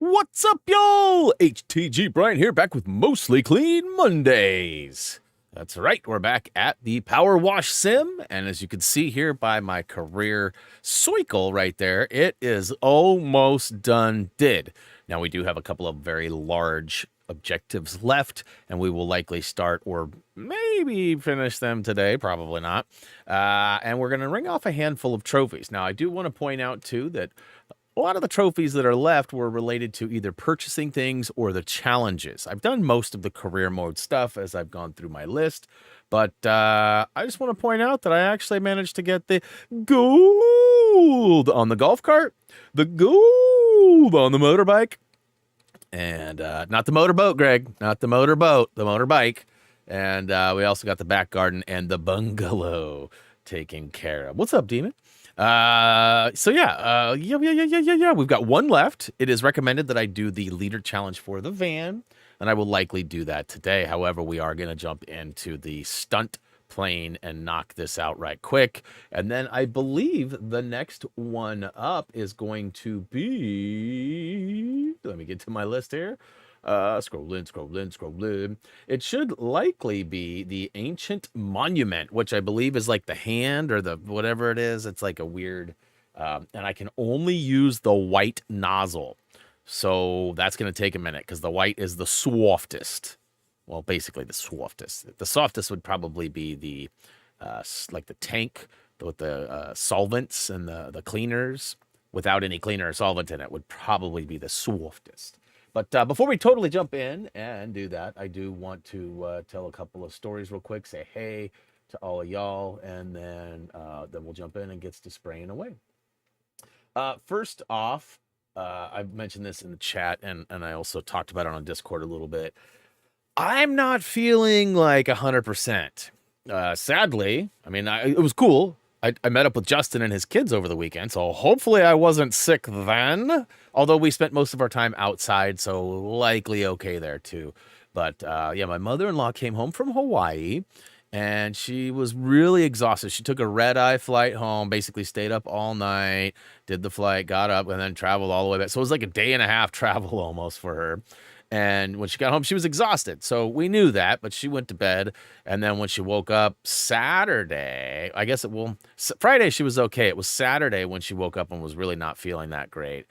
What's up, y'all? HTG Brian here, back with Mostly Clean Mondays. That's right, we're back at the PowerWash Sim, and as you can see here by my career cycle right there, it is almost done did. Now, we do have a couple of very large objectives left, and we will likely start or maybe finish them today, probably not. And we're going to ring off a handful of trophies. Now, I do want to point out, too, that a lot of the trophies that are left were related to either purchasing things or the challenges. I've done most of the career mode stuff as I've gone through my list, but I just want to point out that I actually managed to get the gold on the golf cart, the gold on the motorbike, and not the motorboat, Greg, not the motorboat, the motorbike. And we also got the back garden and the bungalow taken care of. What's up, Demon? Yeah. We've got one left. It is recommended that I do the leader challenge for the van, and I will likely do that today. However, we are going to jump into the stunt plane and knock this out right quick. And then I believe the next one up is going to be, let me get to my list here. Scroll in. It should likely be the Ancient Monument, which I believe is like the hand or the whatever it is. It's like a weird, and I can only use the white nozzle. So that's going to take a minute because the white is the softest. Well, basically the softest. The softest would probably be the, like the tank with the solvents and the cleaners without any cleaner or solvent in it would probably be the softest. But before we totally jump in and do that, I do want to tell a couple of stories real quick, say hey to all of y'all, and then we'll jump in and get to spraying away. First off, I've mentioned this in the chat, and I also talked about it on Discord a little bit. I'm not feeling like 100%. Sadly, I mean, it was cool. I met up with Justin and his kids over the weekend, so hopefully I wasn't sick then. Although we spent most of our time outside, so likely okay there too. But yeah, my mother-in-law came home from Hawaii, and she was really exhausted. She took a red-eye flight home, basically stayed up all night, did the flight, got up, and then traveled all the way back. So it was like a day and a half travel almost for her. And when she got home, she was exhausted. So we knew that, but she went to bed. And then when she woke up Saturday, Friday she was okay. It was Saturday when she woke up and was really not feeling that great.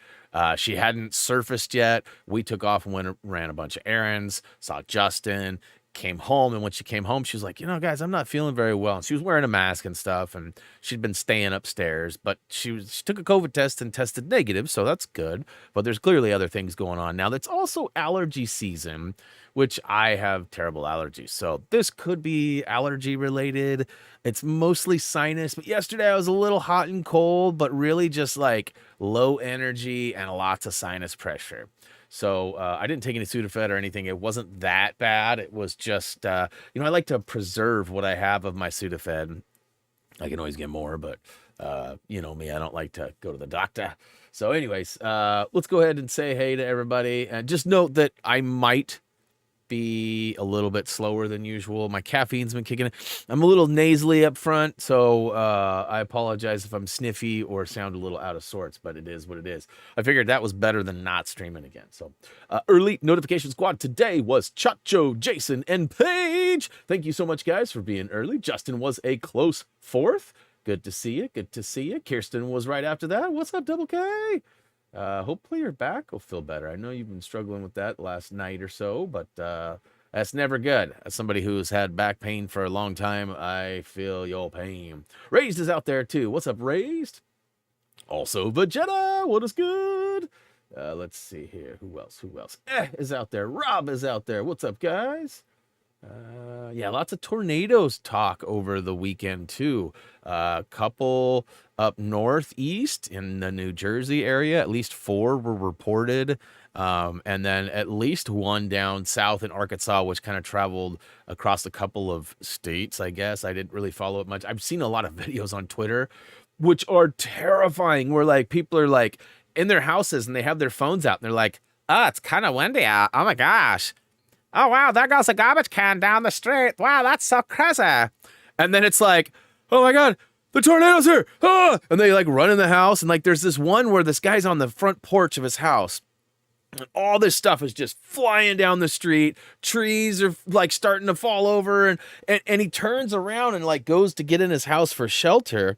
She hadn't surfaced yet. We took off and went and ran a bunch of errands, saw Justin, came home. And when she came home, she was like, guys, I'm not feeling very well. And she was wearing a mask and stuff. And she'd been staying upstairs, but she took a COVID test and tested negative. So that's good. But there's clearly other things going on. Now, that's also allergy season, which I have terrible allergies. So this could be allergy related. It's mostly sinus. But yesterday I was a little hot and cold, but really just like low energy and lots of sinus pressure. So I didn't take any Sudafed or anything. It wasn't that bad. It was just, I like to preserve what I have of my Sudafed. I can always get more, but you know me, I don't like to go to the doctor. So anyways, let's go ahead and say hey to everybody. And just note that I might be a little bit slower than usual. My caffeine's been kicking in. I'm a little nasally up front, so I apologize if I'm sniffy or sound a little out of sorts, but it is what it is. I figured that was better than not streaming again. So early notification squad today was Chacho, Jason, and Paige. Thank you so much, guys, for being early. Justin was a close fourth. Good to see you. Good to see you. Kirsten was right after that. What's up, Double K? Hopefully your back will feel better. I know you've been struggling with that last night or so, but that's never good. As somebody who's had back pain for a long time, I feel your pain. Raised is out there too. What's up, Raised? Also, Vegeta, what is good? Let's see here. Who else? Is out there. Rob is out there. What's up, guys? Yeah, lots of tornadoes talk over the weekend too. Couple up northeast in the New Jersey area, at least 4 were reported. And then at least 1 down south in Arkansas, which kind of traveled across a couple of states, I guess. I didn't really follow it much. I've seen a lot of videos on Twitter, which are terrifying, where like people are like in their houses and they have their phones out and they're like, oh, it's kind of windy out. Oh my gosh. Oh, wow, there goes a garbage can down the street. Wow, that's so crazy. And then it's like, oh my God, the tornado's here. Ah! And they like run in the house. And like, there's this one where this guy's on the front porch of his house All this stuff is just flying down the street. Trees are like starting to fall over, and he turns around and like goes to get in his house for shelter.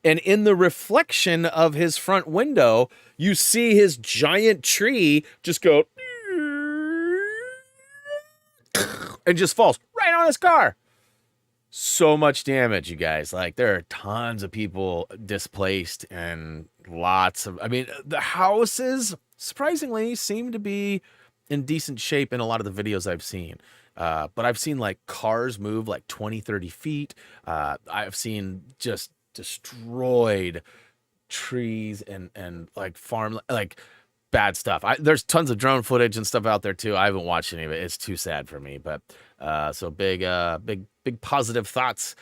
And in the reflection of his front window, you see his giant tree just go and just falls right on his car. So much damage, you guys. Like, there are tons of people displaced and lots of, I mean, the houses surprisingly seem to be in decent shape in a lot of the videos I've seen. But I've seen like cars move like 20, 30 feet. I've seen just destroyed trees and like farm, like bad stuff. There's tons of drone footage and stuff out there too. I haven't watched any of it. It's too sad for me, but so big positive thoughts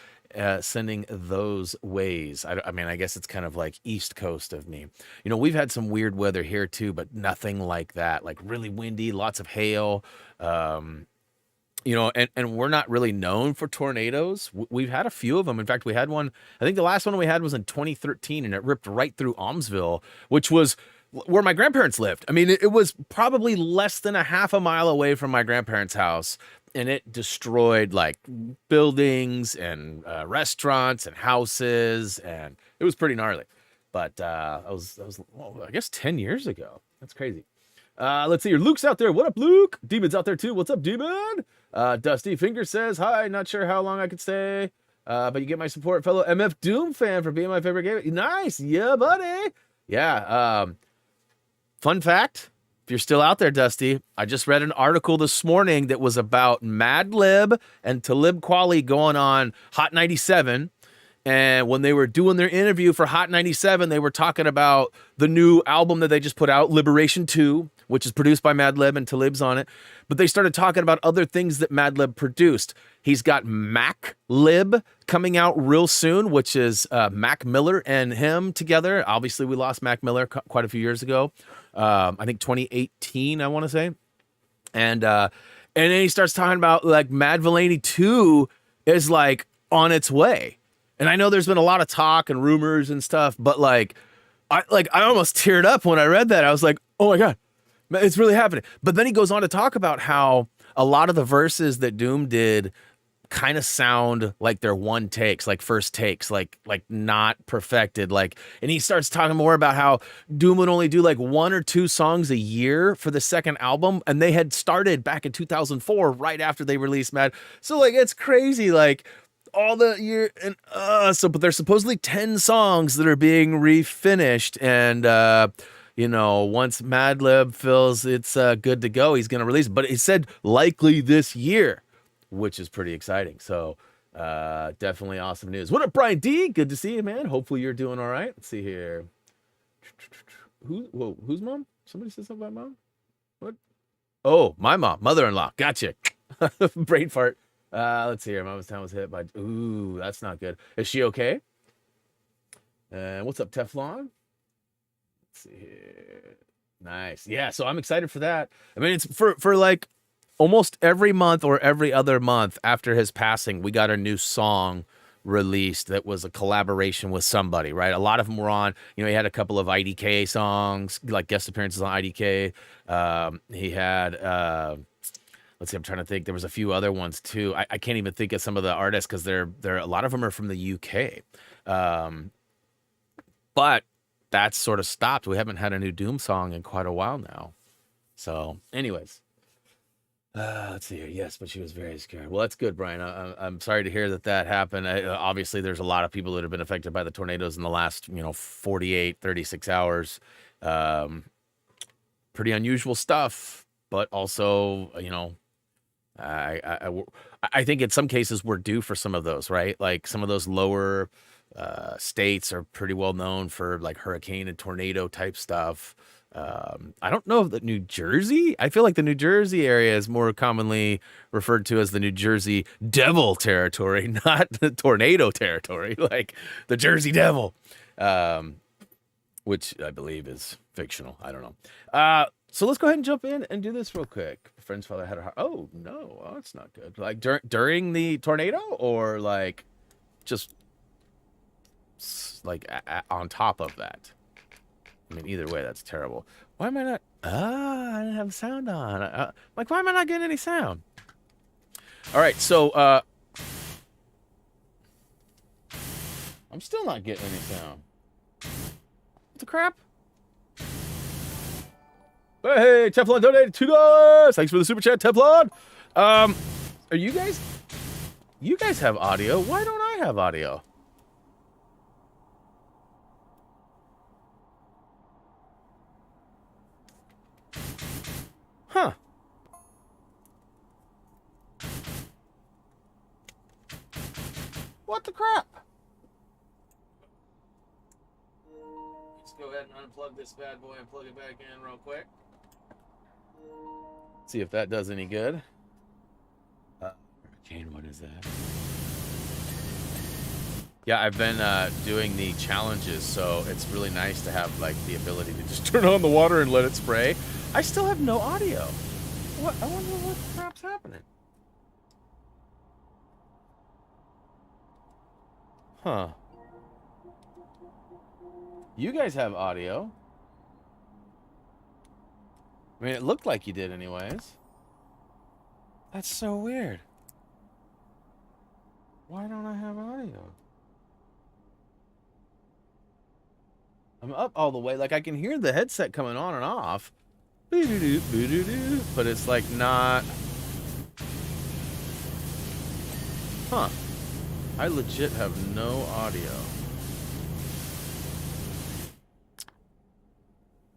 sending those ways. I mean, I guess it's kind of like East Coast of me. You know, we've had some weird weather here too, but nothing like that. Like really windy, lots of hail. You know, and we're not really known for tornadoes. We've had a few of them. In fact, we had one, I think the last one we had was in 2013, and it ripped right through Almsville, which was where my grandparents lived. I mean, it was probably less than a half a mile away from my grandparents' house, and it destroyed like buildings and restaurants and houses, and it was pretty gnarly. But that was well, I guess 10 years ago. That's crazy. Let's see here. Luke's out there. What up, Luke? Demon's out there too. What's up, Demon? Dusty Finger says, hi, not sure how long I could stay. But you get my support, fellow MF Doom fan, for being my favorite gamer. Nice. Yeah, buddy. Yeah. Fun fact, if you're still out there, Dusty, I just read an article this morning that was about Mad Lib and Talib Kweli going on Hot 97. And when they were doing their interview for Hot 97, they were talking about the new album that they just put out, Liberation 2, which is produced by Madlib and Talib's on it. But they started talking about other things that Madlib produced. He's got Mac Lib coming out real soon, which is Mac Miller and him together. Obviously, we lost Mac Miller quite a few years ago. I think 2018, I want to say. And then he starts talking about like Mad Villainy 2 is like on its way. And I know there's been a lot of talk and rumors and stuff, but I almost teared up when I read that. I was like, oh my God, it's really happening. But then he goes on to talk about how a lot of the verses that Doom did kind of sound like they're one takes, like first takes, like not perfected. And he starts talking more about how Doom would only do like 1 or 2 songs a year for the second album. And they had started back in 2004, right after they released Mad. So it's crazy. All the year and but there's supposedly 10 songs that are being refinished, and once Madlib feels it's good to go, he's gonna release it. But he said likely this year, which is pretty exciting. So definitely awesome news. What up, Brian D? Good to see you, man. Hopefully you're doing all right. Let's see here. Who's mom? Somebody said something about mom? What? Oh, my mom, mother-in-law. Gotcha. Brain fart. Let's see here. Mama's town was hit by. Ooh, that's not good. Is she okay? And what's up, Teflon? Let's see here. Nice. Yeah, so I'm excited for that. I mean, it's for like almost every month or every other month after his passing, we got a new song released that was a collaboration with somebody, right? A lot of them were on, he had a couple of IDK songs, like guest appearances on IDK. He had let's see, I'm trying to think. There was a few other ones too. I can't even think of some of the artists because they're a lot of them are from the UK. But that's sort of stopped. We haven't had a new Doom song in quite a while now. So, anyways, let's see here. Yes, but she was very scared. Well, that's good, Brian. I'm sorry to hear that happened. Obviously, there's a lot of people that have been affected by the tornadoes in the last 48, 36 hours. Pretty unusual stuff, but also I think in some cases we're due for some of those, right? Like some of those lower states are pretty well known for like hurricane and tornado type stuff. I don't know that New Jersey, I feel like the New Jersey area is more commonly referred to as the New Jersey Devil territory, not the tornado territory, like the Jersey Devil, which I believe is fictional. I don't know. So let's go ahead and jump in and do this real quick. Friend's father had a heart. Oh, no. Oh, that's not good. Like during the tornado, or like just like on top of that? I mean, either way, that's terrible. Why am I not... Ah, I didn't have sound on. Like, why am I not getting any sound? All right, so, I'm still not getting any sound. What the crap? Hey, Teflon donated $2. Thanks for the super chat, Teflon. Are you guys... You guys have audio. Why don't I have audio? Huh. What the crap? Let's go ahead and unplug this bad boy and plug it back in real quick. See if that does any good. Hurricane, what is that? Yeah, I've been doing the challenges, so it's really nice to have like the ability to just turn on the water and let it spray. I still have no audio. What? I wonder what the crap's happening. Huh. You guys have audio. I mean, it looked like you did anyways. That's so weird. Why don't I have audio? I'm up all the way. Like, I can hear the headset coming on and off. But it's like not... Huh. I legit have no audio.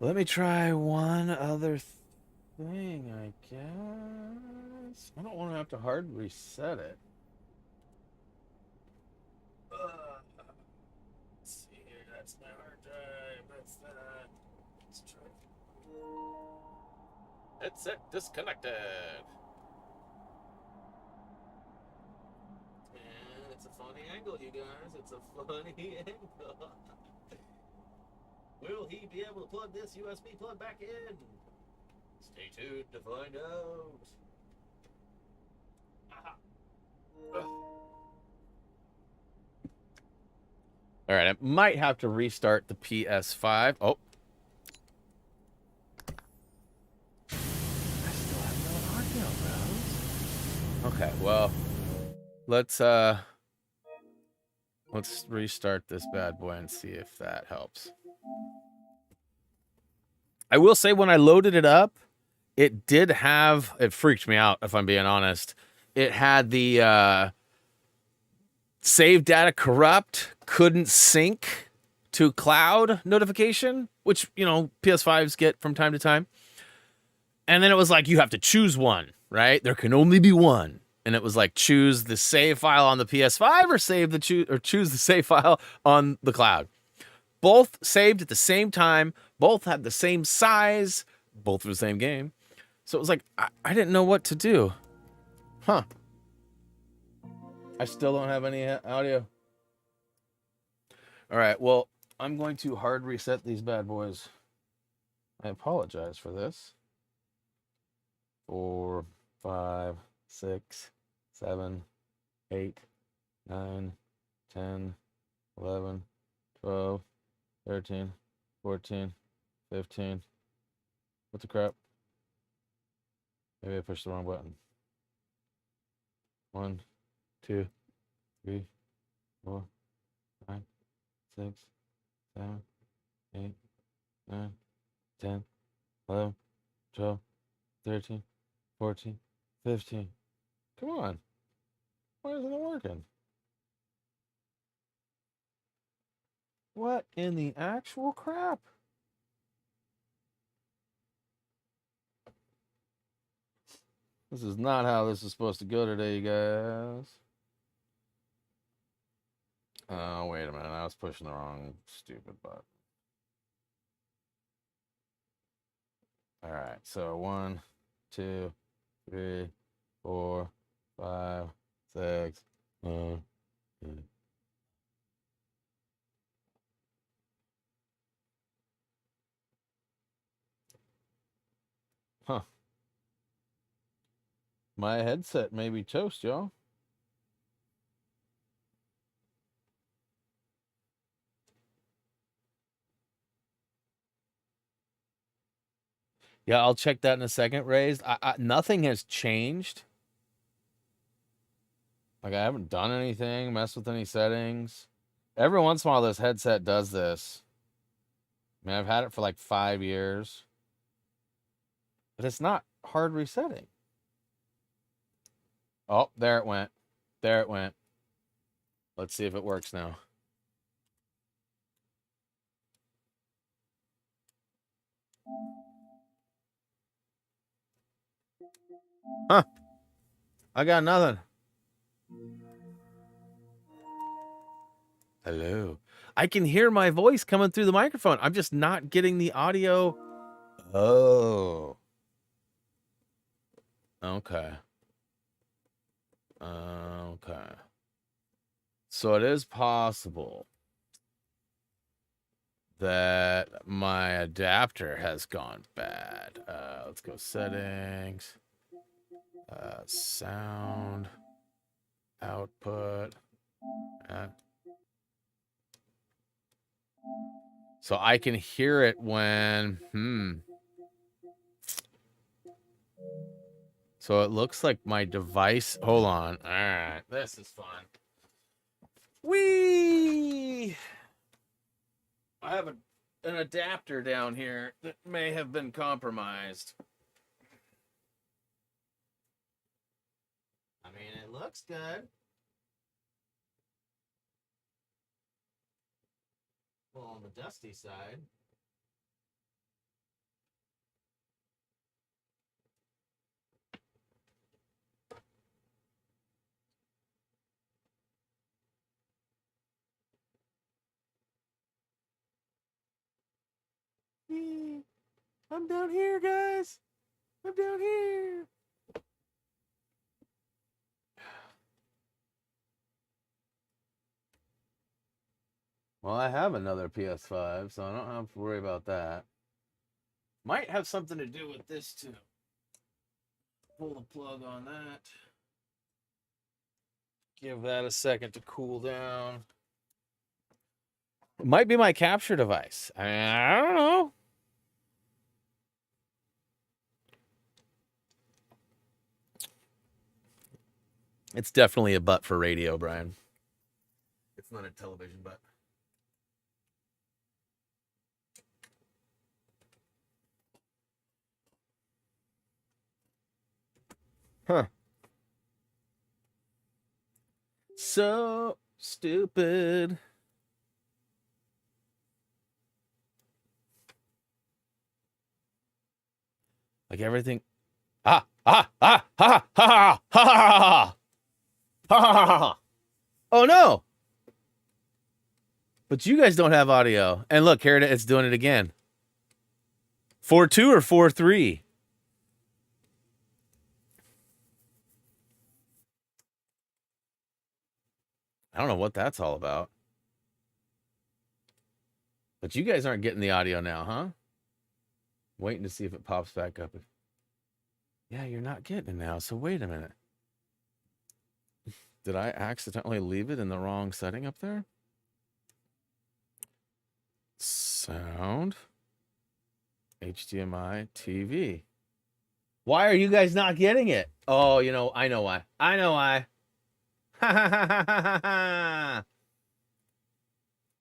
Let me try one other thing, I guess. I don't want to have to hard reset it. Let's see here. That's my hard drive. That's that. Let's try. Headset disconnected. And it's a funny angle, you guys. It's a funny angle. Will he be able to plug this USB plug back in? Stay tuned to find out. Aha. All right, I might have to restart the PS5. Oh. I still have no audio, bros. Okay, well, let's restart this bad boy and see if that helps. I will say when I loaded it up, it did have, it freaked me out if I'm being honest. It had the save data corrupt, couldn't sync to cloud notification, which, you know, PS5s get from time to time. And then it was like, you have to choose one, right? There can only be one. And it was like, choose the save file on the PS5 or choose the save file on the cloud. Both saved at the same time. Both had the same size. Both were the same game. So it was like, I didn't know what to do. Huh. I still don't have any audio. All right, well, I'm going to hard reset these bad boys. I apologize for this. 4, 5, 6, 7, 8, 9, 10, 11, 12, 13, 14, 15. What the crap? Maybe I pushed the wrong button. 1, 2, 3, 4, 5, 6, 7, 8, 9, 10, 11, 12, 13, 14, 15. Come on. Why isn't it working? What in the actual crap? This is not how this is supposed to go today, you guys. Oh, wait a minute. I was pushing the wrong stupid button. All right. So 1, 2, 3, 4, 5, 6, 7, 8. Huh. My headset may be toast, y'all. Yeah, I'll check that in a second, Raised. Nothing has changed. Like, I haven't done anything, messed with any settings. Every once in a while, this headset does this. I mean, I've had it for like 5 years. But it's not hard resetting. Oh, there it went. There it went. Let's see if it works now. Huh. I got nothing. Hello. I can hear my voice coming through the microphone. I'm just not getting the audio. Oh. Okay. Okay. So it is possible that my adapter has gone bad. Let's go settings. Sound. Output. So I can hear it when, So it looks like my device, hold on. All right, this is fun. Whee! I have an adapter down here that may have been compromised. I mean, it looks good. Well, on the dusty side. I'm down here, guys. I'm down here. Well, I have another PS5, so I don't have to worry about that. Might have something to do with this, too. Pull the plug on that. Give that a second to cool down. It might be my capture device. I don't know. It's definitely a butt for radio, Brian. It's not a television butt. Huh. So stupid. Like everything. Ha ha ha ha ha ha ha ha ha. Oh no. But you guys don't have audio. And look, here it's doing it again. 4-2 or 4-3? I don't know what that's all about. But you guys aren't getting the audio now, huh? Waiting to see if it pops back up. Yeah, you're not getting it now, so wait a minute. Did I accidentally leave it in the wrong setting up there? Sound. HDMI TV. Why are you guys not getting it? Oh, you know, I know why. I know why. Ha ha ha ha ha ha.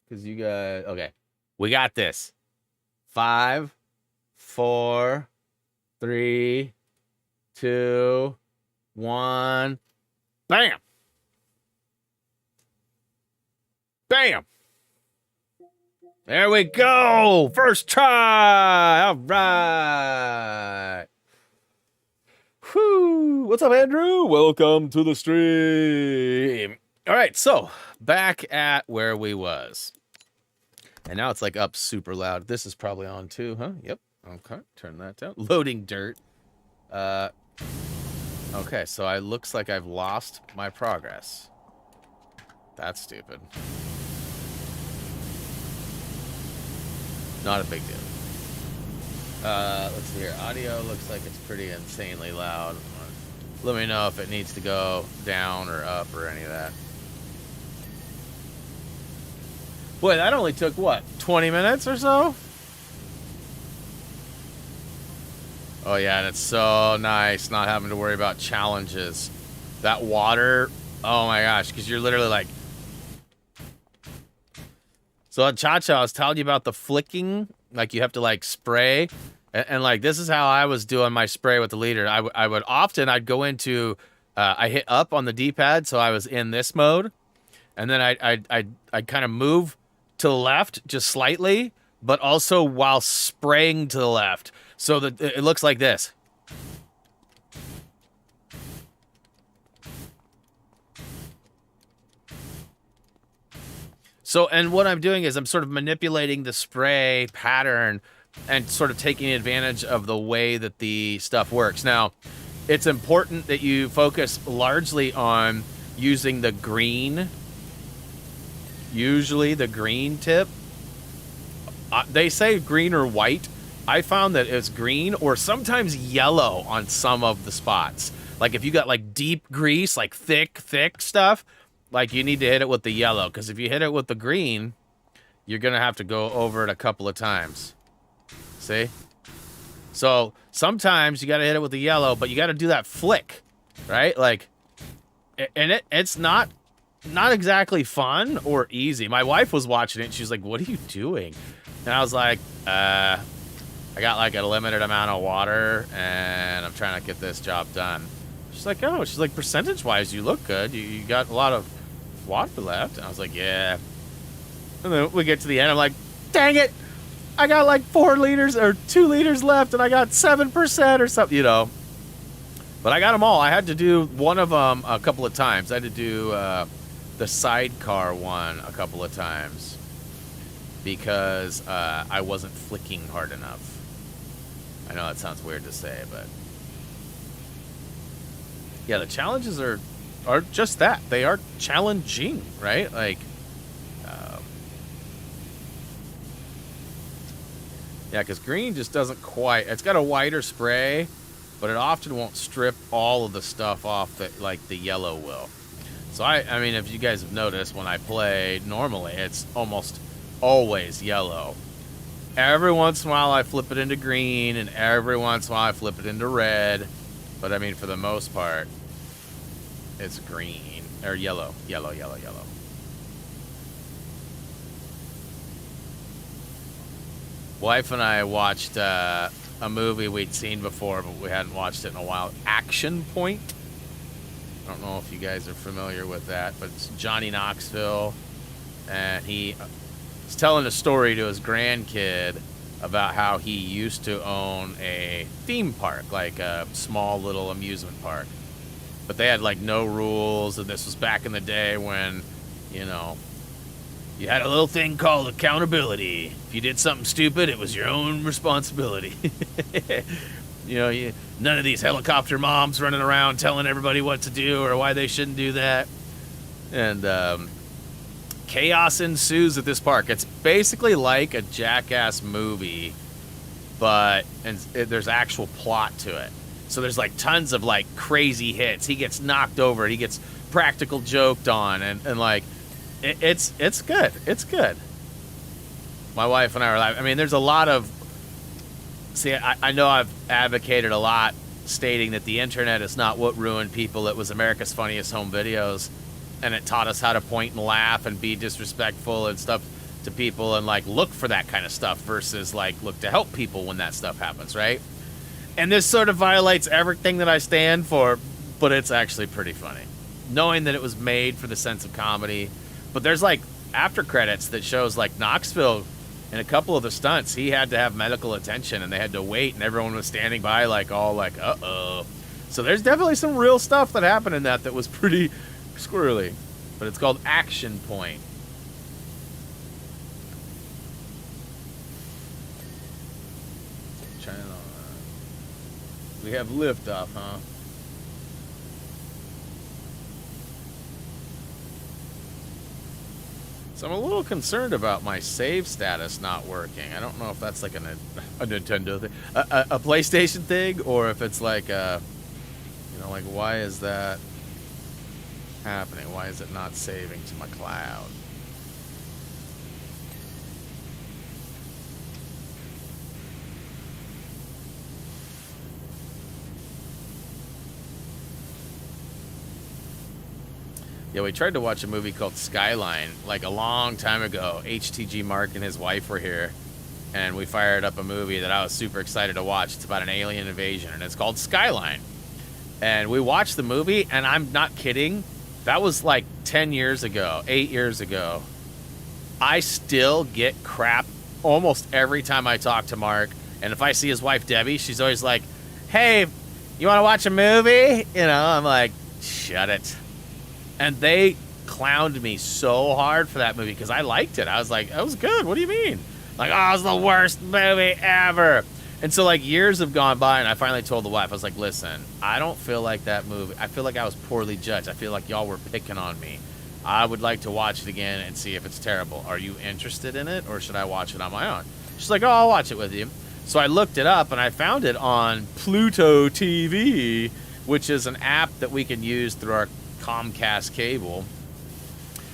Because you guys, okay. We got this. 5, 4, 3, 2, 1. Bam. Bam. There we go. First try. All right. Whew. What's up, Andrew? Welcome to the stream. All right, so back at where we was. And now it's like up super loud. This is probably on too, huh? Yep. Okay, turn that down. Loading dirt. Okay, so it looks like I've lost my progress. That's stupid. Not a big deal. Let's see here. Audio looks like it's pretty insanely loud. Let me know if it needs to go down or up or any of that. Boy, that only took, what, 20 minutes or so? Oh yeah, and it's so nice not having to worry about challenges. That water, oh my gosh, because you're literally like... So at Cha-Cha, I was telling you about the flicking, like you have to like spray, and like this is how I was doing my spray with the leader. I would often, I'd go into, I hit up on the D-pad, so I was in this mode, and then I'd kind of move to the left just slightly, but also while spraying to the left. So that it looks like this. So, and what I'm doing is I'm sort of manipulating the spray pattern and sort of taking advantage of the way that the stuff works. Now, it's important that you focus largely on using the green, usually the green tip. They say green or white. I found that it's green or sometimes yellow on some of the spots. Like if you got like deep grease, like thick stuff, like you need to hit it with the yellow. Because if you hit it with the green, you're going to have to go over it a couple of times. See? So sometimes you got to hit it with the yellow, but you got to do that flick, right? Like, and it's not exactly fun or easy. My wife was watching it and she's like, what are you doing? And I was like, I got like a limited amount of water and I'm trying to get this job done. She's like, oh, she's like, percentage-wise, you look good. You got a lot of water left. And I was like, yeah. And then we get to the end. I'm like, dang it. I got like 4 liters or 2 liters left and I got 7% or something, you know. But I got them all. I had to do one of them a couple of times. I had to do the sidecar one a couple of times because I wasn't flicking hard enough. I know that sounds weird to say, but yeah, the challenges are just that. They are challenging, right? Like, yeah, because green just doesn't quite. It's got a wider spray, but it often won't strip all of the stuff off that like the yellow will. So I mean, if you guys have noticed, when I play normally, it's almost always yellow. Every once in a while I flip it into green, and every once in a while I flip it into red. But I mean, for the most part, it's green. Or yellow. Yellow. Wife and I watched a movie we'd seen before, but we hadn't watched it in a while. Action Point. I don't know if you guys are familiar with that, but it's Johnny Knoxville. And he... He's telling a story to his grandkid about how he used to own a theme park, like a small little amusement park. But they had like no rules, and this was back in the day when, you know, you had a little thing called accountability. If you did something stupid, it was your own responsibility. You know, none of these helicopter moms running around telling everybody what to do or why they shouldn't do that. And, chaos ensues at this park. It's basically like a Jackass movie, but there's actual plot to it. So there's like tons of like crazy hits. He gets knocked over. He gets practical joked on, and like it's good. It's good. My wife and I were like, I mean, there's a lot of. See, I know I've advocated a lot, stating that the internet is not what ruined people. It was America's Funniest Home Videos. And it taught us how to point and laugh and be disrespectful and stuff to people and, like, look for that kind of stuff versus, like, look to help people when that stuff happens, right? And this sort of violates everything that I stand for, but it's actually pretty funny. Knowing that it was made for the sense of comedy. But there's, like, after credits that shows, like, Knoxville, in a couple of the stunts, he had to have medical attention and they had to wait and everyone was standing by, like, all like, uh-oh. So there's definitely some real stuff that happened in that was pretty... squirrely, but it's called Action Point. China. We have liftoff, huh? So I'm a little concerned about my save status not working. I don't know if that's like a Nintendo thing, a PlayStation thing, or if it's like a, you know, like why is that happening? Why is it not saving to my cloud? Yeah, we tried to watch a movie called Skyline like a long time ago. HTG Mark and his wife were here, and we fired up a movie that I was super excited to watch. It's about an alien invasion, and it's called Skyline. And we watched the movie, and I'm not kidding. That was like 10 years ago, 8 years ago. I still get crap almost every time I talk to Mark. And if I see his wife, Debbie, she's always like, hey, you want to watch a movie? You know, I'm like, shut it. And they clowned me so hard for that movie because I liked it. I was like, that was good. What do you mean? Like, oh, it was the worst movie ever. And so, like, years have gone by, and I finally told the wife, I was like, listen, I don't feel like that movie. I feel like I was poorly judged. I feel like y'all were picking on me. I would like to watch it again and see if it's terrible. Are you interested in it, or should I watch it on my own? She's like, oh, I'll watch it with you. So I looked it up, and I found it on Pluto TV, which is an app that we can use through our Comcast cable.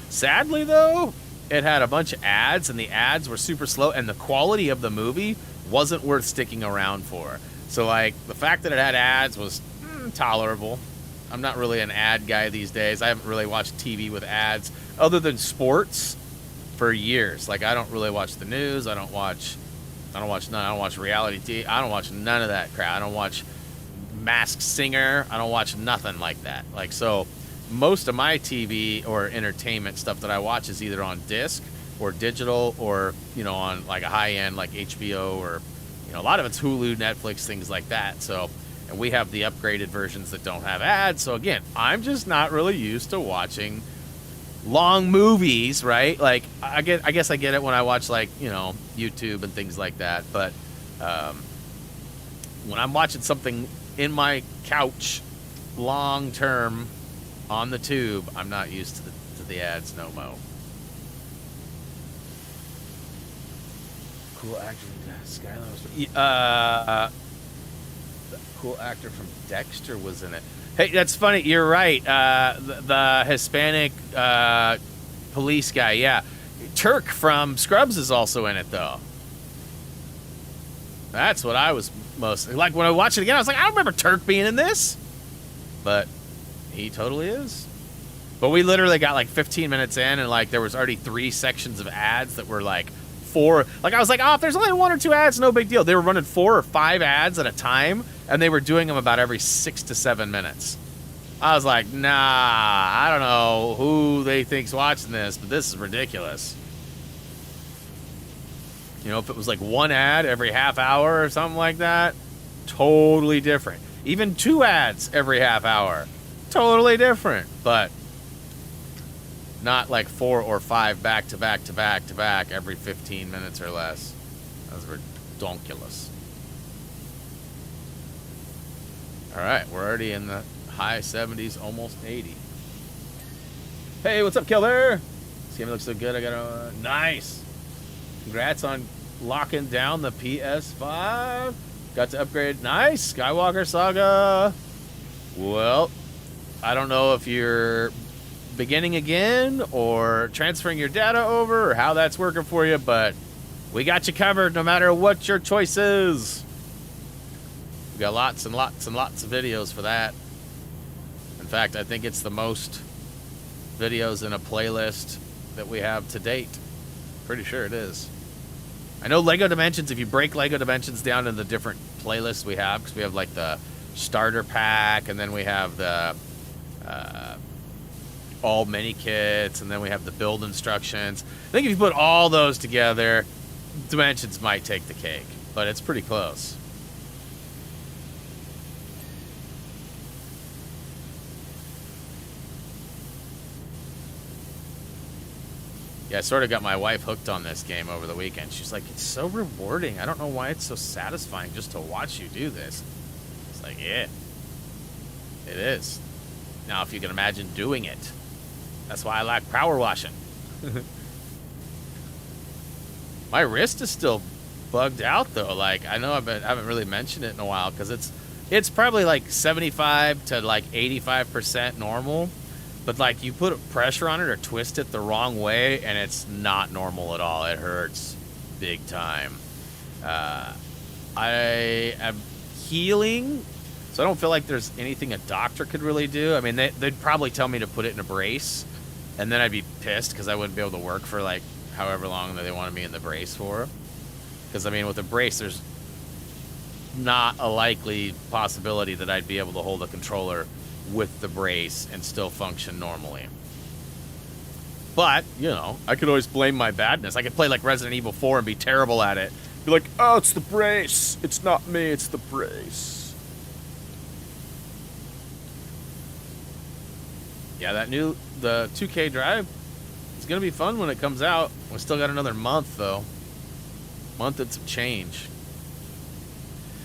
Sadly, though, it had a bunch of ads, and the ads were super slow, and the quality of the movie wasn't worth sticking around for. So, like, the fact that it had ads was tolerable. I'm not really an ad guy these days. I haven't really watched TV with ads other than sports for years. Like, I don't really watch the news. I don't watch reality TV. I don't watch none of that crap. I don't watch Masked Singer. I don't watch nothing like that. Like, so most of my TV or entertainment stuff that I watch is either on disc or digital, or, you know, on like a high end like HBO, or, you know, a lot of it's Hulu, Netflix, things like that. So, and we have the upgraded versions that don't have ads. So again, I'm just not really used to watching long movies, right? Like, I guess I get it when I watch, like, you know, YouTube and things like that. But when I'm watching something in my couch long term on the tube, I'm not used to the ads no mo. Cool actor from Skyline was the cool actor from Dexter was in it. Hey, that's funny. You're right. The Hispanic police guy, yeah. Turk from Scrubs is also in it, though. That's what I was most like when I watched it again. I was like, I don't remember Turk being in this, but he totally is. But we literally got like 15 minutes in, and like there was already 3 sections of ads that were like 4. Like, I was like, oh, if there's only 1 or 2 ads, no big deal. They were running 4 or 5 ads at a time, and they were doing them about every 6 to 7 minutes. I was like, nah, I don't know who they think's watching this, but this is ridiculous. You know, if it was like 1 ad every half hour or something like that, totally different. Even 2 ads every half hour, totally different. But not like 4 or 5 back to back to back to back every 15 minutes or less. That was ridiculous. All right, we're already in the high 70s, almost 80. Hey, what's up, Killer? This game looks so good. I got a nice. Congrats on locking down the PS5. Got to upgrade. Nice. Skywalker Saga. Well, I don't know if you're beginning again or transferring your data over or how that's working for you, but we got you covered no matter what your choice is. We got lots and lots and lots of videos for that. In fact, I think it's the most videos in a playlist that we have to date. Pretty sure it is. I know Lego Dimensions, if you break Lego Dimensions down into the different playlists we have, because we have like the starter pack, and then we have the all mini kits, and then we have the build instructions. I think if you put all those together, Dimensions might take the cake, but it's pretty close. Yeah, I sort of got my wife hooked on this game over the weekend. She's like, it's so rewarding. I don't know why it's so satisfying just to watch you do this. It's like, yeah, it is. Now, if you can imagine doing it. That's why I like power washing. My wrist is still bugged out, though. Like, I know I haven't really mentioned it in a while, because it's probably like 75 to like 85% normal. But, like, you put pressure on it or twist it the wrong way, and it's not normal at all. It hurts big time. I am healing, so I don't feel like there's anything a doctor could really do. I mean, they'd probably tell me to put it in a brace, and then I'd be pissed because I wouldn't be able to work for like however long that they wanted me in the brace for. Because I mean, with the brace, there's not a likely possibility that I'd be able to hold a controller with the brace and still function normally. But, you know, I could always blame my badness. I could play like Resident Evil 4 and be terrible at it. Be like, oh, it's the brace. It's not me, it's the brace. Yeah, the 2K drive, it's going to be fun when it comes out. We still got another month, though. Month and some change.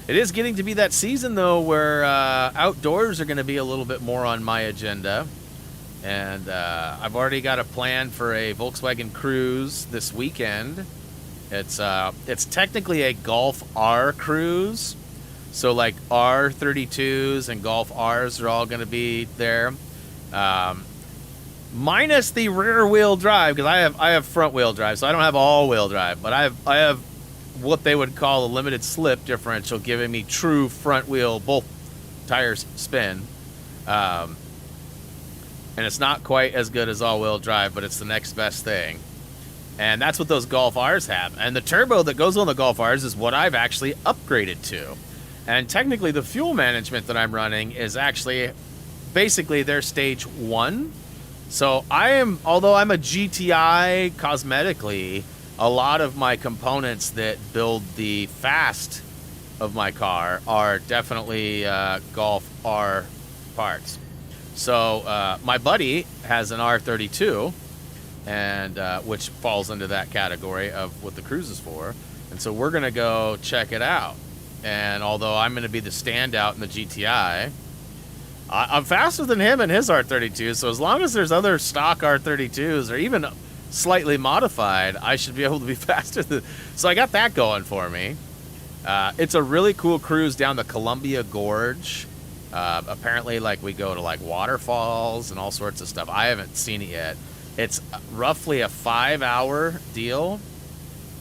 It is getting to be that season, though, where outdoors are going to be a little bit more on my agenda. And I've already got a plan for a Volkswagen cruise this weekend. It's technically a Golf R cruise. So, like, R32s and Golf Rs are all going to be there. Minus the rear-wheel drive, because I have front-wheel drive, so I don't have all-wheel drive. But I have what they would call a limited slip differential, giving me true front wheel, both tires spin. And it's not quite as good as all-wheel drive, but it's the next best thing. And that's what those Golf Rs have. And the turbo that goes on the Golf Rs is what I've actually upgraded to. And technically the fuel management that I'm running is actually basically their stage 1. So although I'm a GTI cosmetically, a lot of my components that build the fast of my car are definitely Golf R parts. So my buddy has an R32, and which falls into that category of what the cruise is for. And so we're going to go check it out. And although I'm going to be the standout in the GTI, I'm faster than him in his R32. So as long as there's other stock R32s or even slightly modified, I should be able to be faster than. So I got that going for me. It's a really cool cruise down the Columbia Gorge. Apparently, like, we go to like waterfalls and all sorts of stuff. I haven't seen it yet. It's roughly a 5-hour deal,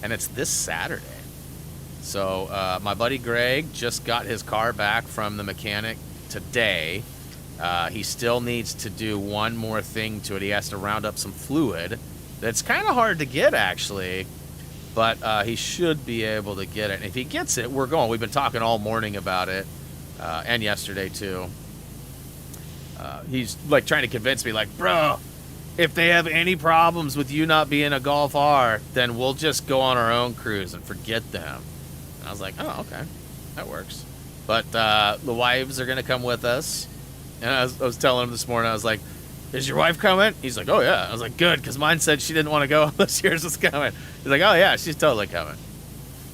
and it's this Saturday. So my buddy Greg just got his car back from the mechanic today. He still needs to do one more thing to it. He has to round up some fluid. That's kind of hard to get, actually, but he should be able to get it. And if he gets it, we're going. We've been talking all morning about it, and yesterday, too. He's, like, trying to convince me, like, bro, if they have any problems with you not being a Golf R, then we'll just go on our own cruise and forget them. And I was like, oh, okay, that works. But the wives are going to come with us. And I was telling him this morning, I was like, is your wife coming? He's like, oh, yeah. I was like, good, because mine said she didn't want to go unless yours was coming. He's like, oh, yeah, she's totally coming.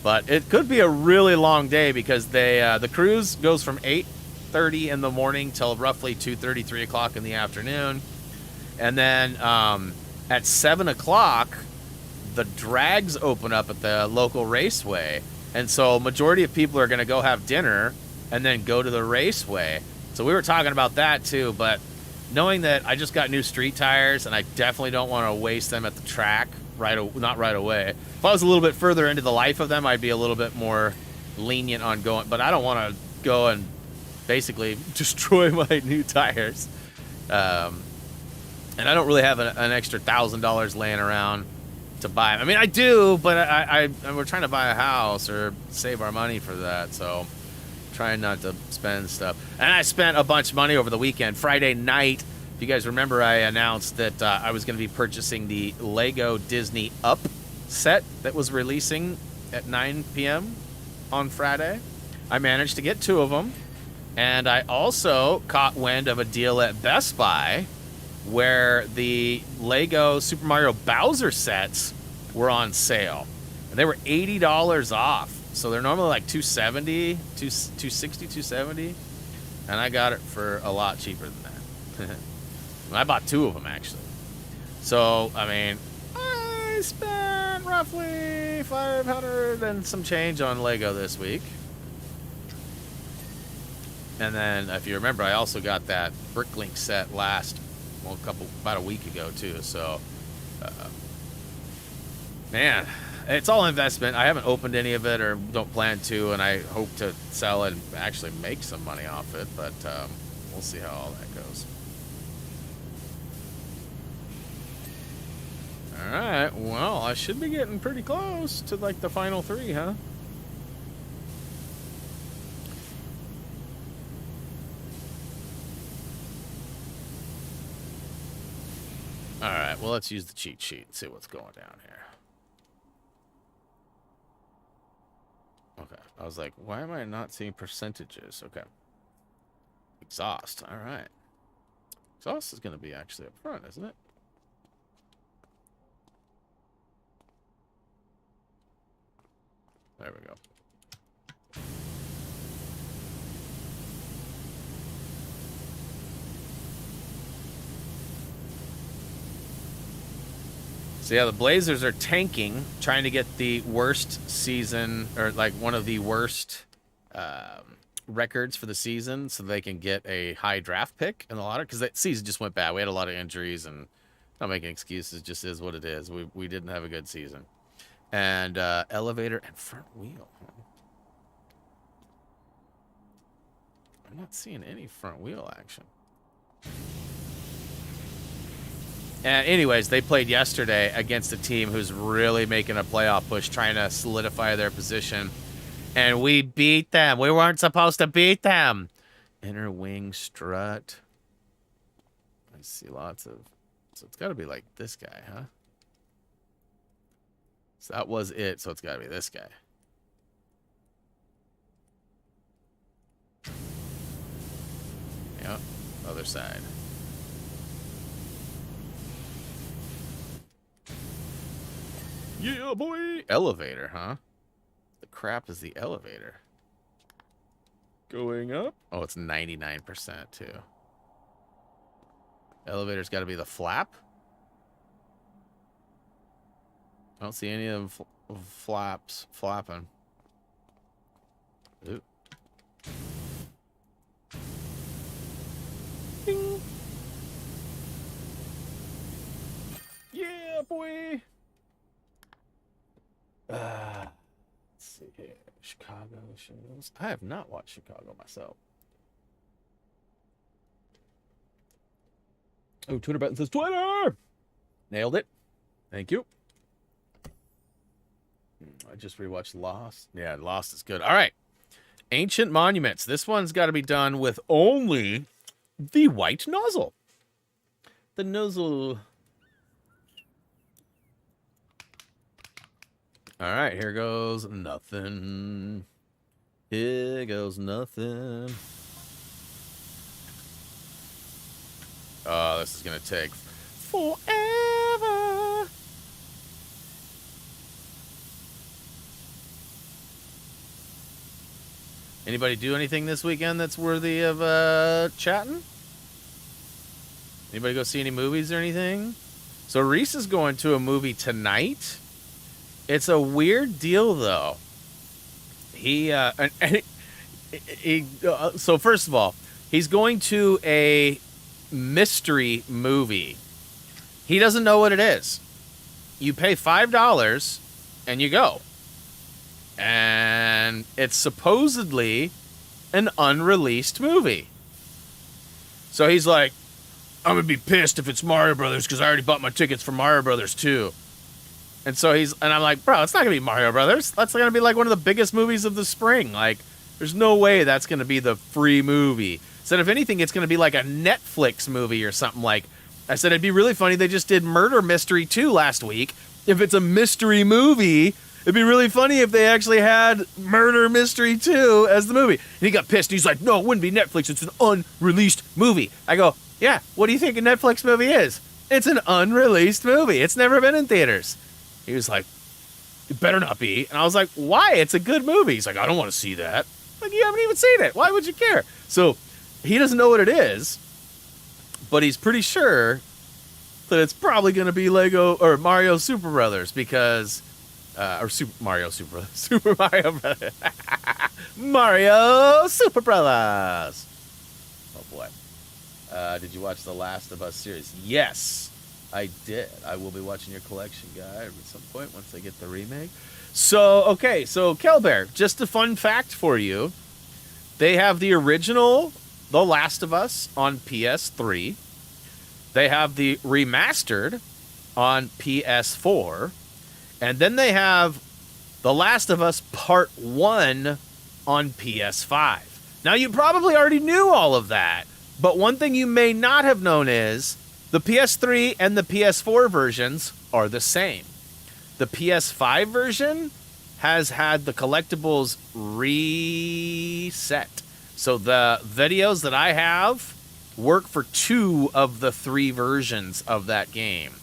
But it could be a really long day because the cruise goes from 8:30 in the morning till roughly 2:30, 3 o'clock in the afternoon. And then at 7 o'clock, the drags open up at the local raceway. And so a majority of people are going to go have dinner and then go to the raceway. So we were talking about that, too, but knowing that I just got new street tires and I definitely don't want to waste them at the track, not right away. If I was a little bit further into the life of them, I'd be a little bit more lenient on going, but I don't want to go and basically destroy my new tires. And I don't really have an extra $1,000 laying around to buy them. I mean, I do, but we're trying to buy a house or save our money for that, so trying not to spend stuff. And I spent a bunch of money over the weekend. Friday night, if you guys remember, I announced that I was going to be purchasing the Lego Disney Up set that was releasing at 9 p.m. on Friday. I managed to get 2 of them. And I also caught wind of a deal at Best Buy where the Lego Super Mario Bowser sets were on sale. And they were $80 off. So they're normally like $270, $260, $270. And I got it for a lot cheaper than that. I bought 2 of them, actually. So, I mean, I spent roughly $500 and some change on Lego this week. And then, if you remember, I also got that Bricklink set about a week ago, too. So, man, it's all investment. I haven't opened any of it or don't plan to, and I hope to sell it and actually make some money off it. But we'll see how all that goes. Alright, well, I should be getting pretty close to, like, the final 3, huh? Alright, well, let's use the cheat sheet and see what's going down here. Okay, I was like, why am I not seeing percentages? Okay. Exhaust, alright. Exhaust is going to be actually up front, isn't it? There we go. So yeah, the Blazers are tanking, trying to get the worst season, or like one of the worst records for the season, so they can get a high draft pick in the lottery. Because that season just went bad. We had a lot of injuries, and not making excuses, just is what it is. We didn't have a good season. And elevator and front wheel. I'm not seeing any front wheel action. And anyways, they played yesterday against a team who's really making a playoff push, trying to solidify their position. And we beat them. We weren't supposed to beat them. Inner wing strut. I see lots of... So it's got to be like this guy, huh? So that was it, so it's got to be this guy. Yep, other side. Yeah, boy! Elevator, huh? The crap is the elevator. Going up? Oh, it's 99% too. Elevator's got to be the flap? I don't see any of them flaps flapping. Ooh. Ding. Yeah, boy! Let's see here. Chicago shows. I have not watched Chicago myself. Oh, Twitter button says Twitter! Nailed it. Thank you. I just rewatched Lost. Yeah, Lost is good. All right. Ancient Monuments. This one's got to be done with only the white nozzle. The nozzle. All right, here goes nothing. Here goes nothing. Oh, this is going to take forever. Anybody do anything this weekend that's worthy of chatting? Anybody go see any movies or anything? So Reese is going to a movie tonight. It's a weird deal, though. So first of all, he's going to a mystery movie. He doesn't know what it is. You pay $5 and you go. And it's supposedly an unreleased movie. So he's like, I'm going to be pissed if it's Mario Brothers because I already bought my tickets for Mario Brothers 2. And so I'm like, bro, it's not going to be Mario Brothers. That's going to be like one of the biggest movies of the spring. Like, there's no way that's going to be the free movie. So if anything, it's going to be like a Netflix movie or something. Like, I said, it'd be really funny. They just did Murder Mystery 2 last week. If it's a mystery movie, it'd be really funny if they actually had Murder Mystery 2 as the movie. And he got pissed. He's like, no, it wouldn't be Netflix. It's an unreleased movie. I go, yeah, what do you think a Netflix movie is? It's an unreleased movie. It's never been in theaters. He was like, it better not be. And I was like, why? It's a good movie. He's like, I don't want to see that. Like, you haven't even seen it. Why would you care? So he doesn't know what it is, but he's pretty sure that it's probably going to be Lego or Mario Super Brothers because, or Super Mario Super Brothers. Super Mario Brothers. Mario Super Brothers. Oh, boy. Did you watch the Last of Us series? Yes. I did. I will be watching your collection guide at some point once I get the remake. So, okay. So, Kelbear, just a fun fact for you. They have the original The Last of Us on PS3. They have the remastered on PS4. And then they have The Last of Us Part 1 on PS5. Now, you probably already knew all of that, but one thing you may not have known is the PS3 and the PS4 versions are the same. The PS5 version has had the collectibles reset. So the videos that I have work for 2 of the 3 versions of that game.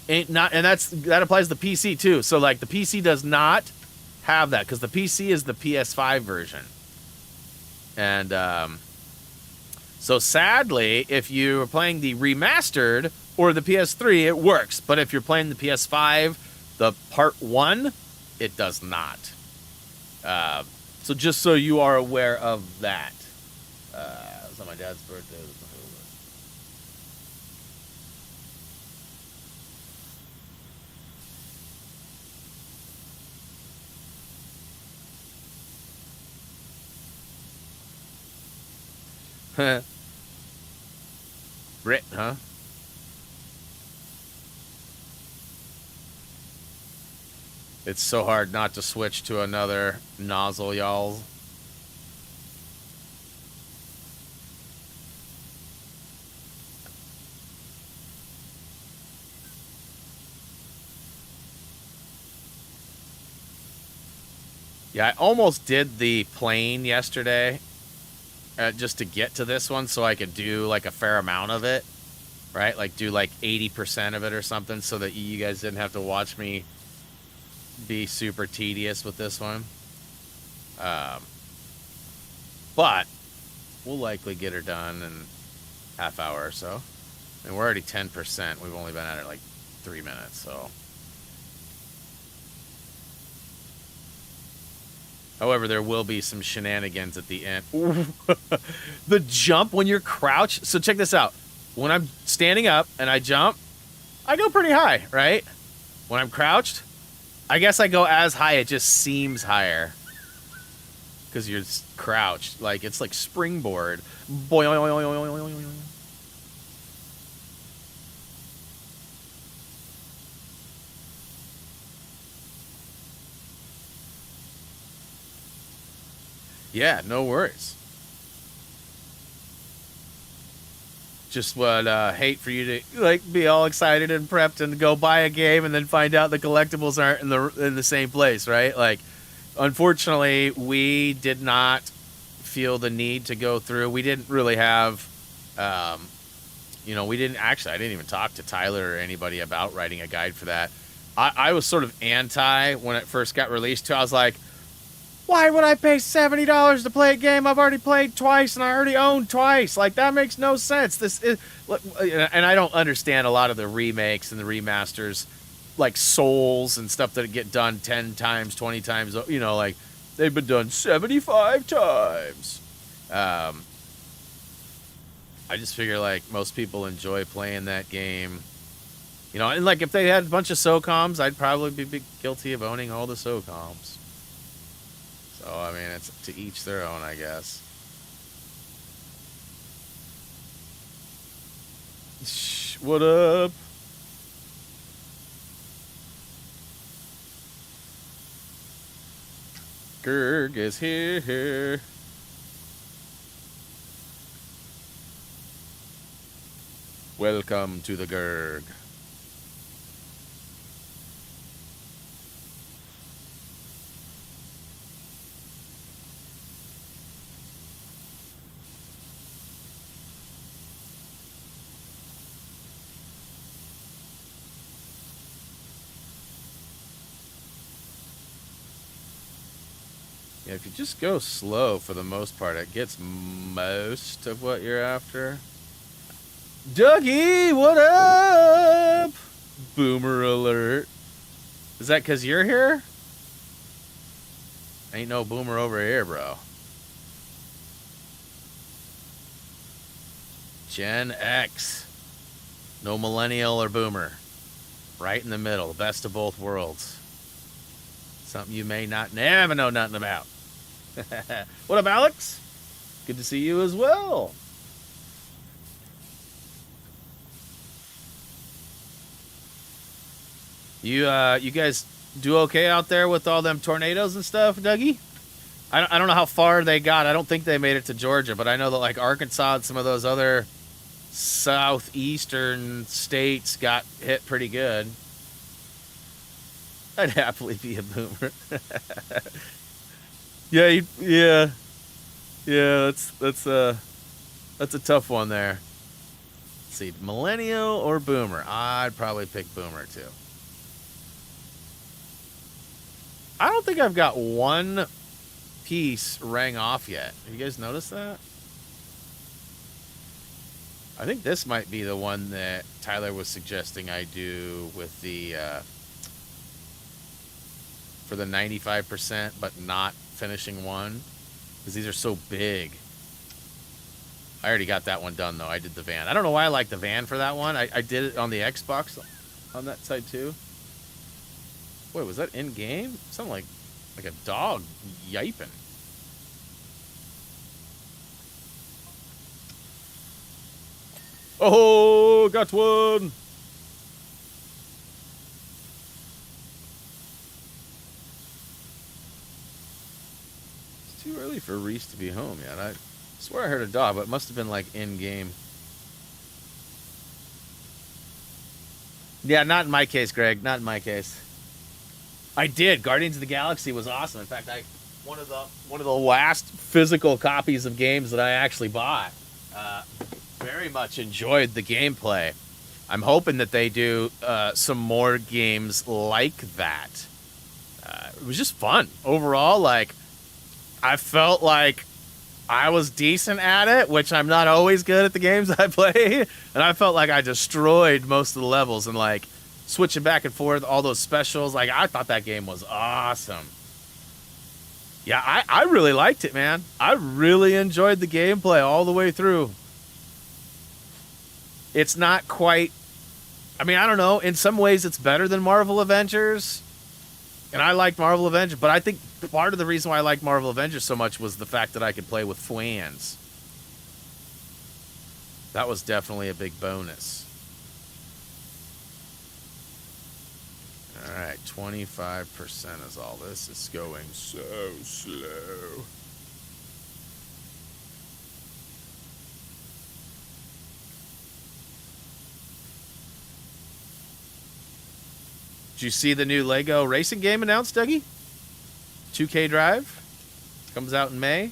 That applies to the PC too. So like the PC does not have that because the PC is the PS5 version. And so sadly, if you're playing the remastered or the PS3, it works. But if you're playing the PS5, the Part 1, it does not. So just so you are aware of that. It was on my dad's birthday. Brit, huh? It's so hard not to switch to another nozzle, y'all. Yeah, I almost did the plane yesterday just to get to this one so I could do like a fair amount of it, right? Like do like 80% of it or something so that you guys didn't have to watch me be super tedious with this one. But we'll likely get her done in half hour or so. And we're already 10%. We've only been at it like 3 minutes, so. However, there will be some shenanigans at the end. The jump when you're crouched. So check this out. When I'm standing up and I jump, I go pretty high, right? When I'm crouched, I guess I go as high. It just seems higher. Because you're crouched. Like, it's like springboard. Yeah, no worries. Just would hate for you to like be all excited and prepped and go buy a game and then find out the collectibles aren't in the same place, right? Like, unfortunately, we did not feel the need to go through. We didn't really have, we didn't actually. I didn't even talk to Tyler or anybody about writing a guide for that. I was sort of anti when it first got released too. I was like, why would I pay $70 to play a game I've already played twice and I already own twice? Like, that makes no sense. This is, and I don't understand a lot of the remakes and the remasters, like Souls and stuff that get done 10 times, 20 times, like they've been done 75 times. I just figure like most people enjoy playing that game, and like if they had a bunch of SOCOMs, I'd probably be guilty of owning all the SOCOMs. So, I mean, it's to each their own, I guess. Shh, what up? Gerg is here. Welcome to the Gerg. Yeah, if you just go slow for the most part, it gets most of what you're after. Dougie, what up? Boomer alert. Is that because you're here? Ain't no boomer over here, bro. Gen X. No millennial or boomer. Right in the middle. The best of both worlds. Something you may not never know nothing about. What up, Alex? Good to see you as well. You guys do okay out there with all them tornadoes and stuff, Dougie? I don't know how far they got. I don't think they made it to Georgia, but I know that like Arkansas and some of those other southeastern states got hit pretty good. I'd happily be a boomer. Yeah, yeah. That's a tough one there. Let's see, millennial or boomer? I'd probably pick boomer too. I don't think I've got one piece rang off yet. Have you guys noticed that? I think this might be the one that Tyler was suggesting I do with the for the 95%, but not finishing one, because these are so big. I already got that one done though. I did the van. I don't know why I like the van for that one. I did it on the Xbox on that side too. Wait, was that in game? It sounded like a dog yiping. Oh, got one. It's too early for Reese to be home yet. I swear I heard a dog, but it must have been like in game. Yeah, not in my case, Greg. Not in my case. I did. Guardians of the Galaxy was awesome. In fact, one of the last physical copies of games that I actually bought. Very much enjoyed the gameplay. I'm hoping that they do some more games like that. It was just fun overall. Like, I felt like I was decent at it, which I'm not always good at the games I play. And I felt like I destroyed most of the levels and like switching back and forth, all those specials. Like, I thought that game was awesome. Yeah, I really liked it, man. I really enjoyed the gameplay all the way through. It's not quite... I mean, I don't know. In some ways, it's better than Marvel Avengers. And I liked Marvel Avengers. But I think part of the reason why I liked Marvel Avengers so much was the fact that I could play with friends. That was definitely a big bonus. All right, 25% is all this. Is going so slow. Did you see the new Lego racing game announced, Dougie? 2K Drive. Comes out in May.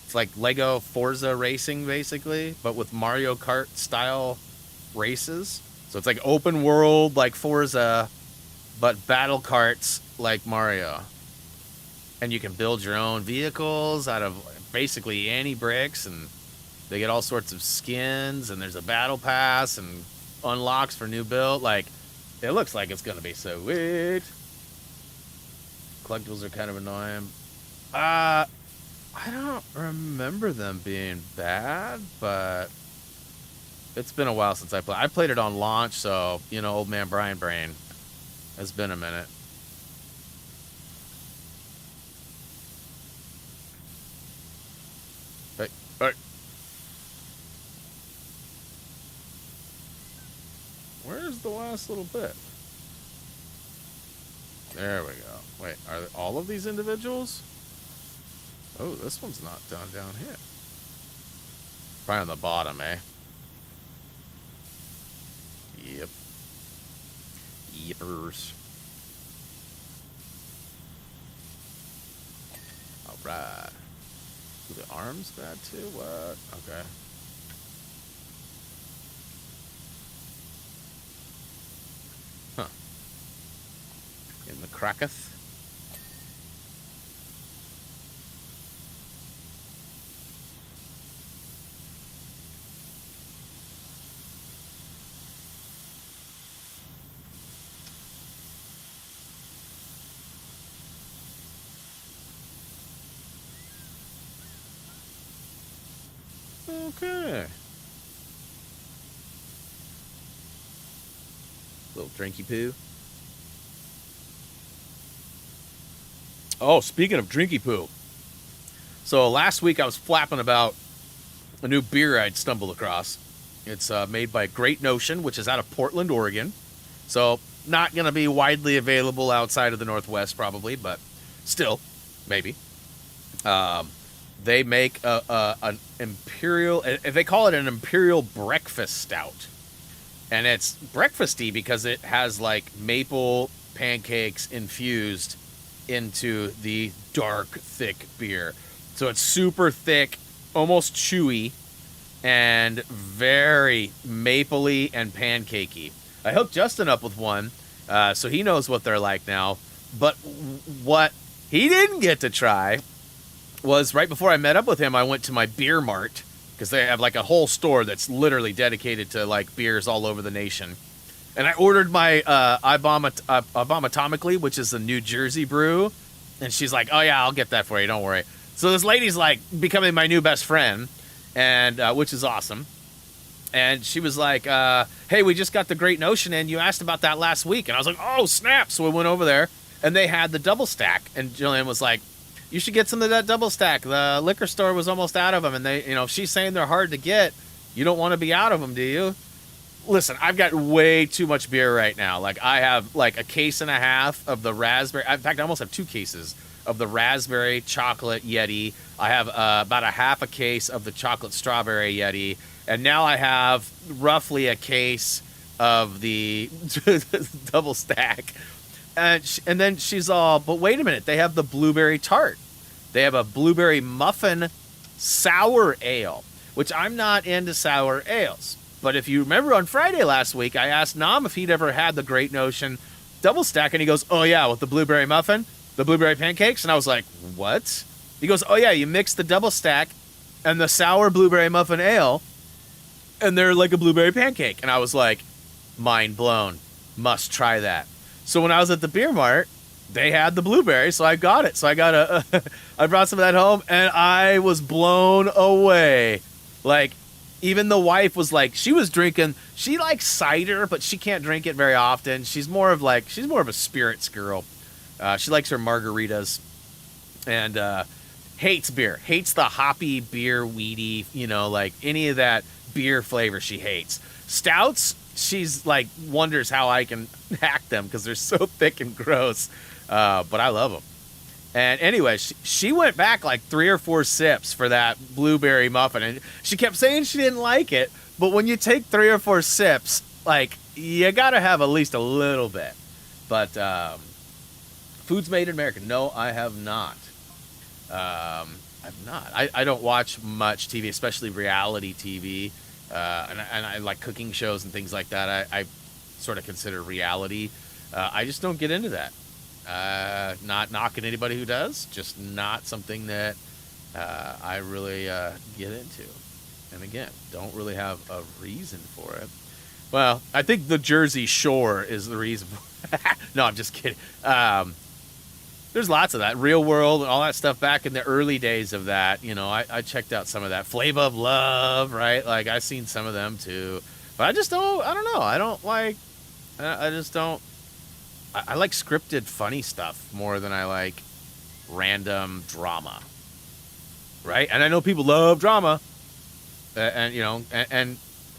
It's like Lego Forza Racing, basically, but with Mario Kart style races. So it's like open world like Forza, but battle carts like Mario. And you can build your own vehicles out of basically any bricks, and they get all sorts of skins, and there's a battle pass and unlocks for new build. Like, it looks like it's going to be so weird. Collectibles are kind of annoying. I don't remember them being bad, but it's been a while since I played. I played it on launch, so, you know, old man Brian Brain. It's been a minute. Hey. Where's the last little bit? There we go. Wait, are all of these individuals? Oh, this one's not down here. Probably on the bottom, eh? Yep. Yippers. Alright. The arms bad too? What? Okay. Huh. In the cracketh. Okay. Little drinky poo. Oh, speaking of drinky poo. So last week I was flapping about a new beer I'd stumbled across. It's made by Great Notion, which is out of Portland, Oregon. So Not going to be widely available outside of the Northwest, probably, but still, maybe. They make an imperial, they call it an imperial breakfast stout. And it's breakfasty because it has like maple pancakes infused into the dark, thick beer. So it's super thick, almost chewy, and very mapley and pancakey. I hooked Justin up with one, so he knows what they're like now. But what he didn't get to try was right before I met up with him, I went to my beer mart, because they have like a whole store that's literally dedicated to like beers all over the nation. And I ordered my Abomatomically, which is a New Jersey brew. And she's like, oh yeah, I'll get that for you, don't worry. So this lady's like becoming my new best friend, and which is awesome. And she was like, hey, we just got the Great Notion in. You asked about that last week. And I was like, oh, snap. So we went over there, and they had the double stack. And Jillian was like, you should get some of that double stack. The liquor store was almost out of them. And they, you know, she's saying they're hard to get. You don't want to be out of them, do you? Listen, I've got way too much beer right now. Like, I have like a case and a half of the raspberry. In fact, I almost have 2 cases of the raspberry chocolate Yeti. I have about a half a case of the chocolate strawberry Yeti. And now I have roughly a case of the double stack. And then she's all, but wait a minute, they have the blueberry tart. They have a blueberry muffin sour ale, which I'm not into sour ales. But if you remember on Friday last week, I asked Nam if he'd ever had the Great Notion double stack, and he goes, oh yeah, with the blueberry muffin, the blueberry pancakes. And I was like, what? He goes, oh yeah, you mix the double stack and the sour blueberry muffin ale, and they're like a blueberry pancake. And I was like, mind blown. Must try that. So when I was at the beer mart, they had the blueberry, so I got it. So I got I brought some of that home, and I was blown away. Like, even the wife was like, she was drinking, she likes cider, but she can't drink it very often. She's more of a spirits girl. She likes her margaritas, and hates beer, hates the hoppy beer, weedy, you know, like any of that beer flavor she hates. Stouts, she's like wonders how I can hack them because they're so thick and gross, but I love them. And anyway, she went back like 3 or 4 sips for that blueberry muffin, and she kept saying she didn't like it, but when you take 3 or 4 sips, like, you gotta have at least a little bit. But Foods Made in America, no, I have not. I've not. I don't watch much TV, especially reality TV. And I like cooking shows and things like that. I sort of consider reality. I just don't get into that. Not knocking anybody who does, just not something that I really get into. And again, don't really have a reason for it. Well, I think the Jersey Shore is the reason. No, I'm just kidding. There's lots of that. Real World and all that stuff back in the early days of that. You know, I checked out some of that. Flavor of Love, right? Like, I've seen some of them too. But I just don't, I don't know. I don't like, I just don't, I like scripted funny stuff more than I like random drama. Right? And I know people love drama. And you know, and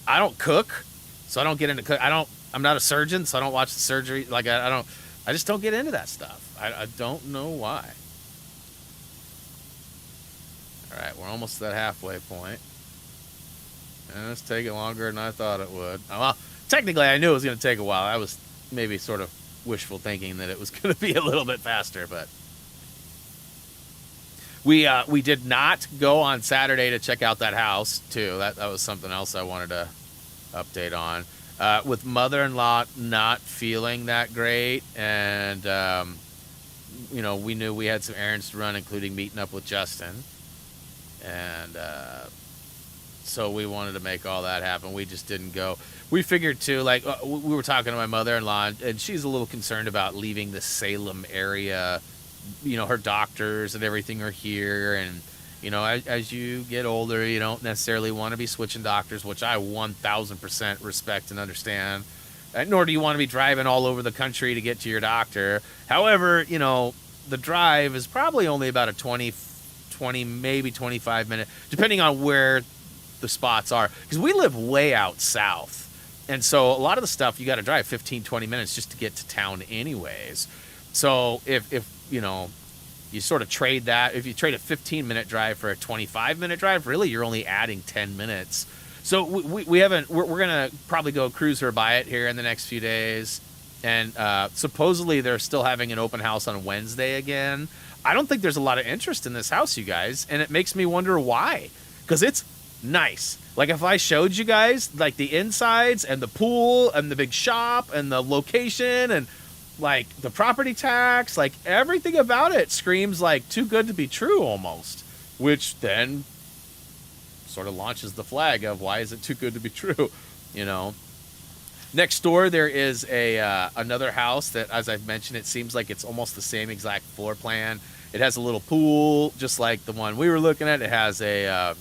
I don't cook, so I don't get into cook. I'm not a surgeon, so I don't watch the surgery. Like, I just don't get into that stuff. I don't know why. All right, we're almost to that halfway point. And it's taking longer than I thought it would. Well, technically, I knew it was going to take a while. I was maybe sort of wishful thinking that it was going to be a little bit faster, but we did not go on Saturday to check out that house, too. That was something else I wanted to update on. With mother-in-law not feeling that great, and you know, we knew we had some errands to run, including meeting up with Justin, and so we wanted to make all that happen. We just didn't go. We figured too, like, we were talking to my mother-in-law, and she's a little concerned about leaving the Salem area. You know, her doctors and everything are here, and you know, as you get older, you don't necessarily want to be switching doctors, which I 1,000% respect and understand. Nor do you want to be driving all over the country to get to your doctor. However, you know, the drive is probably only about a 20, maybe 25 minute, depending on where the spots are. Because we live way out south. And so a lot of the stuff you got to drive 15, 20 minutes just to get to town anyways. So if you know, you sort of trade that, if you trade a 15-minute drive for a 25-minute drive, really you're only adding 10 minutes. So we haven't, we're going to probably go cruise or buy it here in the next few days. And supposedly they're still having an open house on Wednesday again. I don't think there's a lot of interest in this house, you guys. And it makes me wonder why. Because it's nice. Like if I showed you guys like the insides and the pool and the big shop and the location and like the property tax, like everything about it screams like too good to be true almost, which then sort of launches the flag of why is it too good to be true, you know? Next door, there is another house that, as I've mentioned, it seems like it's almost the same exact floor plan. It has a little pool, just like the one we were looking at. It has a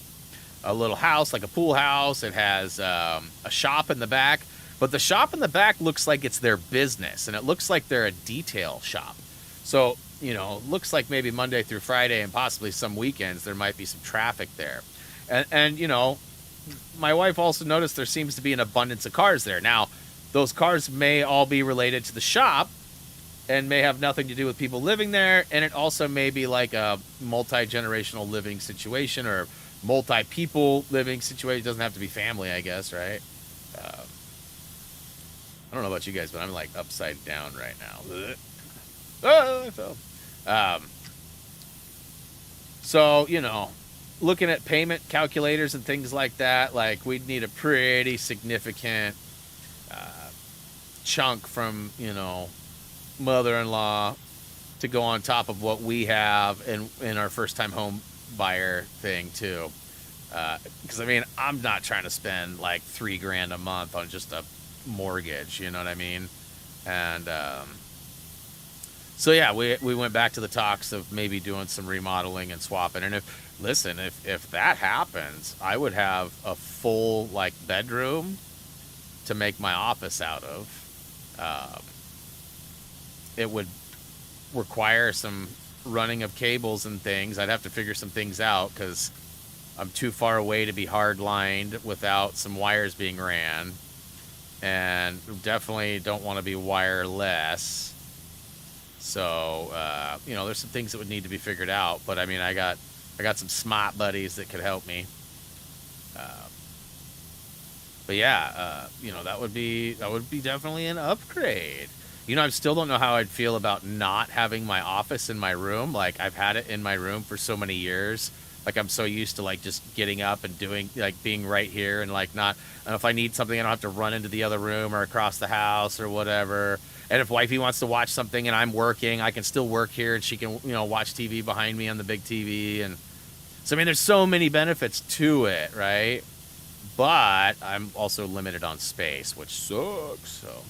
little house, like a pool house. It has a shop in the back. But the shop in the back looks like it's their business, and it looks like they're a detail shop. So, you know, looks like maybe Monday through Friday and possibly some weekends there might be some traffic there. And you know, my wife also noticed there seems to be an abundance of cars there. Now, those cars may all be related to the shop and may have nothing to do with people living there, and it also may be like a multi-generational living situation or multi-people living situation. It doesn't have to be family, I guess, right? I don't know about you guys, but I'm like upside down right now. Oh, I fell. So, you know, looking at payment calculators and things like that, like we'd need a pretty significant chunk from, you know, mother-in-law to go on top of what we have in our first-time home buyer thing too. Because I mean, I'm not trying to spend like $3,000 a month on just a mortgage, you know what I mean? And so yeah, we went back to the talks of maybe doing some remodeling and swapping. And if that happens, I would have a full like bedroom to make my office out of. It would require some running of cables and things. I'd have to figure some things out because I'm too far away to be hard lined without some wires being ran, and definitely don't want to be wireless. So you know, there's some things that would need to be figured out. But I mean, I got some smart buddies that could help me. But yeah, you know, that would be definitely an upgrade. You know, I still don't know how I'd feel about not having my office in my room. Like, I've had it in my room for so many years. Like, I'm so used to, like, just getting up and doing, like, being right here and, like, not, and if I need something, I don't have to run into the other room or across the house or whatever. And if wifey wants to watch something and I'm working, I can still work here and she can, you know, watch TV behind me on the big TV. And so, I mean, there's so many benefits to it, right? But I'm also limited on space, which sucks, so.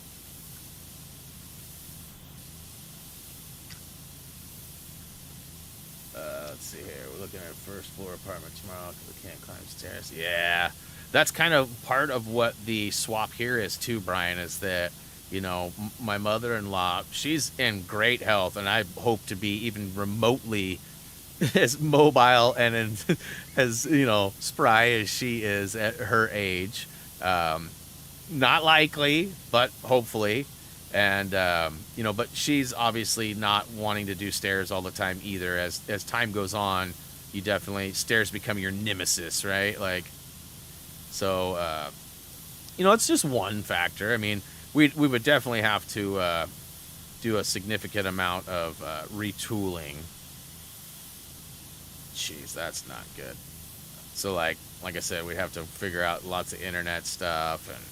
Let's see here. We're looking at a first floor apartment tomorrow because we can't climb stairs. Yeah, that's kind of part of what the swap here is too, Brian, is that, you know, my mother-in-law, she's in great health, and I hope to be even remotely as mobile and as, you know, spry as she is at her age. Not likely, but hopefully. And, you know, but she's obviously not wanting to do stairs all the time either. As time goes on, you definitely, stairs become your nemesis, right? Like, so, you know, it's just one factor. I mean, we would definitely have to do a significant amount of retooling. Jeez, that's not good. So, like I said, we'd have to figure out lots of internet stuff. And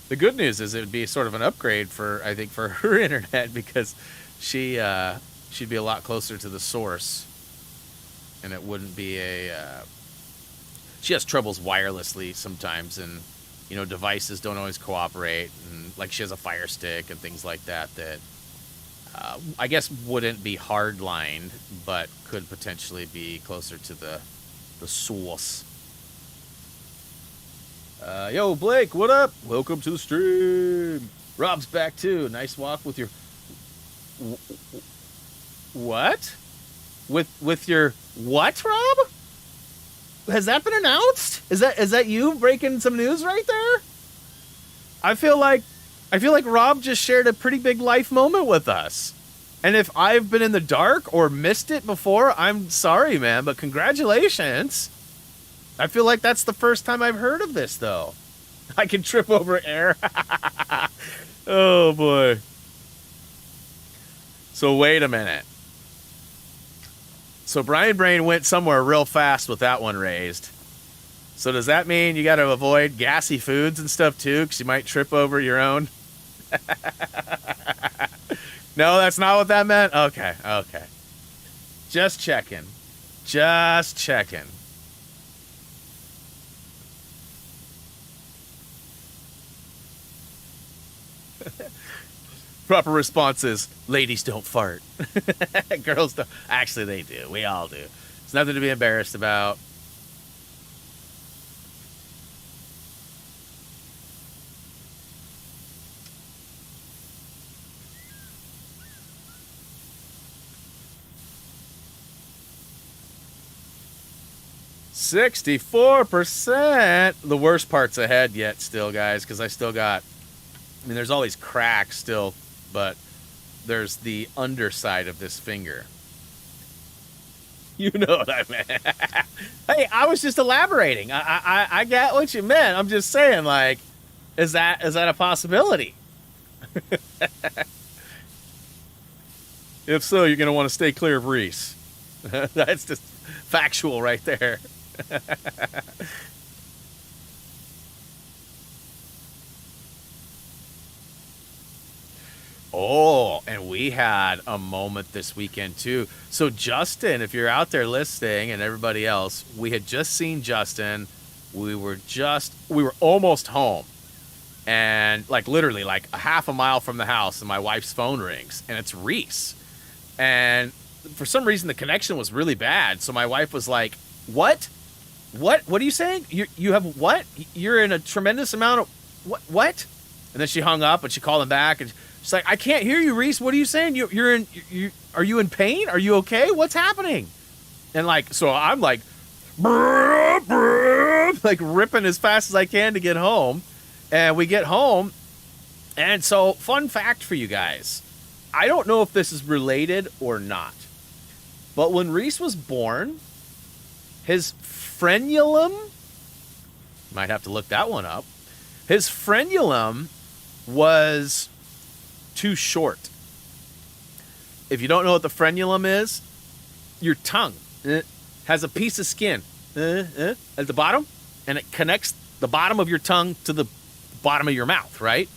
the good news is it would be sort of an upgrade for, I think, for her internet, because she'd be a lot closer to the source, and it wouldn't be she has troubles wirelessly sometimes, and, you know, devices don't always cooperate, and like she has a Fire Stick and things like that I guess wouldn't be hard-lined, but could potentially be closer to the source. Yo, Blake, what up? Welcome to the stream. Rob's back too. Nice walk with your... What? With your what, Rob? Has that been announced? Is that you breaking some news right there? I feel like Rob just shared a pretty big life moment with us. And if I've been in the dark or missed it before, I'm sorry, man, but congratulations. I feel like that's the first time I've heard of this, though. I can trip over air. Oh, boy. So wait a minute. So Brian Brain went somewhere real fast with that one raised. So does that mean you got to avoid gassy foods and stuff, too, because you might trip over your own? No, that's not what that meant? Okay. Just checking. Proper response is, ladies don't fart. Girls don't. Actually, they do. We all do. It's nothing to be embarrassed about. $64%. The worst part's ahead yet still, guys, because I still got... I mean, there's all these cracks still, but there's the underside of this finger. You know what I meant. Hey, I was just elaborating. I get what you meant. I'm just saying, like, is that a possibility? If so, you're going to want to stay clear of Reese. That's just factual right there. Oh, and we had a moment this weekend too. So Justin, if you're out there listening, and everybody else, we had just seen Justin. We were almost home, and like literally like a half a mile from the house, and my wife's phone rings, and it's Reese. And for some reason the connection was really bad, so my wife was like, what are you saying? You have what? You're in a tremendous amount of what? And then she hung up, and she called him back, and she's like, I can't hear you, Reese. What are you saying? Are you in pain? Are you okay? What's happening? And like, so I'm like, brr, brr, like ripping as fast as I can to get home. And we get home. And so, fun fact for you guys. I don't know if this is related or not, but when Reese was born, his frenulum, might have to look that one up. His frenulum was too short. If you don't know what the frenulum is, your tongue has a piece of skin at the bottom, and it connects the bottom of your tongue to the bottom of your mouth, right?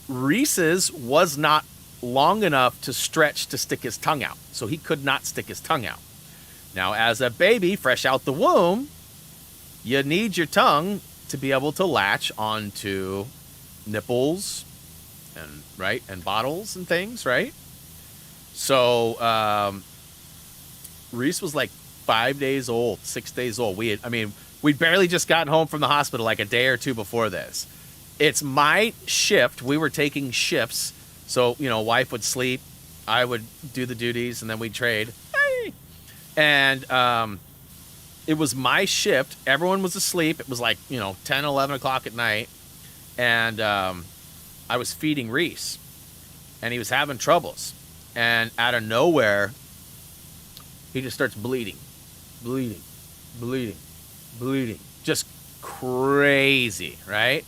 Reese's was not long enough to stretch to stick his tongue out, so he could not stick his tongue out. Now, as a baby fresh out the womb, you need your tongue to be able to latch onto nipples and bottles and things, right? So Reese was like 5 days old, 6 days old. We'd barely just gotten home from the hospital like a day or two before this. It's my shift. We were taking shifts. So, wife would sleep, I would do the duties, and then we'd trade. Hey! And it was my shift. Everyone was asleep. It was like, 10, 11 o'clock at night. And I was feeding Reese. And he was having troubles. And out of nowhere, he just starts bleeding. Just crazy, right?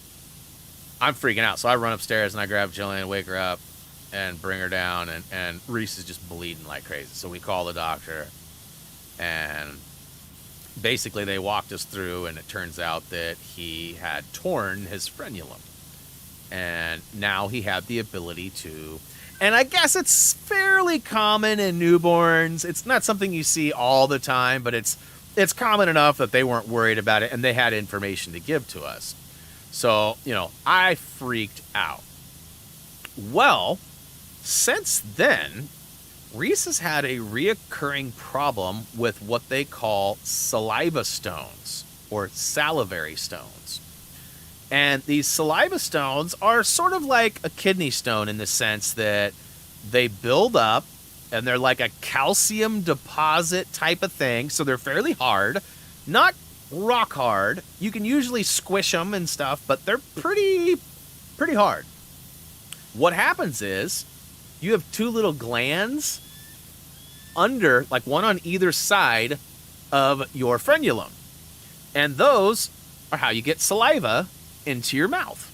I'm freaking out. So I run upstairs and I grab Jillian, wake her up, and bring her down. And Reese is just bleeding like crazy. So we call the doctor. And basically they walked us through, and it turns out that he had torn his frenulum. And now he had the ability to... And I guess it's fairly common in newborns. It's not something you see all the time, but it's common enough that they weren't worried about it, and they had information to give to us. So, I freaked out. Well, since then, Reese has had a reoccurring problem with what they call saliva stones, or salivary stones. And these saliva stones are sort of like a kidney stone in the sense that they build up, and they're like a calcium deposit type of thing. So they're fairly hard, not rock hard. You can usually squish them and stuff, but they're pretty hard. What happens is you have two little glands under, like one on either side of your frenulum. And those are how you get saliva into your mouth.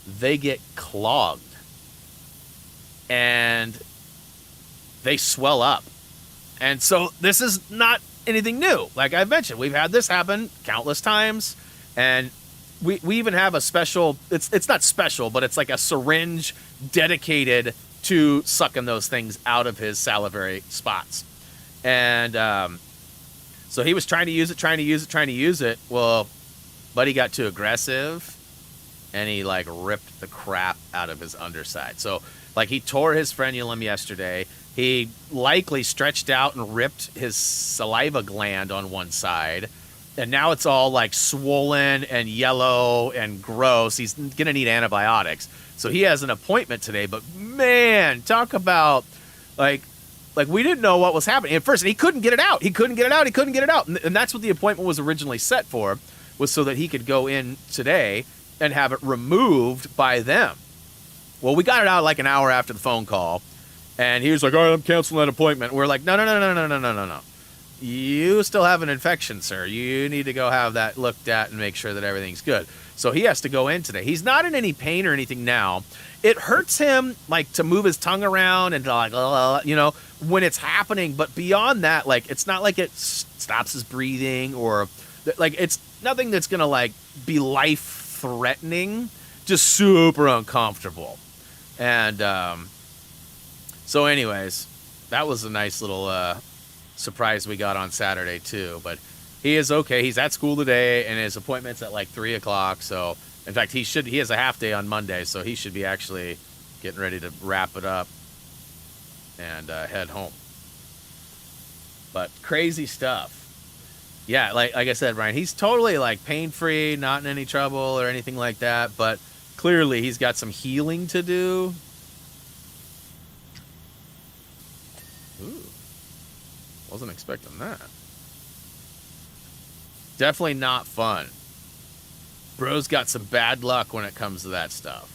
They get clogged. And they swell up. And so this is not anything new. Like I mentioned, we've had this happen countless times. And we even have a special, it's not special, but it's like a syringe dedicated to sucking those things out of his salivary spots. And so he was trying to use it. Well, buddy got too aggressive, and he like ripped the crap out of his underside. So like he tore his frenulum yesterday. He likely stretched out and ripped his saliva gland on one side. And now it's all like swollen and yellow and gross. He's going to need antibiotics. So he has an appointment today. But man, talk about like we didn't know what was happening at first. And he couldn't get it out. And that's what the appointment was originally set for, was so that he could go in today and have it removed by them. Well, we got it out like an hour after the phone call. And he was like, all right, I'm canceling that appointment. We're like, no. You still have an infection, sir. You need to go have that looked at and make sure that everything's good. So he has to go in today. He's not in any pain or anything now. It hurts him, like, to move his tongue around and to, like, when it's happening. But beyond that, like, it's not like it stops his breathing or, like, it's nothing that's going to, like, be life-threatening. Just super uncomfortable. And so anyways, that was a nice little surprise we got on Saturday too. But he is okay. He's at school today, and his appointment's at like 3 o'clock. So in fact, he has a half day on Monday, so he should be actually getting ready to wrap it up and head home. But crazy stuff. Yeah, like I said, Brian, he's totally like pain-free, not in any trouble or anything like that. But clearly, he's got some healing to do. Ooh. Wasn't expecting that. Definitely not fun. Bro's got some bad luck when it comes to that stuff.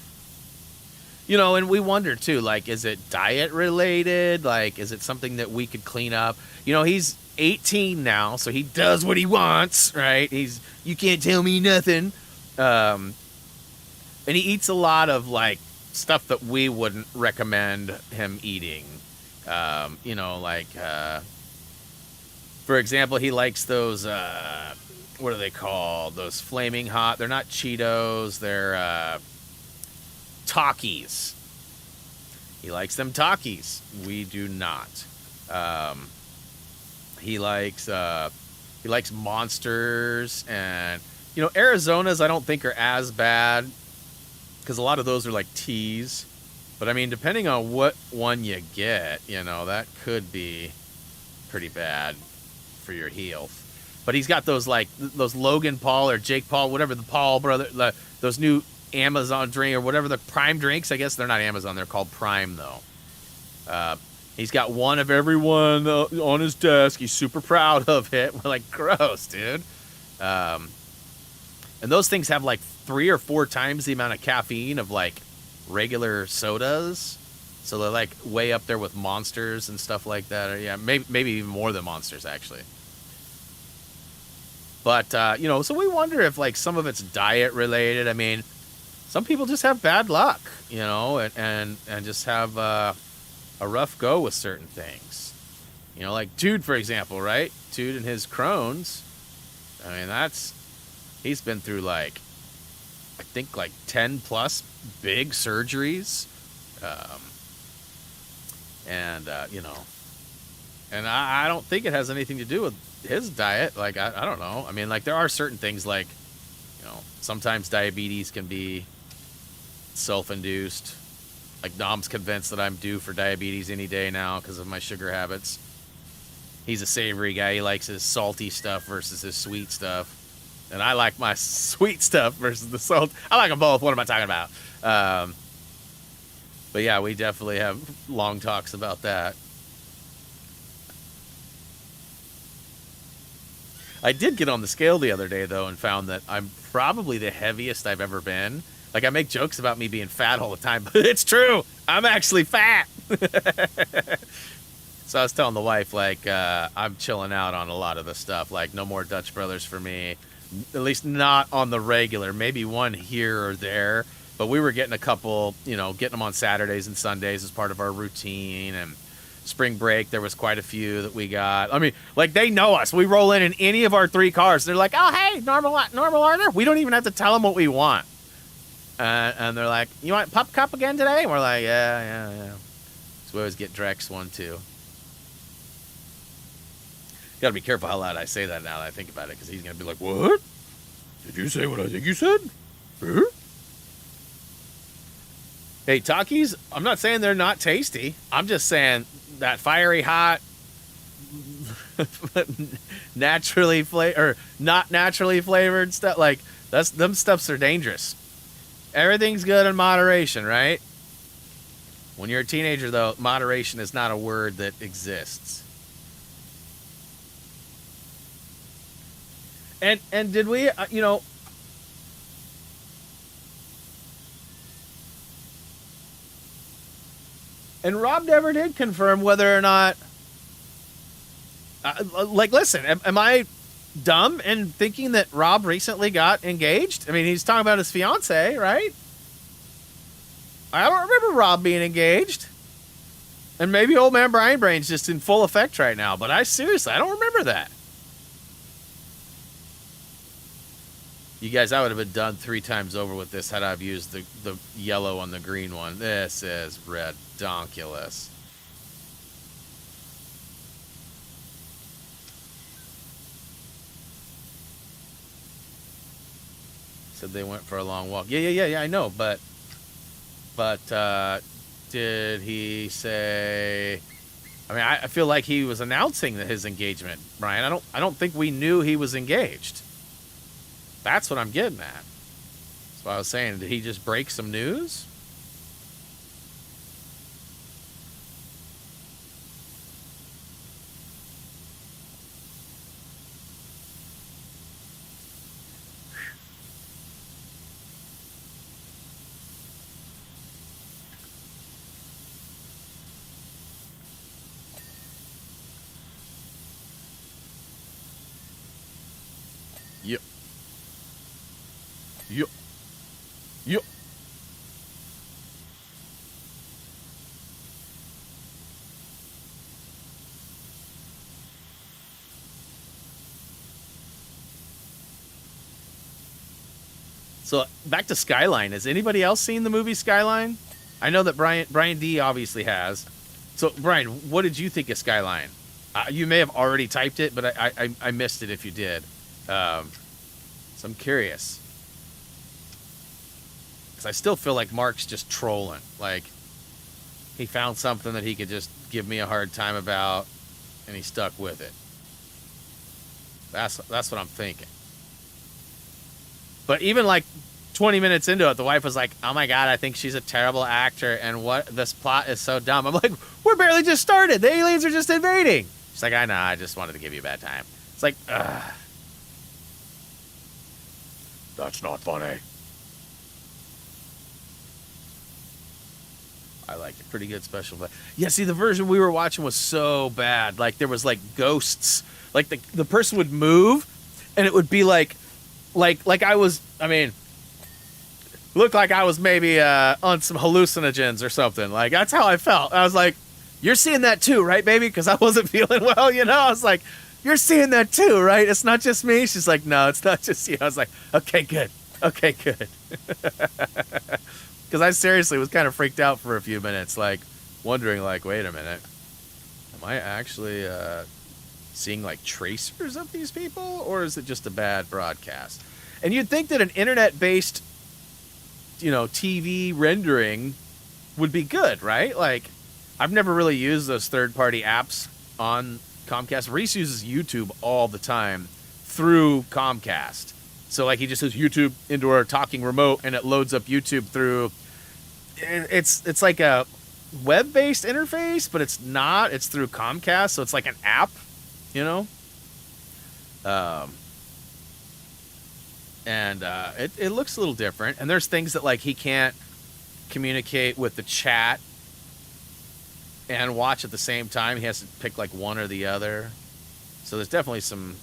And we wonder, too, like, is it diet-related? Like, is it something that we could clean up? He's 18 now, so he does what he wants, right? You can't tell me nothing. And he eats a lot of, like, stuff that we wouldn't recommend him eating. For example, he likes those, what are they called? Those flaming hot. They're not Cheetos. They're Takis. He likes them Takis. We do not. He likes Monsters, and Arizona's I don't think are as bad because a lot of those are like teas. But I mean, depending on what one you get, that could be pretty bad for your health. But he's got those Logan Paul or Jake Paul, whatever the Paul brother, those new Amazon drink or whatever the Prime drinks. I guess they're not Amazon; they're called Prime though. He's got one of every one on his desk. He's super proud of it. We're like, gross, dude. And those things have like 3 or 4 times the amount of caffeine of like regular sodas. So they're like way up there with Monsters and stuff like that. Or, yeah, maybe even more than Monsters, actually. But, so we wonder if like some of it's diet related. I mean, some people just have bad luck, and just have a rough go with certain things. Like Dude, for example, right? Dude and his Crohn's. I mean, he's been through like, I think like 10 plus big surgeries. And I don't think it has anything to do with his diet. Like, I don't know. I mean, like there are certain things like, sometimes diabetes can be self-induced. Like Dom's convinced that I'm due for diabetes any day now because of my sugar habits. He's a savory guy. He likes his salty stuff versus his sweet stuff. And I like my sweet stuff versus the salt. I like them both. What am I talking about? But yeah, we definitely have long talks about that. I did get on the scale the other day, though, and found that I'm probably the heaviest I've ever been. Like, I make jokes about me being fat all the time, but it's true. I'm actually fat. So I was telling the wife, like, I'm chilling out on a lot of the stuff. Like, no more Dutch Brothers for me. At least not on the regular. Maybe one here or there. But we were getting a couple, you know, getting them on Saturdays and Sundays as part of our routine. And spring break, there was quite a few that we got. I mean, like, they know us. We roll in any of our 3 cars. They're like, oh, hey, normal order. We don't even have to tell them what we want. And they're like, you want Pup Cup again today? And we're like, yeah. So we always get Drex one, too. Gotta be careful how loud I say that now that I think about it, because he's gonna be like, what? Did you say what I think you said? Huh? Hey, Takis, I'm not saying they're not tasty. I'm just saying that fiery hot, naturally or not naturally flavored stuff, like, them stuffs are dangerous. Everything's good in moderation, right? When you're a teenager, though, moderation is not a word that exists. And did we, you know, and Rob never did confirm whether or not, like, listen, am I dumb in thinking that Rob recently got engaged? I mean, he's talking about his fiance, right? I don't remember Rob being engaged. And maybe old man Brian Brain's just in full effect right now, but I don't remember that. You guys, I would have been done 3 times over with this had I've used the yellow on the green one. This is redonkulous. Said they went for a long walk. Yeah, I know, but did he say? I mean, I feel like he was announcing his engagement, Brian. I don't think we knew he was engaged. That's what I'm getting at. That's what I was saying. Did he just break some news? Yep. So back to Skyline. Has anybody else seen the movie Skyline? I know that Brian D obviously has. So Brian, what did you think of Skyline? You may have already typed it, but I missed it if you did. So I'm curious. Because I still feel like Mark's just trolling. Like, he found something that he could just give me a hard time about, and he stuck with it. That's what I'm thinking. But even like 20 minutes into it, the wife was like, oh my God, I think she's a terrible actor, and this plot is so dumb. I'm like, we're barely just started. The aliens are just invading. She's like, I know, I just wanted to give you a bad time. It's like, ugh. That's not funny. I liked it. Pretty good special. But yeah, see, the version we were watching was so bad. Like, there was like ghosts. Like the person would move, and it would be like I was. I mean, looked like I was maybe on some hallucinogens or something. Like, that's how I felt. I was like, "You're seeing that too, right, baby?" Because I wasn't feeling well. You know, I was like, "You're seeing that too, right? It's not just me." She's like, "No, it's not just you." I was like, "Okay, good. Okay, good." Because I seriously was kind of freaked out for a few minutes, like, wondering, like, wait a minute. Am I actually seeing, like, tracers of these people? Or is it just a bad broadcast? And you'd think that an internet-based, you know, TV rendering would be good, right? Like, I've never really used those third-party apps on Comcast. Reese uses YouTube all the time through Comcast. So, like, he just says YouTube into our talking remote, and it loads up YouTube through. It's like a web-based interface, but it's not. It's through Comcast, so it's like an app, you know? Um, and it looks a little different. And there's things that like he can't communicate with the chat and watch at the same time. He has to pick like one or the other. So there's definitely some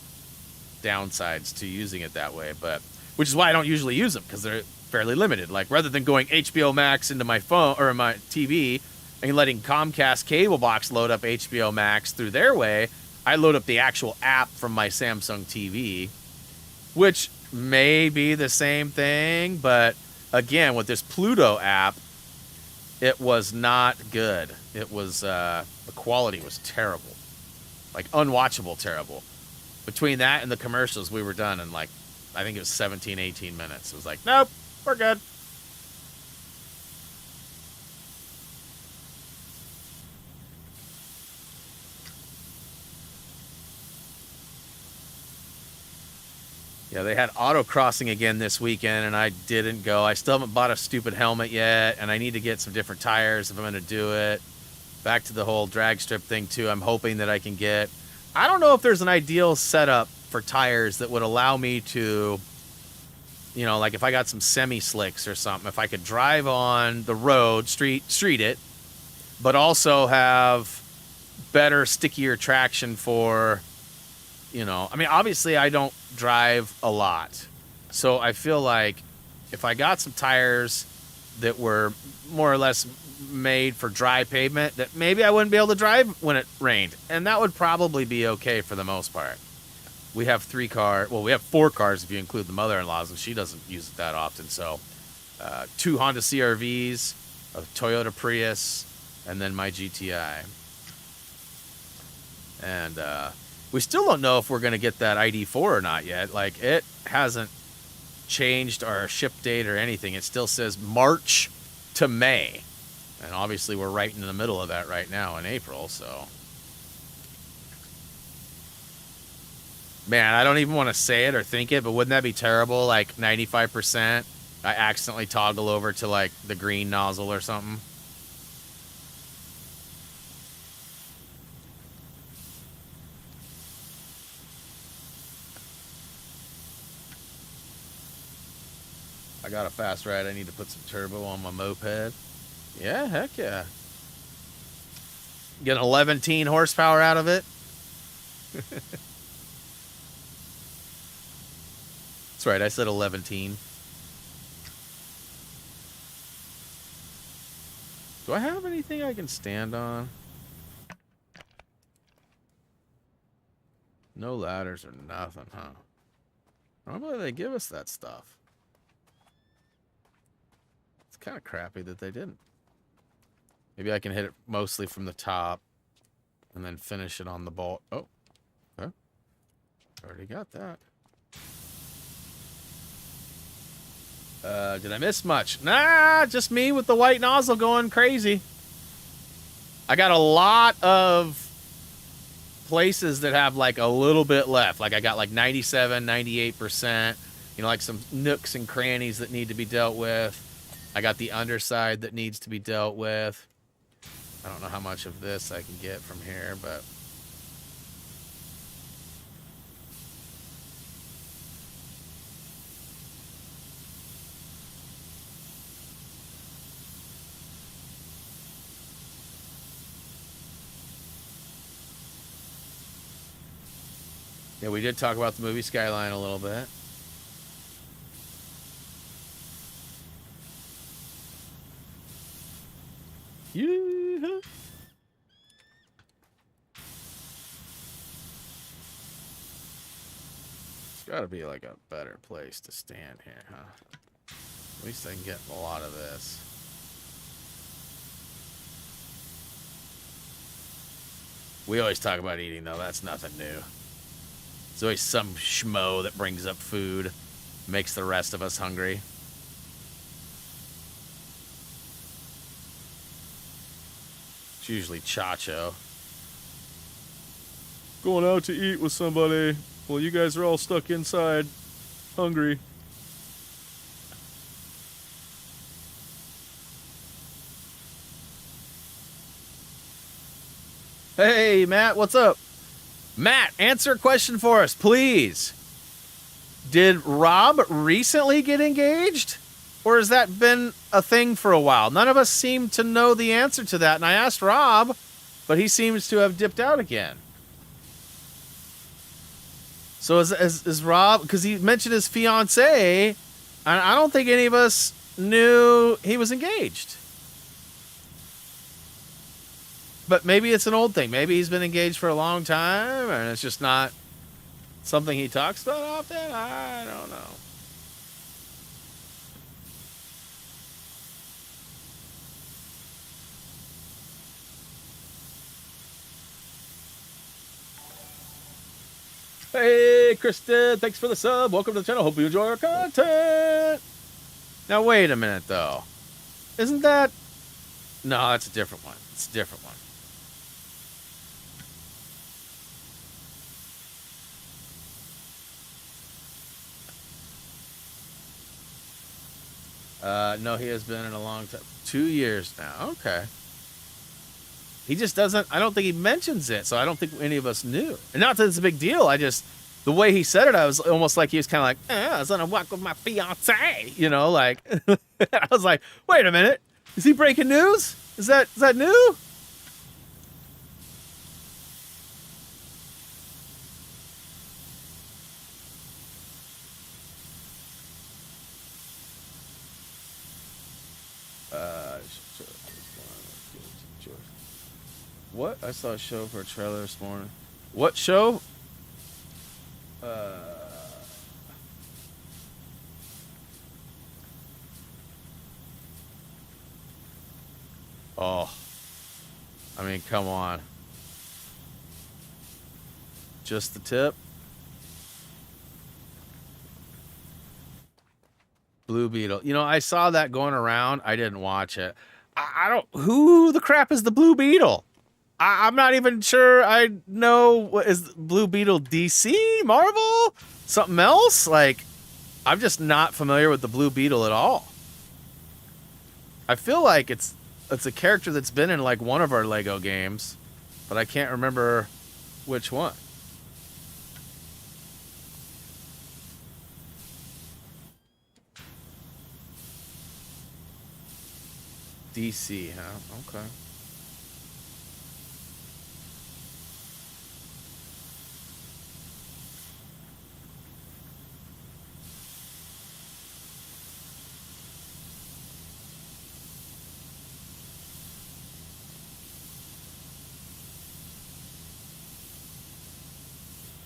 downsides to using it that way, but which is why I don't usually use them, because they're fairly limited. Like rather than going HBO Max into my phone or my TV and letting Comcast cable box load up HBO Max through their way, I load up the actual app from my Samsung TV, which may be the same thing, but again, with this Pluto app, it was not good. It was, the quality was terrible. Like, unwatchable terrible. Between that and the commercials, we were done in, like, I think it was 17, 18 minutes. It was like, nope, we're good. Yeah, they had autocrossing again this weekend, and I didn't go. I still haven't bought a stupid helmet yet, and I need to get some different tires if I'm going to do it. Back to the whole drag strip thing, too. I'm hoping that I can get... I don't know if there's an ideal setup for tires that would allow me to, you know, like if I got some semi-slicks or something, if I could drive on the road, street it, but also have better, stickier traction for... You know, I mean, obviously I don't drive a lot. So I feel like if I got some tires that were more or less made for dry pavement, that maybe I wouldn't be able to drive when it rained. And that would probably be okay for the most part. We have 3 cars. Well, we have 4 cars if you include the mother-in-law's, and she doesn't use it that often. So 2 Honda CRVs, a Toyota Prius, and then my GTI. And, we still don't know if we're going to get that ID4 or not yet. Like, it hasn't changed our ship date or anything. It still says March to May. And obviously we're right in the middle of that right now in April, so. Man, I don't even want to say it or think it, but wouldn't that be terrible? Like, 95%, I accidentally toggle over to, like, the green nozzle or something. I got a fast ride. I need to put some turbo on my moped. Yeah, heck yeah. Get 11 horsepower out of it. That's right, I said 11. Do I have anything I can stand on? No ladders or nothing, huh? Normally they give us that stuff. Kind of crappy that they didn't. Maybe I can hit it mostly from the top and then finish it on the ball. Oh, okay. Already got that. Did I miss much? Nah, just me with the white nozzle going crazy. I got a lot of places that have like a little bit left. Like I got like 97, 98%. You know, like some nooks and crannies that need to be dealt with. I got the underside that needs to be dealt with. I don't know how much of this I can get from here, but... Yeah, we did talk about the movie Skyline a little bit. Yeah. It's got to be like a better place to stand here, huh? At least I can get a lot of this. We always talk about eating, though. That's nothing new. There's always some schmo that brings up food, makes the rest of us hungry. It's usually Chacho. Going out to eat with somebody. Well, you guys are all stuck inside, hungry. Hey, Matt, what's up? Matt, answer a question for us, please. Did Rob recently get engaged? Or has that been a thing for a while? None of us seem to know the answer to that. And I asked Rob, but he seems to have dipped out again. So is Rob, because he mentioned his fiance, and I don't think any of us knew he was engaged. But maybe it's an old thing. Maybe he's been engaged for a long time, and it's just not something he talks about often. I don't know. Hey, Kristen, thanks for the sub. Welcome to the channel. Hope you enjoy our content. Now, wait a minute, though. Isn't that... No, that's a different one. It's a different one. No, he has been in a long time. 2 years now. Okay. He just doesn't... I don't think he mentions it, so I don't think any of us knew. And not that it's a big deal. I just... The way he said it, I was almost like he was kind of like, I was on a walk with my fiance. You know, like... I was like, wait a minute. Is he breaking news? Is that new? What? I saw a show for a trailer this morning. What show? Oh. I mean, come on. Just the tip? Blue Beetle. You know, I saw that going around. I didn't watch it. I don't... Who the crap is the Blue Beetle? I'm not even sure I know. What is Blue Beetle? DC? Marvel? Something else? Like, I'm just not familiar with the Blue Beetle at all. I feel like it's a character that's been in like one of our Lego games, but I can't remember which one. DC, huh? Okay.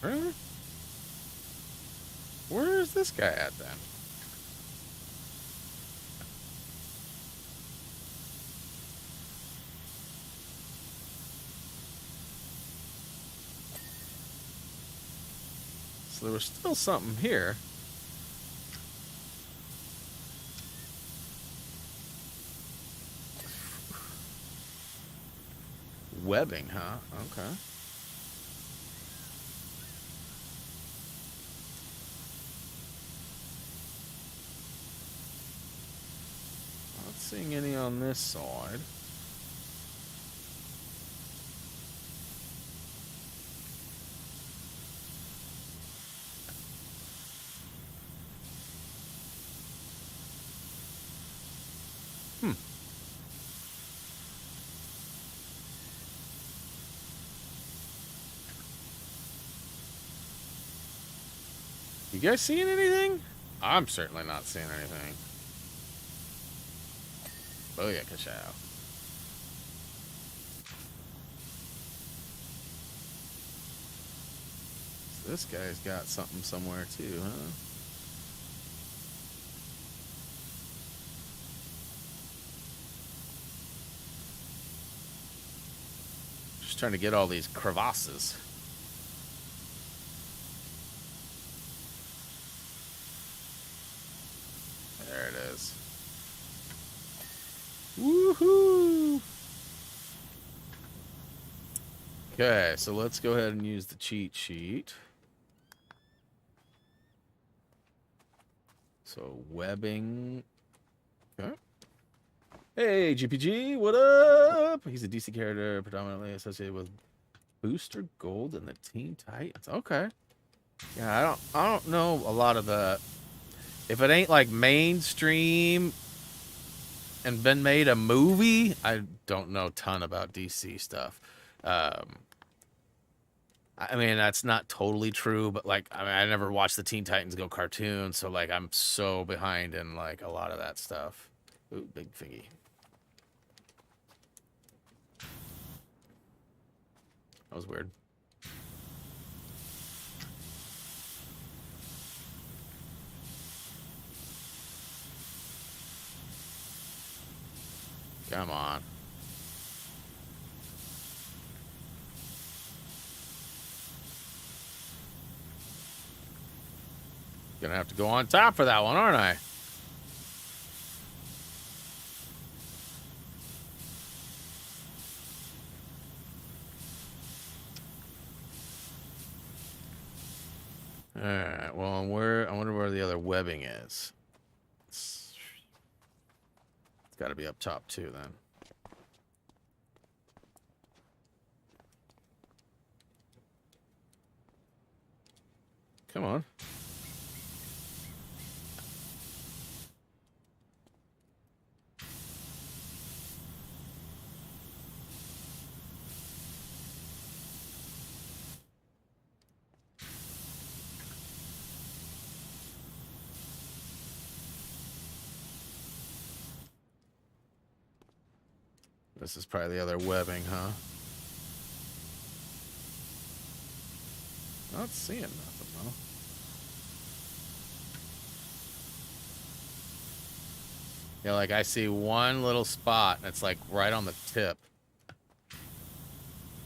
Really? Where is this guy at then? So there was still something here. Webbing, huh? Okay. Not seeing any on this side. You guys seeing anything? I'm certainly not seeing anything. Oh yeah, ka-chow. So this guy's got something somewhere too, huh? Just trying to get all these crevasses. There it is. Woohoo! Okay, so let's go ahead and use the cheat sheet. So webbing. Okay. Hey, GPG, what up? He's a DC character predominantly associated with Booster Gold and the Teen Titans. Okay. Yeah, I don't know a lot of the. If it ain't like mainstream and been made a movie, I don't know a ton about DC stuff. Um, I mean, that's not totally true, but like, I mean, I never watched the Teen Titans Go cartoon, so like, I'm so behind in like a lot of that stuff. Ooh, big thingy. That was weird. Come on. Gonna have to go on top for that one, aren't I? All right. Well, I wonder where the other webbing is. It's got to be up top too, then. Come on. This is probably the other webbing, huh? Not seeing nothing, though. Yeah, like I see one little spot, and it's like right on the tip.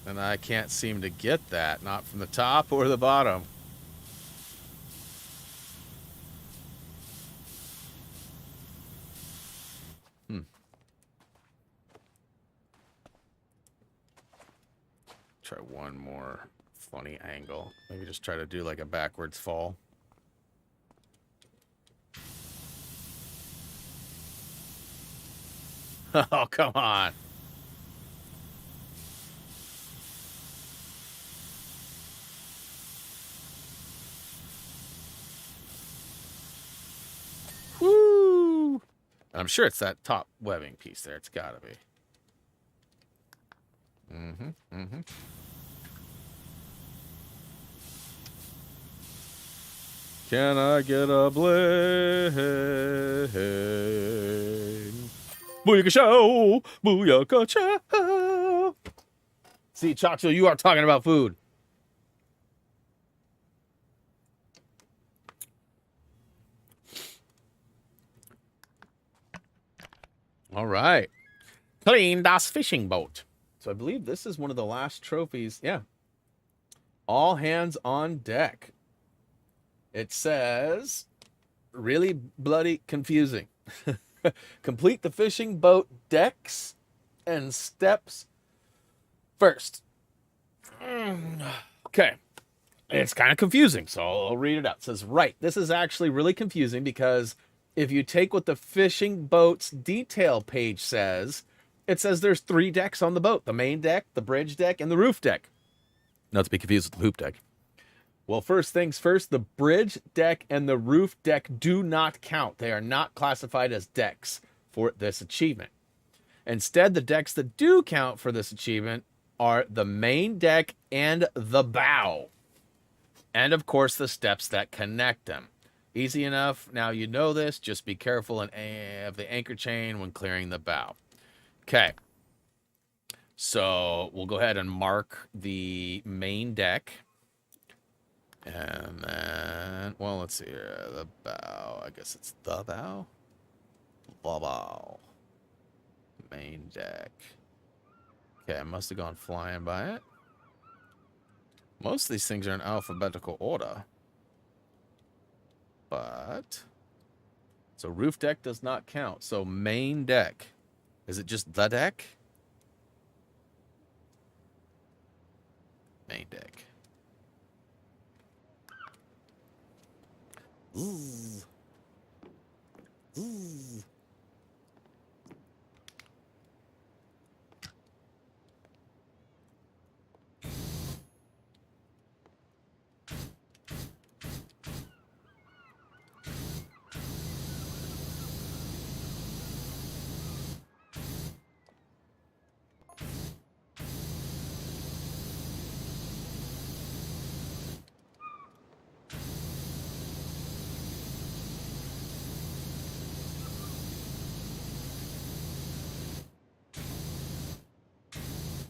And I can't seem to get that, not from the top or the bottom. Try one more funny angle. Maybe just try to do like a backwards fall. Oh, come on. Woo! And I'm sure it's that top webbing piece there. It's gotta be. Mm-hmm. Can I get a bling? Booyaka show! Booyaka show! See, Chacho, you are talking about food. All right. Clean das fishing boat. So I believe this is one of the last trophies. Yeah. All hands on deck. It says, really bloody confusing. Complete the fishing boat decks and steps first. Okay. It's kind of confusing, so I'll read it out. It says, right, this is actually really confusing because if you take what the fishing boat's detail page says, it says there's 3 decks on the boat. The main deck, the bridge deck, and the roof deck. Not to be confused with the poop deck. Well, first things first, the bridge deck and the roof deck do not count. They are not classified as decks for this achievement. Instead, the decks that do count for this achievement are the main deck and the bow. And, of course, the steps that connect them. Easy enough. Now you know this. Just be careful of the anchor chain when clearing the bow. Okay. So we'll go ahead and mark the main deck. And then, well, let's see here. The bow. I guess it's the bow. The bow. Main deck. Okay, I must have gone flying by it. Most of these things are in alphabetical order. But, so roof deck does not count. So main deck. Is it just the deck? Main deck. Zzz. Zzz.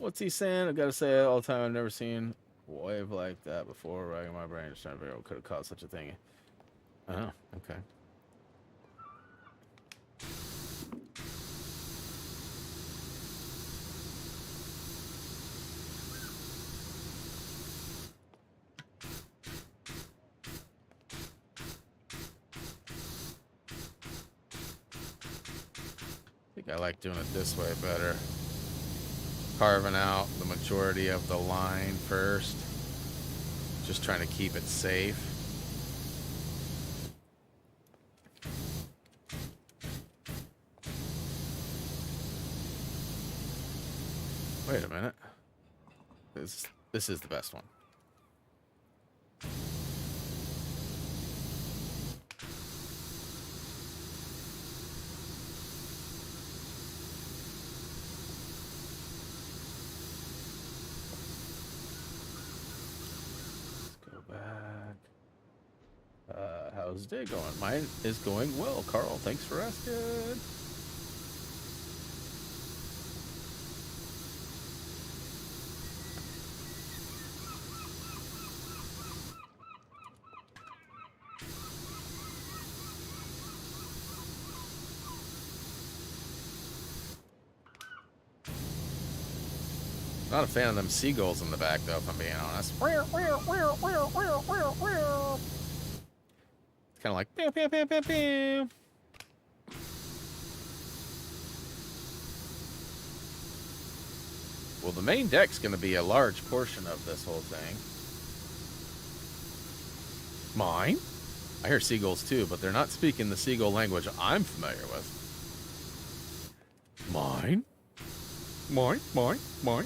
What's he saying? I gotta say it all the time. I've never seen a wave like that before. Racking my brain, just trying to figure out what could have caused such a thing. Oh, okay. I think I like doing it this way better. Carving out the majority of the line first. Just trying to keep it safe. Wait a minute. This is the best one. How's the day going? Mine is going well, Carl. Thanks for asking. Not a fan of them seagulls in the back, though, if I'm being honest. It's kind of like pew, pew, pew, pew, pew. Well, the main deck's going to be a large portion of this whole thing. Mine? I hear seagulls too, but they're not speaking the seagull language I'm familiar with. Mine? Mine, mine, mine.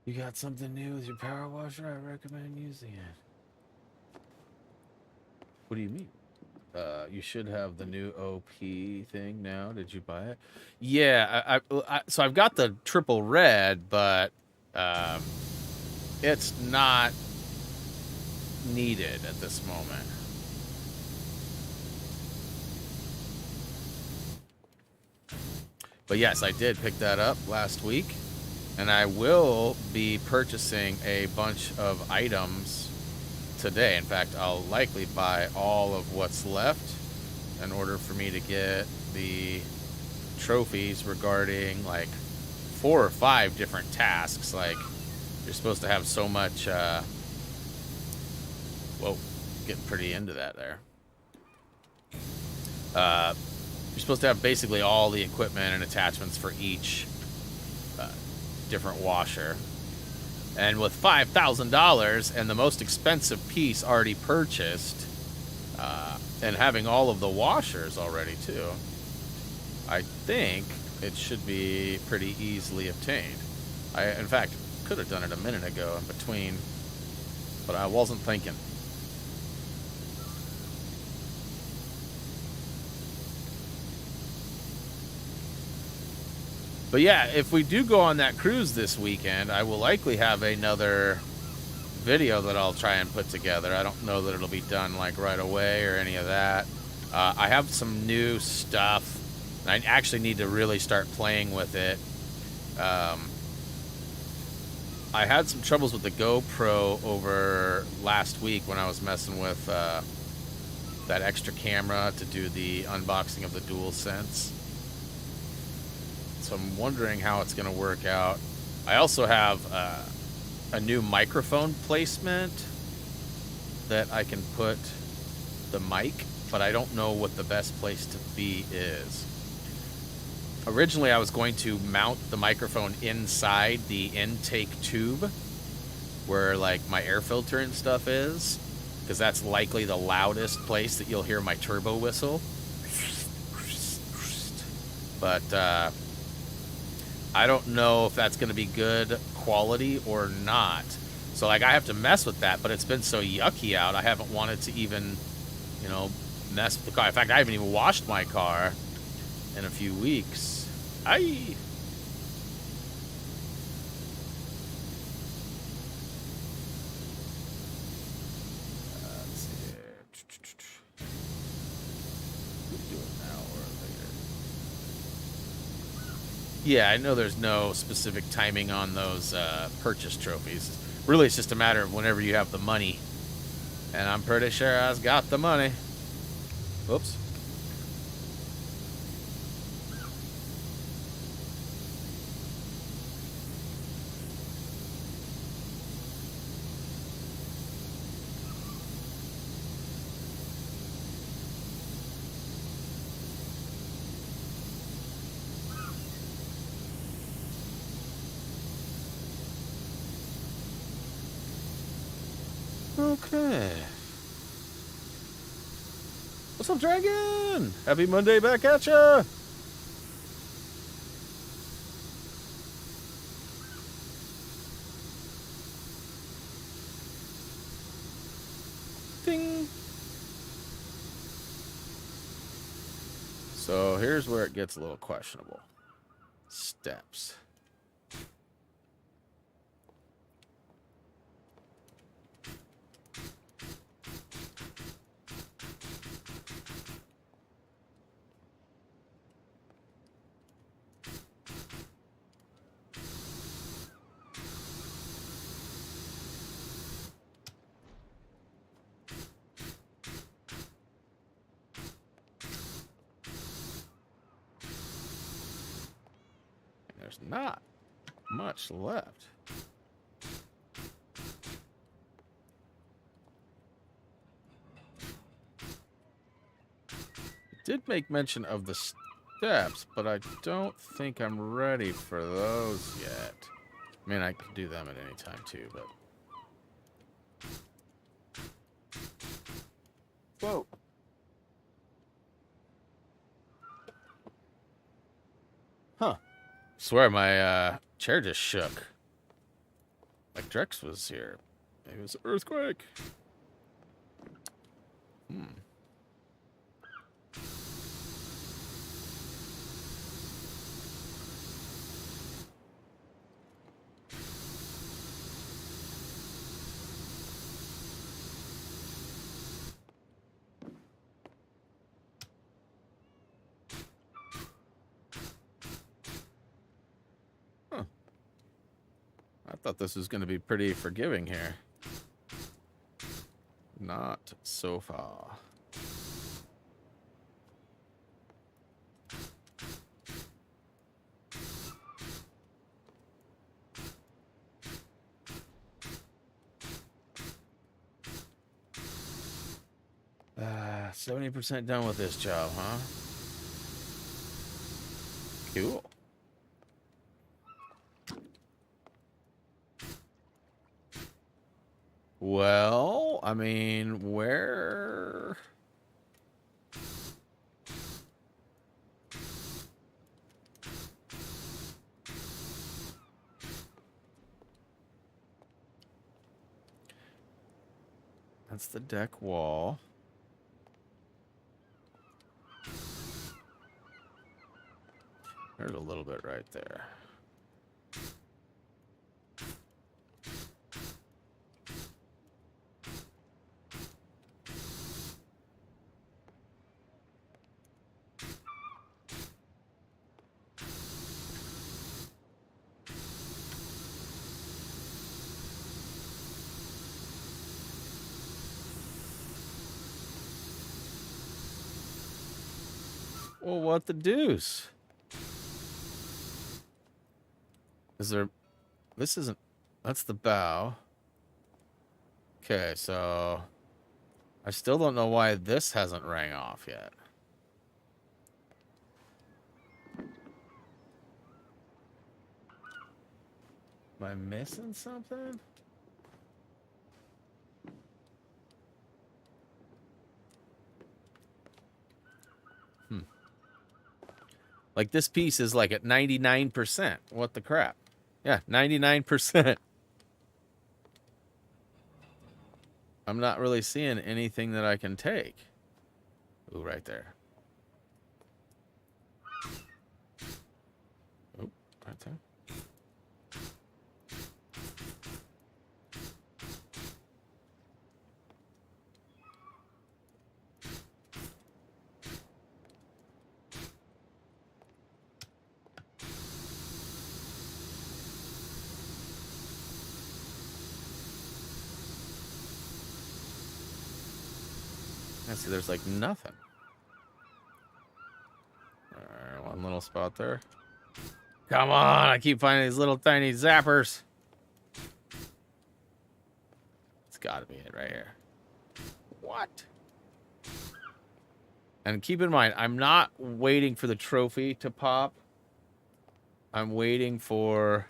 You got something new with your power washer? I recommend using it. What do you mean? You should have the new OP thing now. Did you buy it? Yeah, so I've got the triple red, but it's not needed at this moment. But yes, I did pick that up last week. And I will be purchasing a bunch of items today. In fact, I'll likely buy all of what's left in order for me to get the trophies regarding like 4 or 5 different tasks. Like, you're supposed to have so much, whoa, getting pretty into that there. You're supposed to have basically all the equipment and attachments for each different washer, and with $5,000 and the most expensive piece already purchased, and having all of the washers already too, I think it should be pretty easily obtained. I, in fact, could have done it a minute ago in between, but I wasn't thinking. But yeah, if we do go on that cruise this weekend, I will likely have another video that I'll try and put together. I don't know that it'll be done like right away or any of that. I have some new stuff. I actually need to really start playing with it. I had some troubles with the GoPro over last week when I was messing with that extra camera to do the unboxing of the DualSense. So I'm wondering how it's going to work out. I also have a new microphone placement that I can put the mic, but I don't know what the best place to be is. Originally, I was going to mount the microphone inside the intake tube where, like, my air filter and stuff is, because that's likely the loudest place that you'll hear my turbo whistle. But I don't know if that's going to be good quality or not. So, like, I have to mess with that, but it's been so yucky out, I haven't wanted to even, you know, mess with the car. In fact, I haven't even washed my car in a few weeks. Aye. Let's see here. We do it now or later. Yeah, I know there's no specific timing on those purchase trophies. Really, it's just a matter of whenever you have the money. And I'm pretty sure I've got the money. Whoops. Okay. What's up, Dragon? Happy Monday back at ya! Ding! So here's where it gets a little questionable. Steps. There's not much left. It did make mention of the steps, but I don't think I'm ready for those yet. I mean, I could do them at any time too, but... Whoa. Huh. Swear my chair just shook. Like Drex was here. Maybe it was an earthquake. Huh. I thought this was going to be pretty forgiving here. Not so far. Ah, 70% done with this job, huh? Cool. Well, I mean, where... That's the deck wall. There's a little bit right there. Well, what the deuce? Is there... This isn't... That's the bow. Okay, so... I still don't know why this hasn't rang off yet. Am I missing something? Like this piece is like at 99%. What the crap? Yeah, 99%. I'm not really seeing anything that I can take. Ooh, right there. Oh, right there. I see there's like nothing. Alright, one little spot there. Come on, I keep finding these little tiny zappers. It's gotta be it right here. What? And keep in mind, I'm not waiting for the trophy to pop. I'm waiting for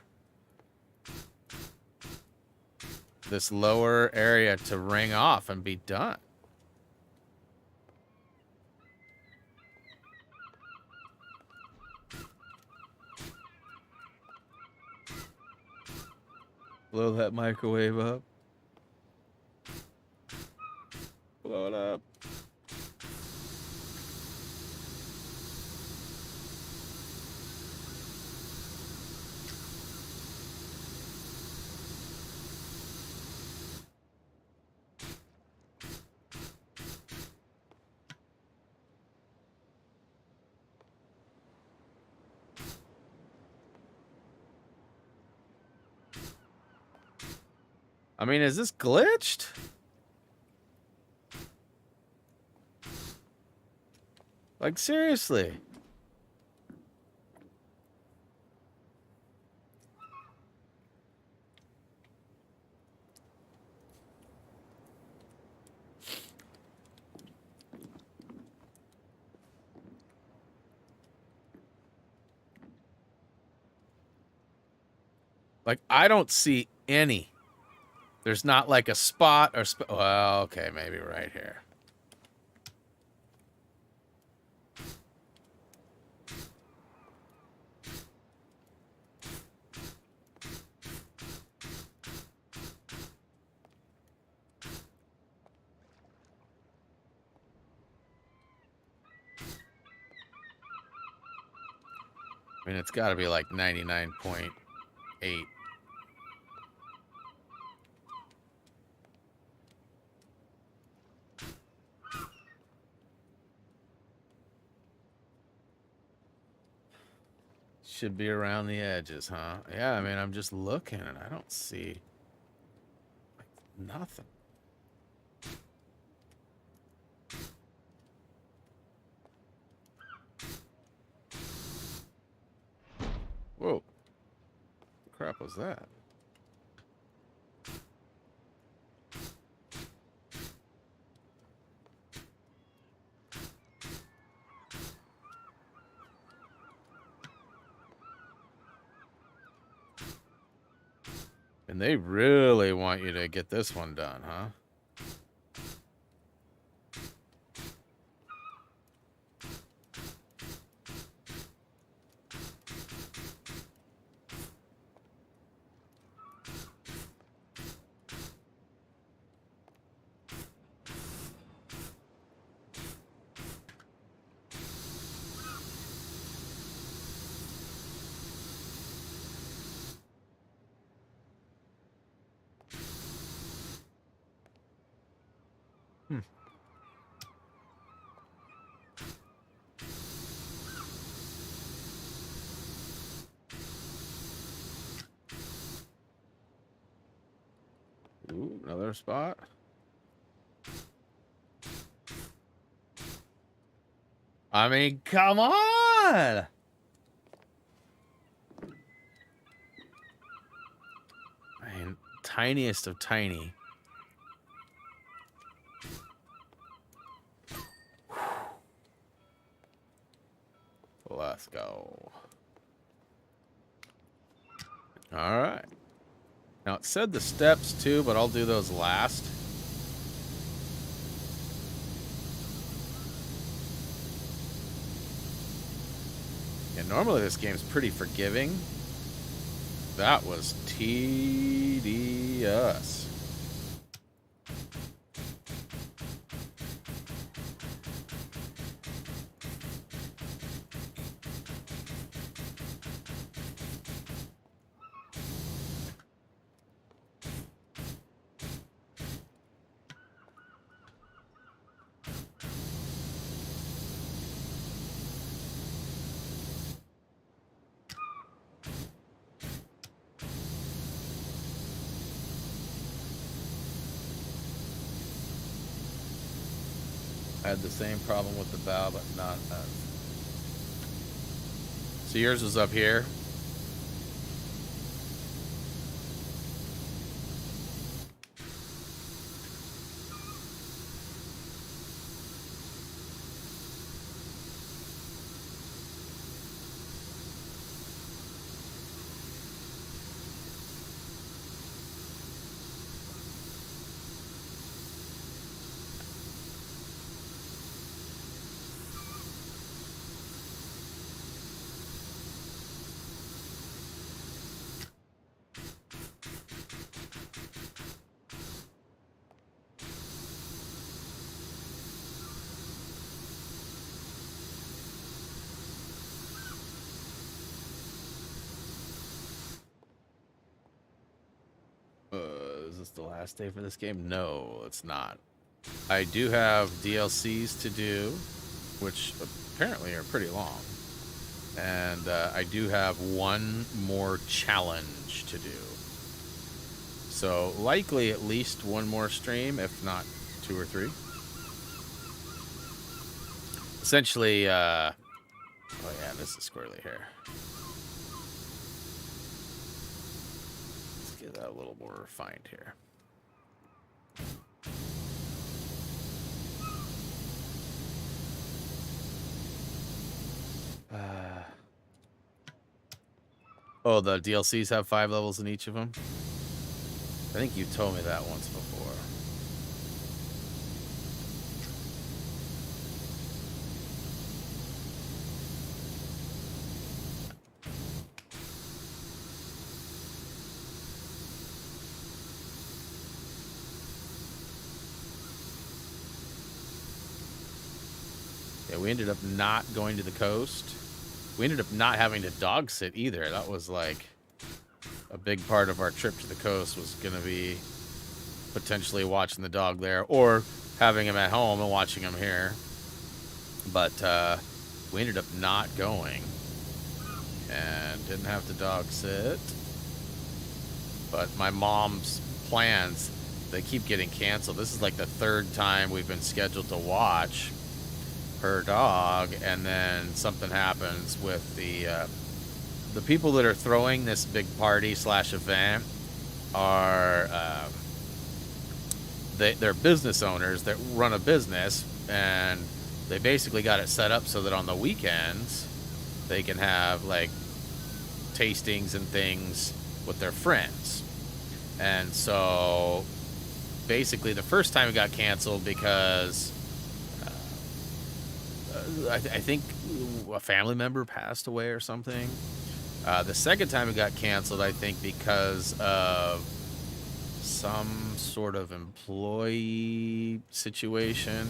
this lower area to ring off and be done. Blow that microwave up. Blow it up. I mean, is this glitched? Like, seriously. Like, I don't see any. There's not like a spot or... well, okay, maybe right here. I mean, it's got to be like 99.8. Should be around the edges, huh? Yeah, I mean, I'm just looking and I don't see like, nothing. Whoa. What the crap was that? And they really want you to get this one done, huh? Ooh, another spot. I mean, come on! I mean, tiniest of tiny. Let's go. All right. it said the steps too, but I'll do those last. And normally this game's pretty forgiving. That was tedious. I had the same problem with the bow, but not as. So yours was up here. Is this the last day for this game? No, it's not. I do have DLCs to do, which apparently are pretty long. And I do have one more challenge to do. So likely at least one more stream, if not 2 or 3. Essentially, oh yeah, this is squirrely hair. Let's get that a little more refined here. Oh, the DLCs have 5 levels in each of them? I think you told me that once before. Yeah, we ended up not going to the coast. We ended up not having to dog sit either. That was like a big part of our trip to the coast was going to be potentially watching the dog there or having him at home and watching him here. But we ended up not going and didn't have to dog sit. But my mom's plans, they keep getting canceled. This is like the 3rd time we've been scheduled to watch her dog, and then something happens with the people that are throwing this big party / event are they're business owners that run a business, and they basically got it set up so that on the weekends they can have like tastings and things with their friends. And so basically the first time it got canceled because I think a family member passed away or something. The second time it got canceled, I think because of some sort of employee situation.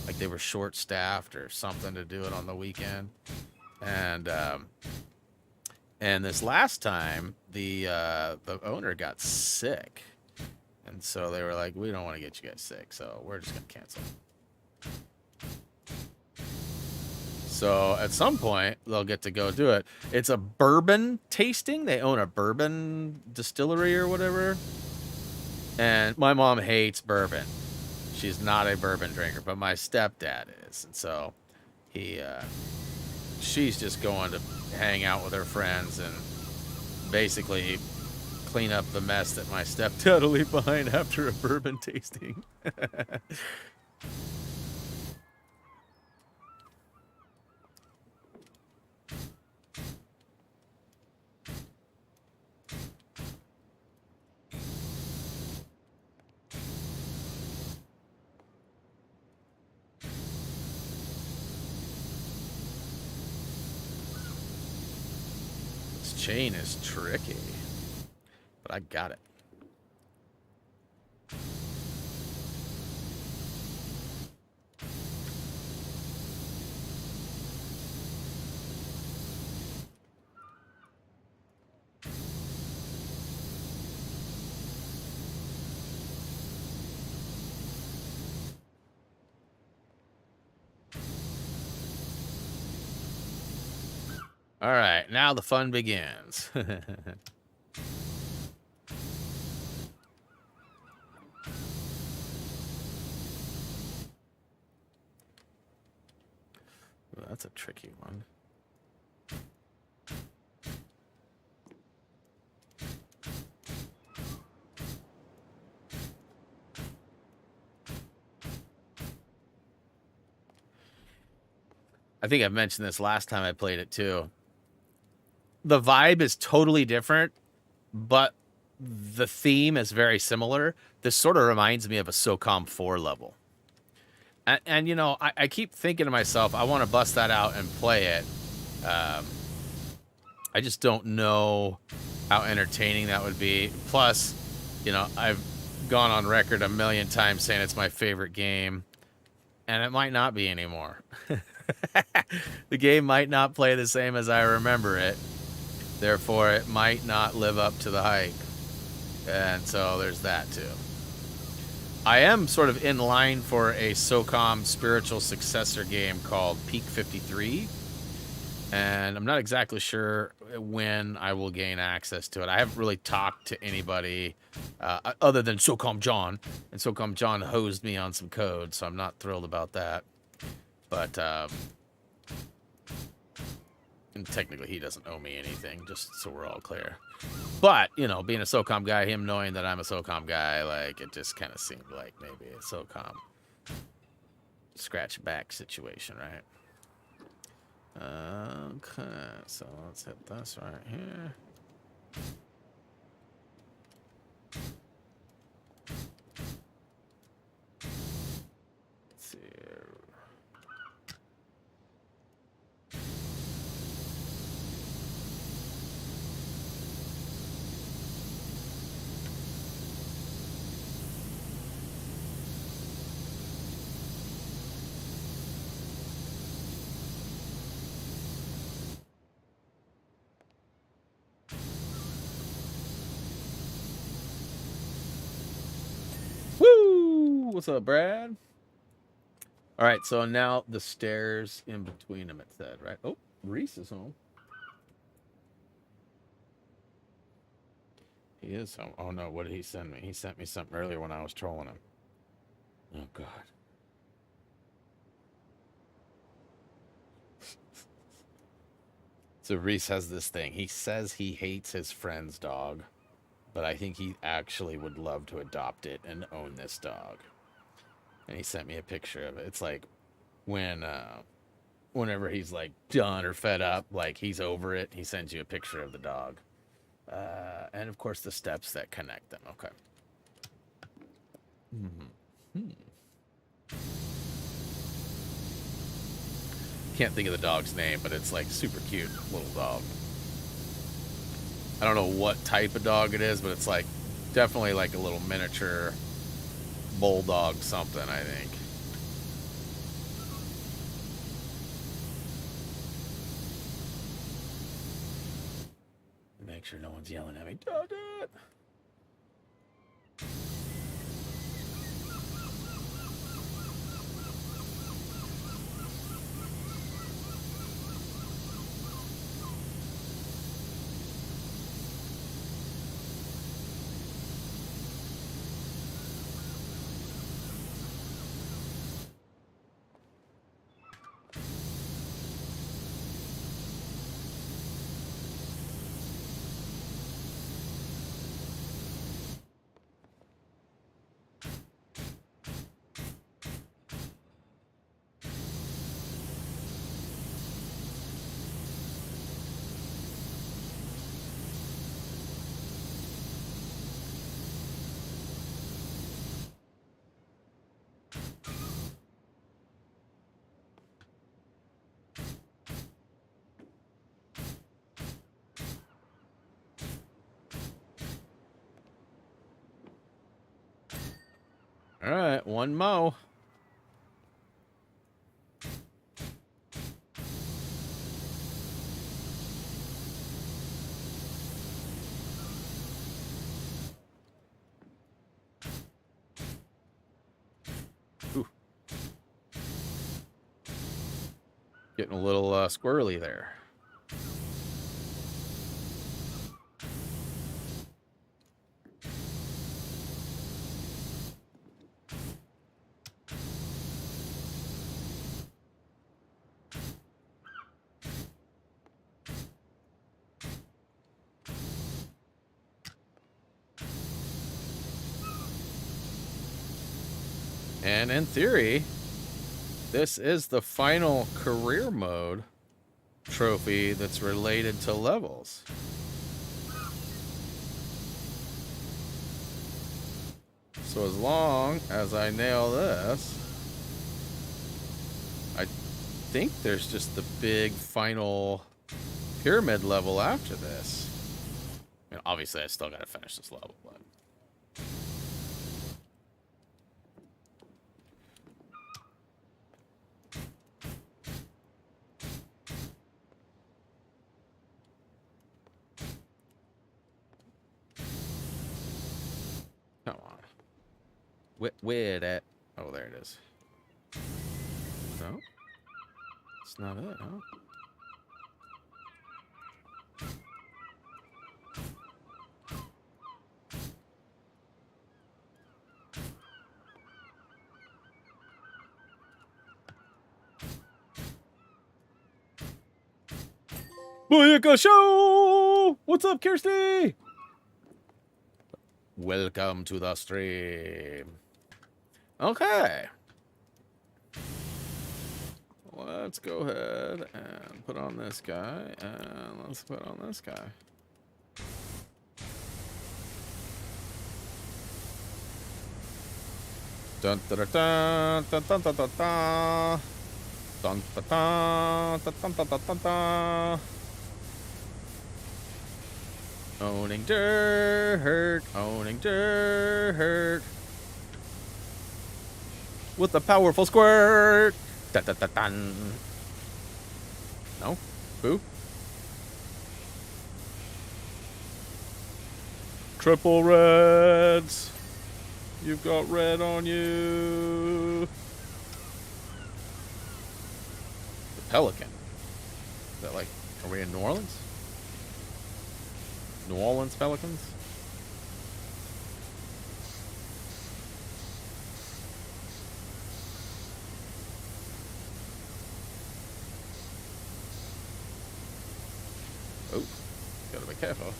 Like they were short-staffed or something to do it on the weekend. And this last time, the owner got sick. And so they were like, we don't want to get you guys sick, so we're just going to cancel. So at some point, they'll get to go do it. It's a bourbon tasting. They own a bourbon distillery or whatever. And my mom hates bourbon. She's not a bourbon drinker, but my stepdad is. And so she's just going to hang out with her friends and basically clean up the mess that my stepdad will leave behind after a bourbon tasting. chain is tricky. But I got it. All right, now the fun begins. Well, that's a tricky one. I think I mentioned this last time I played it too. The vibe is totally different, but the theme is very similar. This sort of reminds me of a SOCOM 4 level. And you know, I keep thinking to myself, I want to bust that out and play it. I just don't know how entertaining that would be. Plus, you know, I've gone on record a million times saying it's my favorite game, and it might not be anymore. The game might not play the same as I remember it. Therefore, it might not live up to the hype. And so there's that too. I am sort of in line for a SOCOM spiritual successor game called Peak 53. And I'm not exactly sure when I will gain access to it. I haven't really talked to anybody other than SOCOM John. And SOCOM John hosed me on some code, so I'm not thrilled about that. But and technically he doesn't owe me anything, just so we're all clear. But, you know, being a SOCOM guy, him knowing that I'm a SOCOM guy, like, it just kind of seemed like maybe a SOCOM scratch back situation, right? Okay, so let's hit this right here. Let's see. What's up, Brad? All right, so now the stairs in between them, it said, right? Oh, Reese is home. He is home. Oh, no, what did he send me? He sent me something earlier when I was trolling him. Oh, God. So Reese has this thing. He says he hates his friend's dog, but I think he actually would love to adopt it and own this dog. And he sent me a picture of it. It's like when, whenever he's like done or fed up, like he's over it, he sends you a picture of the dog. And of course the steps that connect them. Okay. Can't think of the dog's name, but it's like super cute little dog. I don't know what type of dog it is, but it's like definitely like a little miniature bulldog something, I think. Make sure no one's yelling at me. Don't do it. All right, one mo. Ooh. Getting a little squirrely there. And in theory, this is the final career mode trophy that's related to levels. So as long as I nail this, I think there's just the big final pyramid level after this. I mean, obviously, I still got to finish this level, but... Come on. Where that? Oh, there it is. No? It's not it, huh? Booyaka Show! What's up, Kirsty? Welcome to the stream. Okay. Let's go ahead and put on this guy, and let's put on this guy. Dun dun dun dun dun dun dun dun. Dun dun dun dun dun dun dun dun. Owning dirt, owning dirt. With a powerful squirt. Dun, dun, dun, dun. No? Boo? Triple reds. You've got red on you. The Pelican. Is that like, are we in New Orleans? New Orleans Pelicans? Oh, gotta be careful.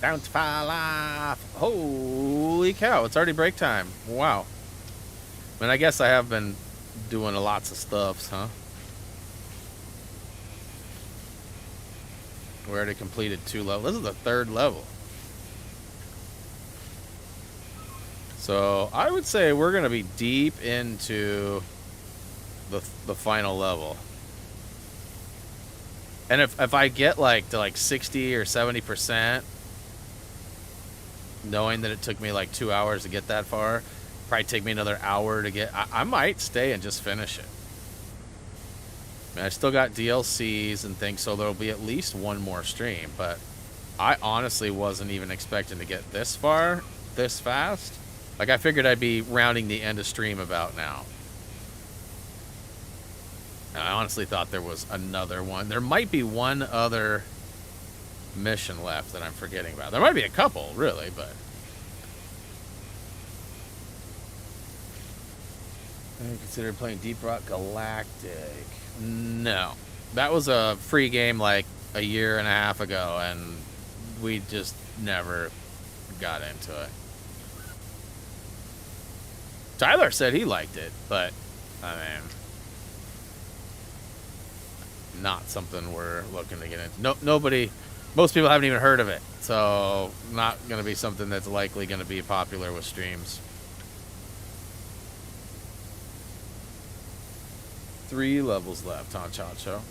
Don't fall off. Holy cow, it's already break time. Wow. I mean, I guess I have been doing lots of stuffs, huh? We already completed 2 levels. This is the 3rd level. So I would say we're gonna be deep into the final level. And if I get like to like 60 or 70%, knowing that it took me like 2 hours to get that far, probably take me another hour to get, I might stay and just finish it. I mean, I still got DLCs and things, so there'll be at least one more stream, but I honestly wasn't even expecting to get this far, this fast. Like, I figured I'd be rounding the end of stream about now. And I honestly thought there was another one. There might be one other mission left that I'm forgetting about. There might be a couple, really, but... I consider playing Deep Rock Galactic. No. That was a free game like a year and a half ago, and we just never got into it. Tyler said he liked it, but, I mean... not something we're looking to get into. Nobody, most people haven't even heard of it, so not going to be something that's likely going to be popular with streams. 3 levels left, huh, Chacho?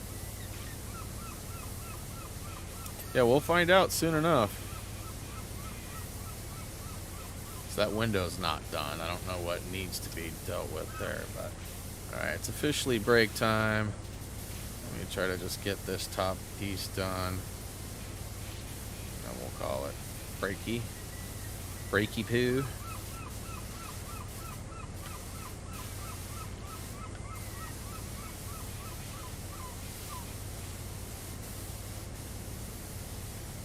Yeah, we'll find out soon enough. So that window's not done. I don't know what needs to be dealt with there, but... Alright, it's officially break time. Let me try to just get this top piece done. And we'll call it breaky. Breaky poo.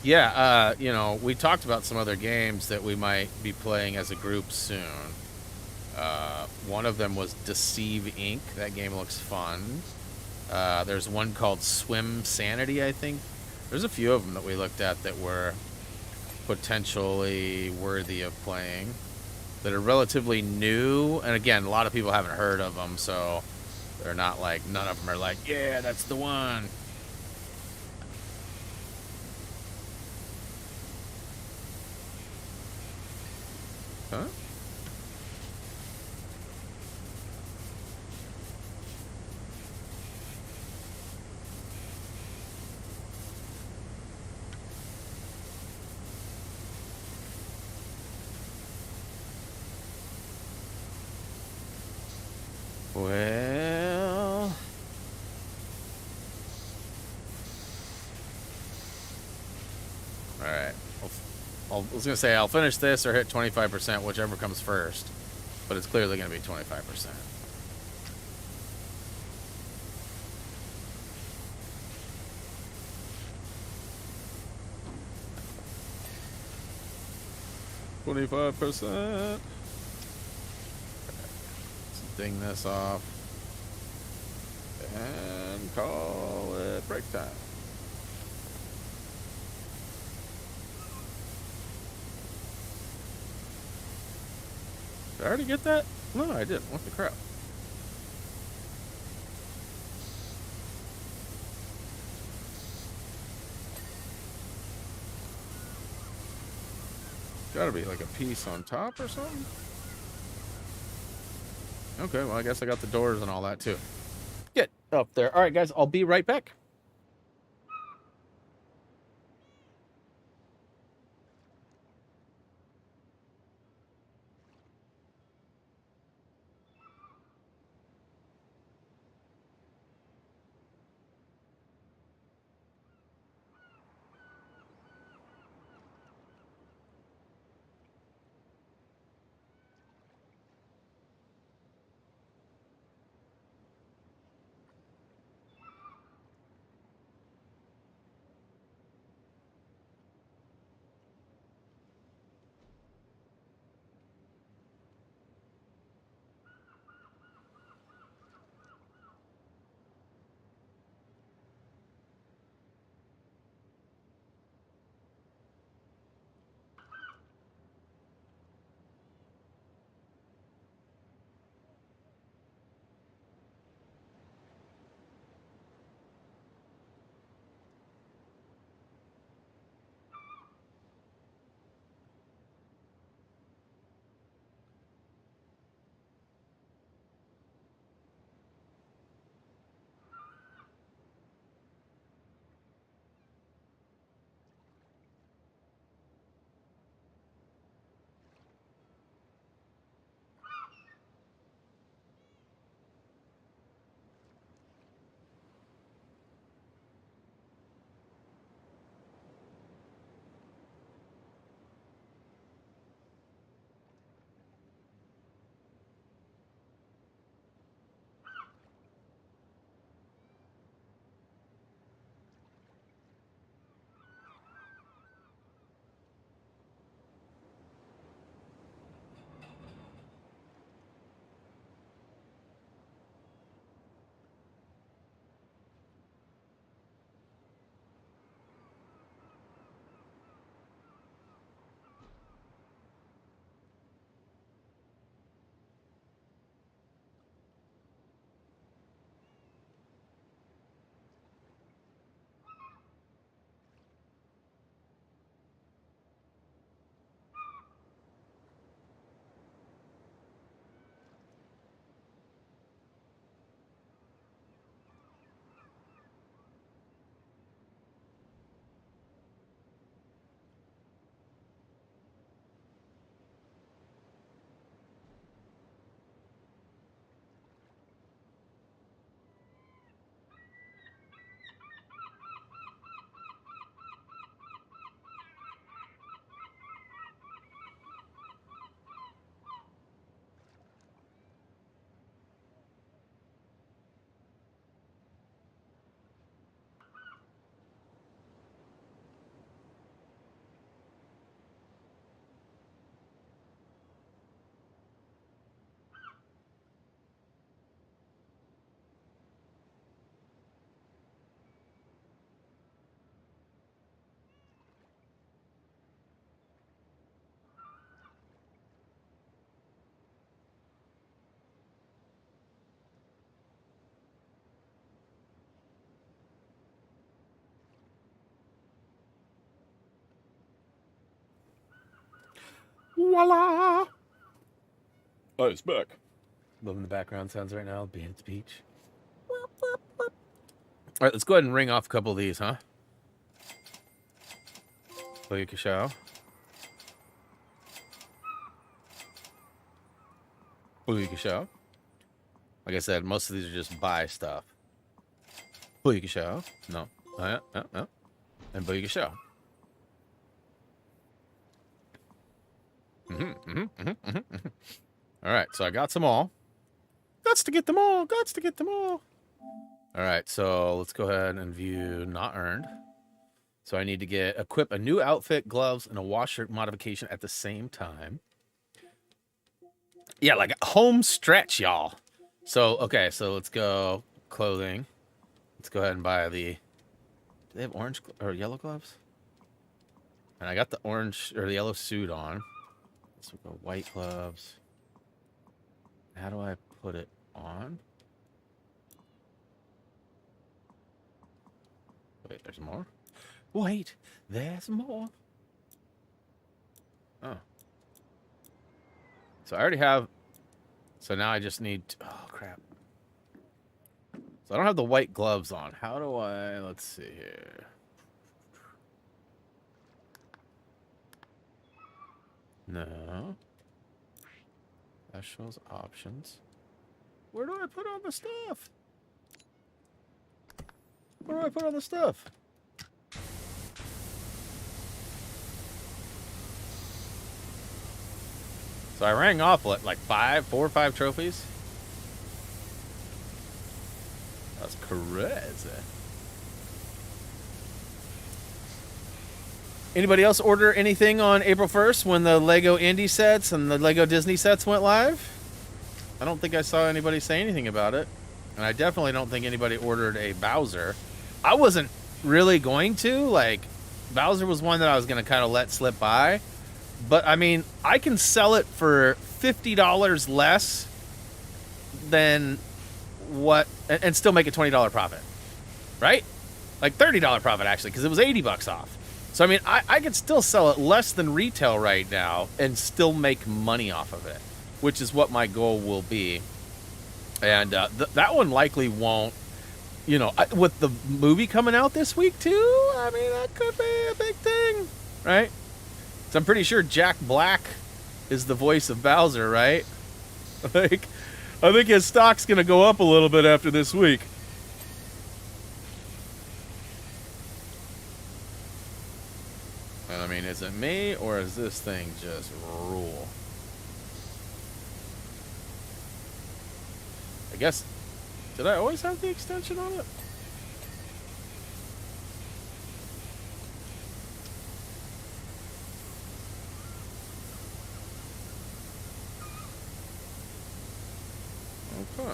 Yeah, you know, we talked about some other games that we might be playing as a group soon. One of them was Deceive Inc. That game looks fun. There's one called Swim Sanity, I think. There's a few of them that we looked at that were potentially worthy of playing, that are relatively new. And again, a lot of people haven't heard of them, so they're not like, none of them are like, yeah, that's the one. Huh? Well... Alright. I was going to say, I'll finish this or hit 25%, whichever comes first. But it's clearly going to be 25%. Let's ding this off. And call it break time. Did I already get that? No, I didn't. What the crap? Gotta be like a piece on top or something? Okay, well, I guess I got the doors and all that too. Get up there. All right, guys, I'll be right back. Voila! Oh, it's back. Loving the background sounds right now. Being at the beach. All right, let's go ahead and ring off a couple of these, huh? Booyaka show. Booyaka show. Like I said, most of these are just buy stuff. Booyaka show. No. Oh, yeah. And booyaka show. All right, so I got some all. Gots to get them all. Gots to get them all. All right, so let's go ahead and view not earned. So I need to equip a new outfit, gloves, and a washer modification at the same time. Yeah, like a home stretch, y'all. So, okay, so let's go clothing. Let's go ahead and buy the... Do they have orange or yellow gloves? And I got the orange or the yellow suit on. So we'll go white gloves. How do I put it on? Wait, there's more? Wait, there's more. Oh. So I already have... So now I just need... Oh, crap. So I don't have the white gloves on. How do I... Let's see here. No. That shows options. Where do I put on the stuff? Where do I put on the stuff? So I rang off, what, like 4 or 5 trophies? That's crazy. Anybody else order anything on April 1st when the Lego Indie sets and the Lego Disney sets went live? I don't think I saw anybody say anything about it. And I definitely don't think anybody ordered a Bowser. I wasn't really going to. Like, Bowser was one that I was going to kind of let slip by. But, I mean, I can sell it for $50 less than what... And still make a $20 profit. Right? Like, $30 profit, actually, because it was $80 off. So, I mean, I could still sell it less than retail right now and still make money off of it, which is what my goal will be. And that one likely won't, you know, with the movie coming out this week, too, I mean, that could be a big thing, right? So I'm pretty sure Jack Black is the voice of Bowser, right? Like, I think his stock's going to go up a little bit after this week. I mean, is it me or is this thing just rule? I guess, did I always have the extension on it? Okay.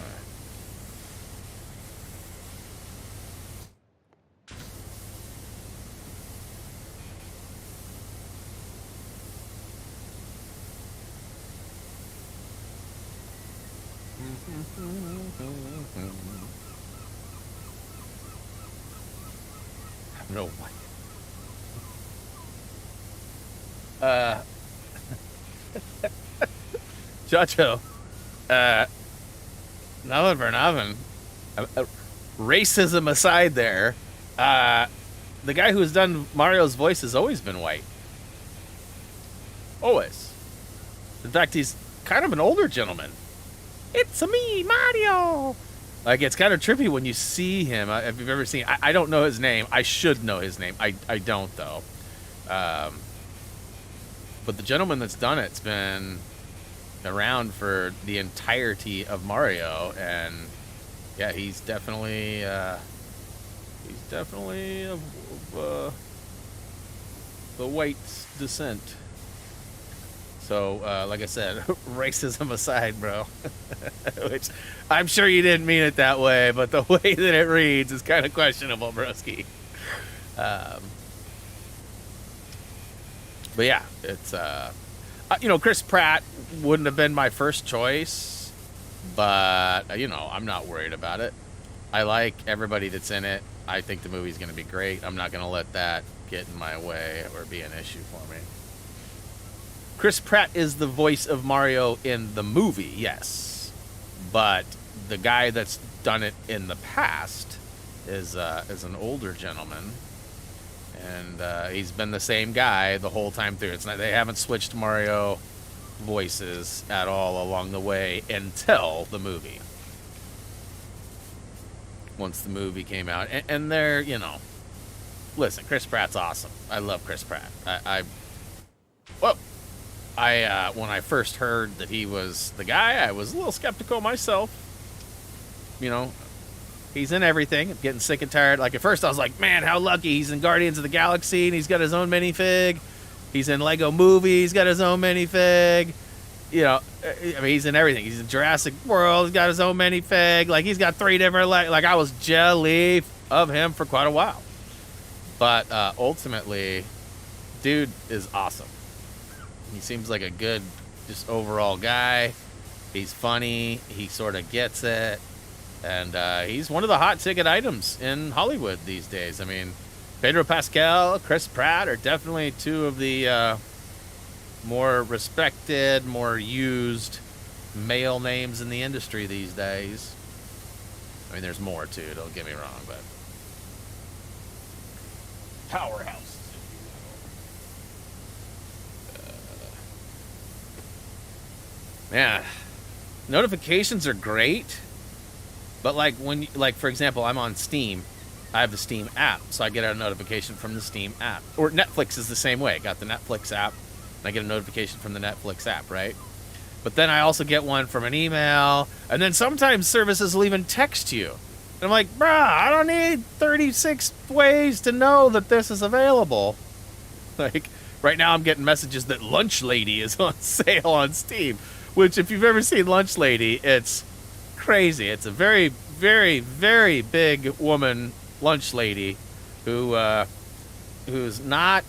No. Chacho. Nothing for nothing. Racism aside there, the guy who's done Mario's voice has always been white. Always. In fact, he's kind of an older gentleman. It's me, Mario! Like, it's kind of trippy when you see him. If you've ever seen... I don't know his name. I should know his name. I don't, though. But the gentleman that's done it's been around for the entirety of Mario, and yeah, he's definitely of the white descent. So, like I said, racism aside, bro. Which I'm sure you didn't mean it that way, but the way that it reads is kind of questionable, broski. But yeah, it's, you know, Chris Pratt wouldn't have been my first choice, but, you know, I'm not worried about it. I like everybody that's in it. I think the movie's going to be great. I'm not going to let that get in my way or be an issue for me. Chris Pratt is the voice of Mario in the movie, yes. But the guy that's done it in the past is an older gentleman. And he's been the same guy the whole time through. It's not, they haven't switched Mario voices at all along the way until the movie. Once the movie came out. And they're, you know... Listen, Chris Pratt's awesome. I love Chris Pratt. When I first heard that he was the guy, I was a little skeptical myself. You know, he's in everything. I'm getting sick and tired. Like, at first I was like, man, how lucky. He's in Guardians of the Galaxy, and he's got his own minifig. He's in Lego Movie. He's got his own minifig. You know, I mean, he's in everything. He's in Jurassic World. He's got his own minifig. Like, he's got 3 different... Like, I was jelly of him for quite a while. But ultimately, dude is awesome. He seems like a good, just overall guy. He's funny. He sort of gets it. And he's one of the hot ticket items in Hollywood these days. I mean, Pedro Pascal, Chris Pratt are definitely 2 of the more respected, more used male names in the industry these days. I mean, there's more too, don't get me wrong, but... Powerhouse. Man, notifications are great, but like for example, I'm on Steam. I have the Steam app, so I get a notification from the Steam app. Or Netflix is the same way. I got the Netflix app, and I get a notification from the Netflix app, right? But then I also get one from an email, and then sometimes services will even text you. And I'm like, bruh, I don't need 36 ways to know that this is available. Like, right now I'm getting messages that Lunch Lady is on sale on Steam. Which, if you've ever seen Lunch Lady, it's crazy. It's a very, very, very big woman lunch lady who's not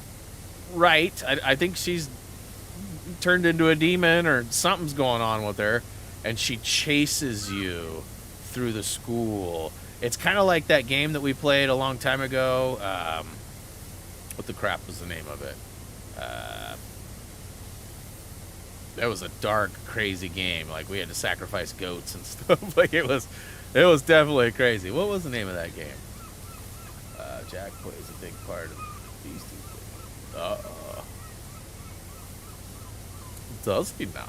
right. I think she's turned into a demon or something's going on with her. And she chases you through the school. It's kind of like that game that we played a long time ago. What the crap was the name of it? That was a dark, crazy game. Like, we had to sacrifice goats and stuff. Like, it was definitely crazy. What was the name of that game? Jack plays a big part of these 2 things. Does he now?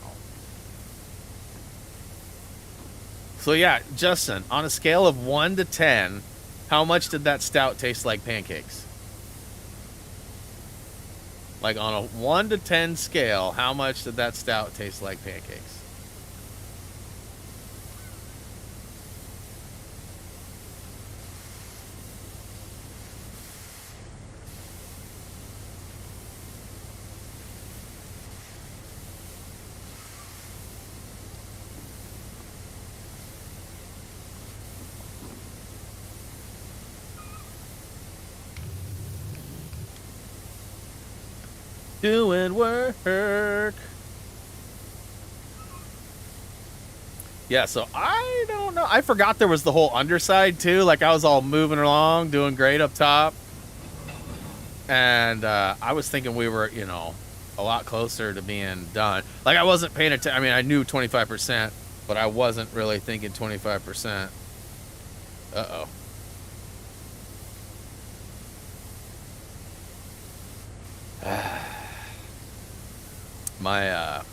So yeah, Justin, on a scale of 1 to 10, how much did that stout taste like pancakes? Like, on a 1 to 10 scale, how much did that stout taste like pancakes? Doing work. Yeah, so I don't know. I forgot there was the whole underside, too. Like, I was all moving along, doing great up top. And I was thinking we were, you know, a lot closer to being done. Like, I wasn't paying attention. I mean, I knew 25%, but I wasn't really thinking 25%. Uh-oh. My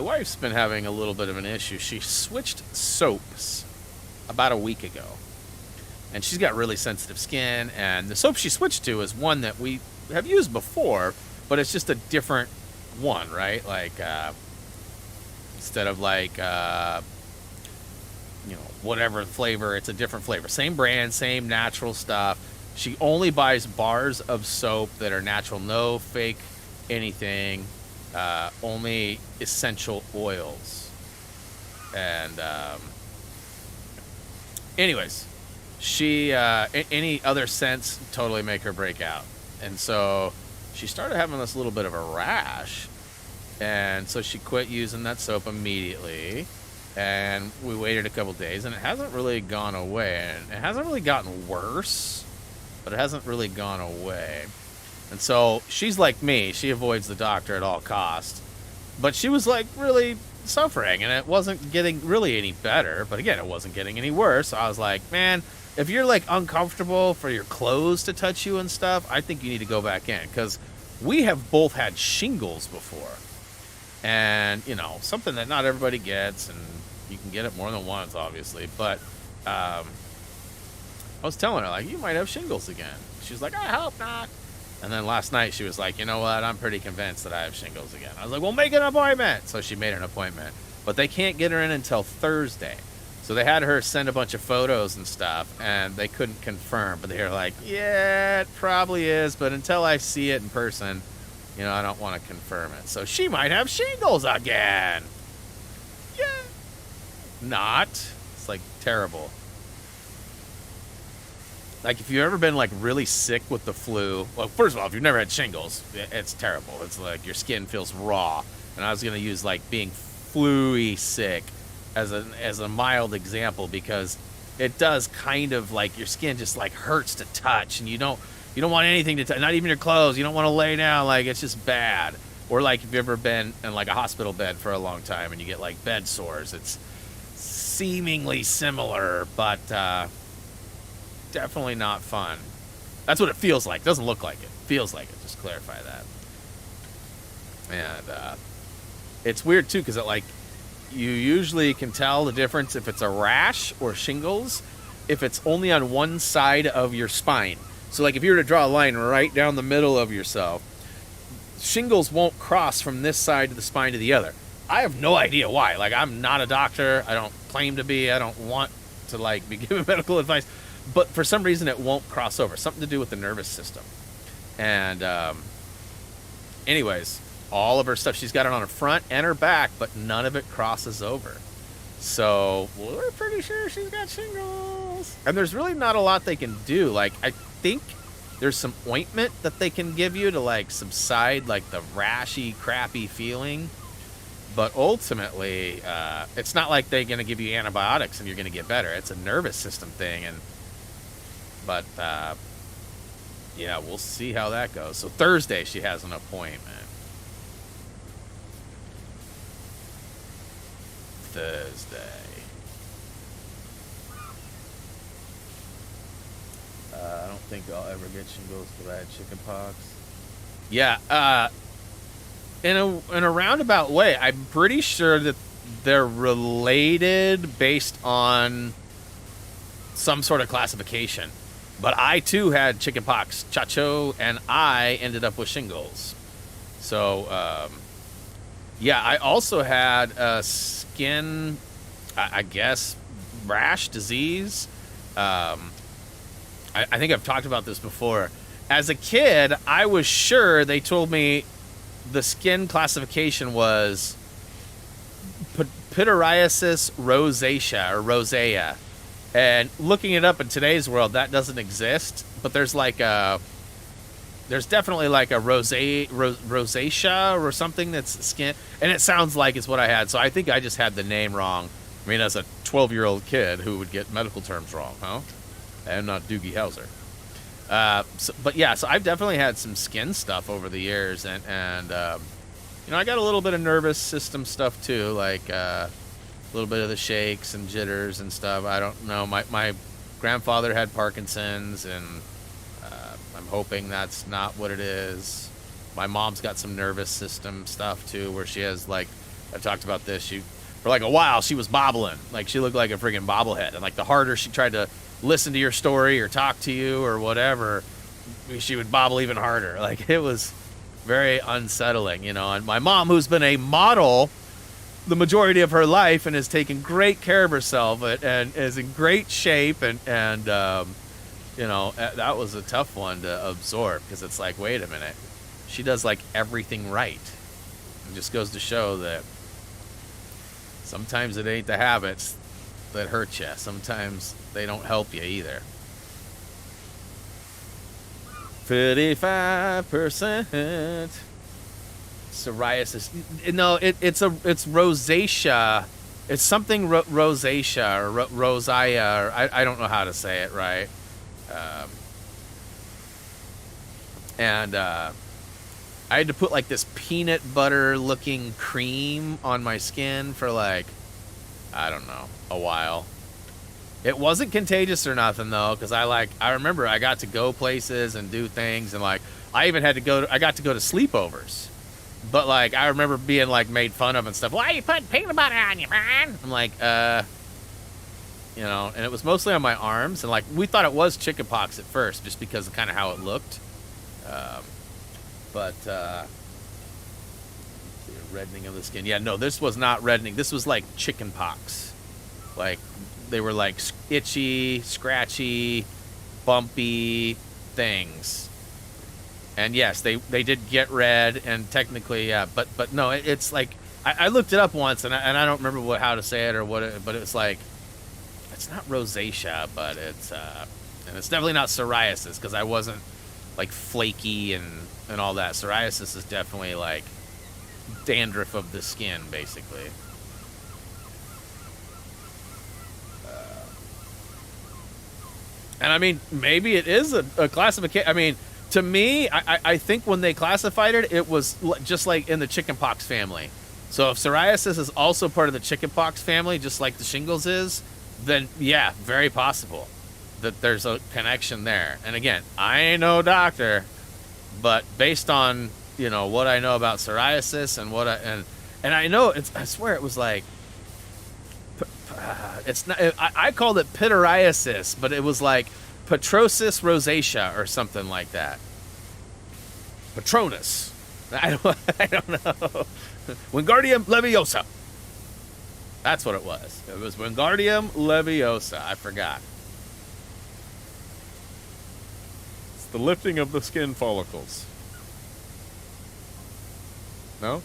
wife's been having a little bit of an issue. She switched soaps about a week ago. And she's got really sensitive skin. And the soap she switched to is one that we have used before, but it's just a different one, right? Like, instead of like, you know, whatever flavor, it's a different flavor. Same brand, same natural stuff. She only buys bars of soap that are natural, no fake anything. Only essential oils. And anyways, she any other scents totally make her break out. And so she started having this little bit of a rash, and so she quit using that soap immediately. And we waited a couple days, and it hasn't really gone away. And it hasn't really gotten worse, but it hasn't really gone away. And so she's like me. She avoids the doctor at all costs. But she was like really suffering, and it wasn't getting really any better. But again, it wasn't getting any worse. So I was like, man, if you're like uncomfortable for your clothes to touch you and stuff, I think you need to go back in, because we have both had shingles before. And, you know, something that not everybody gets, and you can get it more than once, obviously. But I was telling her, like, you might have shingles again. She's like, I hope not. And then last night she was like, you know what, I'm pretty convinced that I have shingles again. I was like, well, make an appointment. So she made an appointment. But they can't get her in until Thursday. So they had her send a bunch of photos and stuff, and they couldn't confirm. But they were like, yeah, it probably is. But until I see it in person, you know, I don't want to confirm it. So she might have shingles again. Yeah. Not. It's like terrible. Like, if you've ever been, like, really sick with the flu, well, first of all, if you've never had shingles, it's terrible. It's like your skin feels raw. And I was going to use, like, being flu-y sick as a mild example, because it does kind of, like, your skin just, like, hurts to touch, and you don't want anything to touch, not even your clothes. You don't want to lay down. Like, it's just bad. Or, like, if you've ever been in, like, a hospital bed for a long time and you get, like, bed sores, it's seemingly similar, but, definitely not fun. That's what it feels like. It doesn't look like it. Feels like it. Just clarify that. And it's weird too, because it, like, you usually can tell the difference if it's a rash or shingles if it's only on one side of your spine. So, like, if you were to draw a line right down the middle of yourself, shingles won't cross from this side of the spine to the other. I have no idea why. Like, I'm not a doctor. I don't claim to be. I don't want to, like, be giving medical advice. But for some reason, it won't cross over. Something to do with the nervous system. And anyways, all of her stuff, she's got it on her front and her back, but none of it crosses over. So we're pretty sure she's got shingles. And there's really not a lot they can do. Like, I think there's some ointment that they can give you to, like, subside, like, the rashy, crappy feeling. But ultimately, it's not like they're going to give you antibiotics and you're going to get better. It's a nervous system thing. But yeah, we'll see how that goes. So Thursday, she has an appointment. Thursday. I don't think I'll ever get shingles because I had chickenpox. Yeah, in a roundabout way, I'm pretty sure that they're related based on some sort of classification. But I, too, had chickenpox, Chacho, and I ended up with shingles. So, yeah, I also had a skin, I guess, rash disease. I think I've talked about this before. As a kid, I was sure they told me the skin classification was pityriasis rosacea, or rosea. And looking it up in today's world, that doesn't exist. But there's like there's definitely like a rosacea or something that's skin. And it sounds like it's what I had. So I think I just had the name wrong. I mean, as a 12-year-old kid who would get medical terms wrong, huh? And not Doogie Howser. But yeah, so I've definitely had some skin stuff over the years. And you know, I got a little bit of nervous system stuff too. Like, a little bit of the shakes and jitters and stuff. I don't know. My grandfather had Parkinson's, and I'm hoping that's not what it is. My mom's got some nervous system stuff too, where she has, like, I've talked about this. For like a while, she was bobbling. Like, she looked like a friggin' bobblehead. And like, the harder she tried to listen to your story or talk to you or whatever, she would bobble even harder. Like, it was very unsettling, you know. And my mom, who's been a model the majority of her life and has taken great care of herself and is in great shape, and you know, that was a tough one to absorb, because it's like, wait a minute, she does like everything right. It just goes to show that sometimes it ain't the habits that hurt you. Sometimes they don't help you either. 55%. Psoriasis. No, it's rosacea. It's something rosacea or rosea, or I don't know how to say it right. I had to put like this peanut butter looking cream on my skin for like, I don't know, a while. It wasn't contagious or nothing though, because I remember I got to go places and do things, and like I even had to go. I got to go to sleepovers, but like I remember being like made fun of and stuff. Why are you putting peanut butter on you, man? I'm like, you know, and it was mostly on my arms, and like we thought it was chickenpox at first, just because of kind of how it looked. But reddening of the skin. Yeah, no, this was not reddening. This was like chickenpox. Like they were like itchy, scratchy, bumpy things. And yes, they did get red, and technically, yeah, but no, it's like I looked it up once, and I don't remember how to say it or what, but it's like it's not rosacea, but it's and it's definitely not psoriasis, because I wasn't like flaky and all that. Psoriasis is definitely like dandruff of the skin, basically. And I mean, maybe it is a classification. I mean, to me, I think when they classified it, it was just like in the chickenpox family. So if psoriasis is also part of the chickenpox family, just like the shingles is, then yeah, very possible that there's a connection there. And again, I ain't no doctor, but based on, you know, what I know about psoriasis and what and I know it's, I swear it was like, it's not, I called it pityriasis, but it was like Petrosis rosacea or something like that. Patronus. I don't know. Wingardium Leviosa. That's what it was. It was Wingardium Leviosa. I forgot. It's the lifting of the skin follicles. No?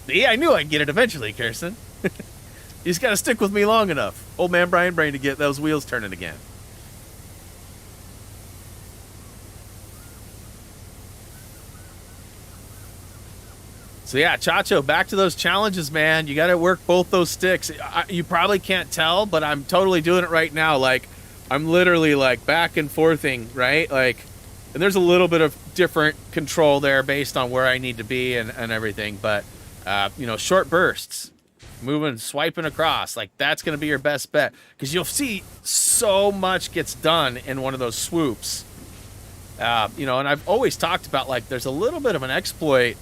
Yeah, I knew I'd get it eventually, Kirsten. You just gotta stick with me long enough. Old man Brian Brain to get those wheels turning again. So yeah, Chacho, back to those challenges, man. You gotta work both those sticks. You probably can't tell, but I'm totally doing it right now. Like, I'm literally like back and forthing, right? Like, and there's a little bit of different control there based on where I need to be and everything. But, you know, short bursts, moving, swiping across, like that's going to be your best bet. Because you'll see so much gets done in one of those swoops. You know, and I've always talked about, like, there's a little bit of an exploit.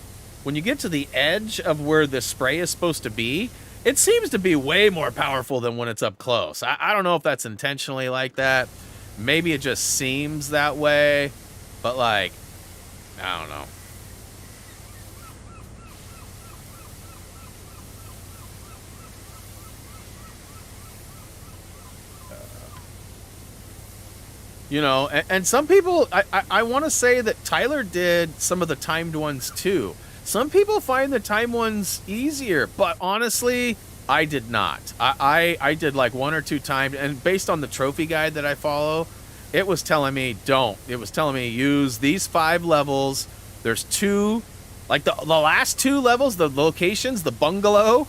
When you get to the edge of where the spray is supposed to be, it seems to be way more powerful than when it's up close. I don't know if that's intentionally like that. Maybe it just seems that way. But, like, I don't know. You know, and some people, I want to say that Tyler did some of the timed ones too. Some people find the timed ones easier, but honestly, I did not. I did like 1 or 2 timed, and based on the trophy guide that I follow, it was telling me don't. It was telling me use these 5 levels. There's 2, like the last 2 levels, the locations, the bungalow,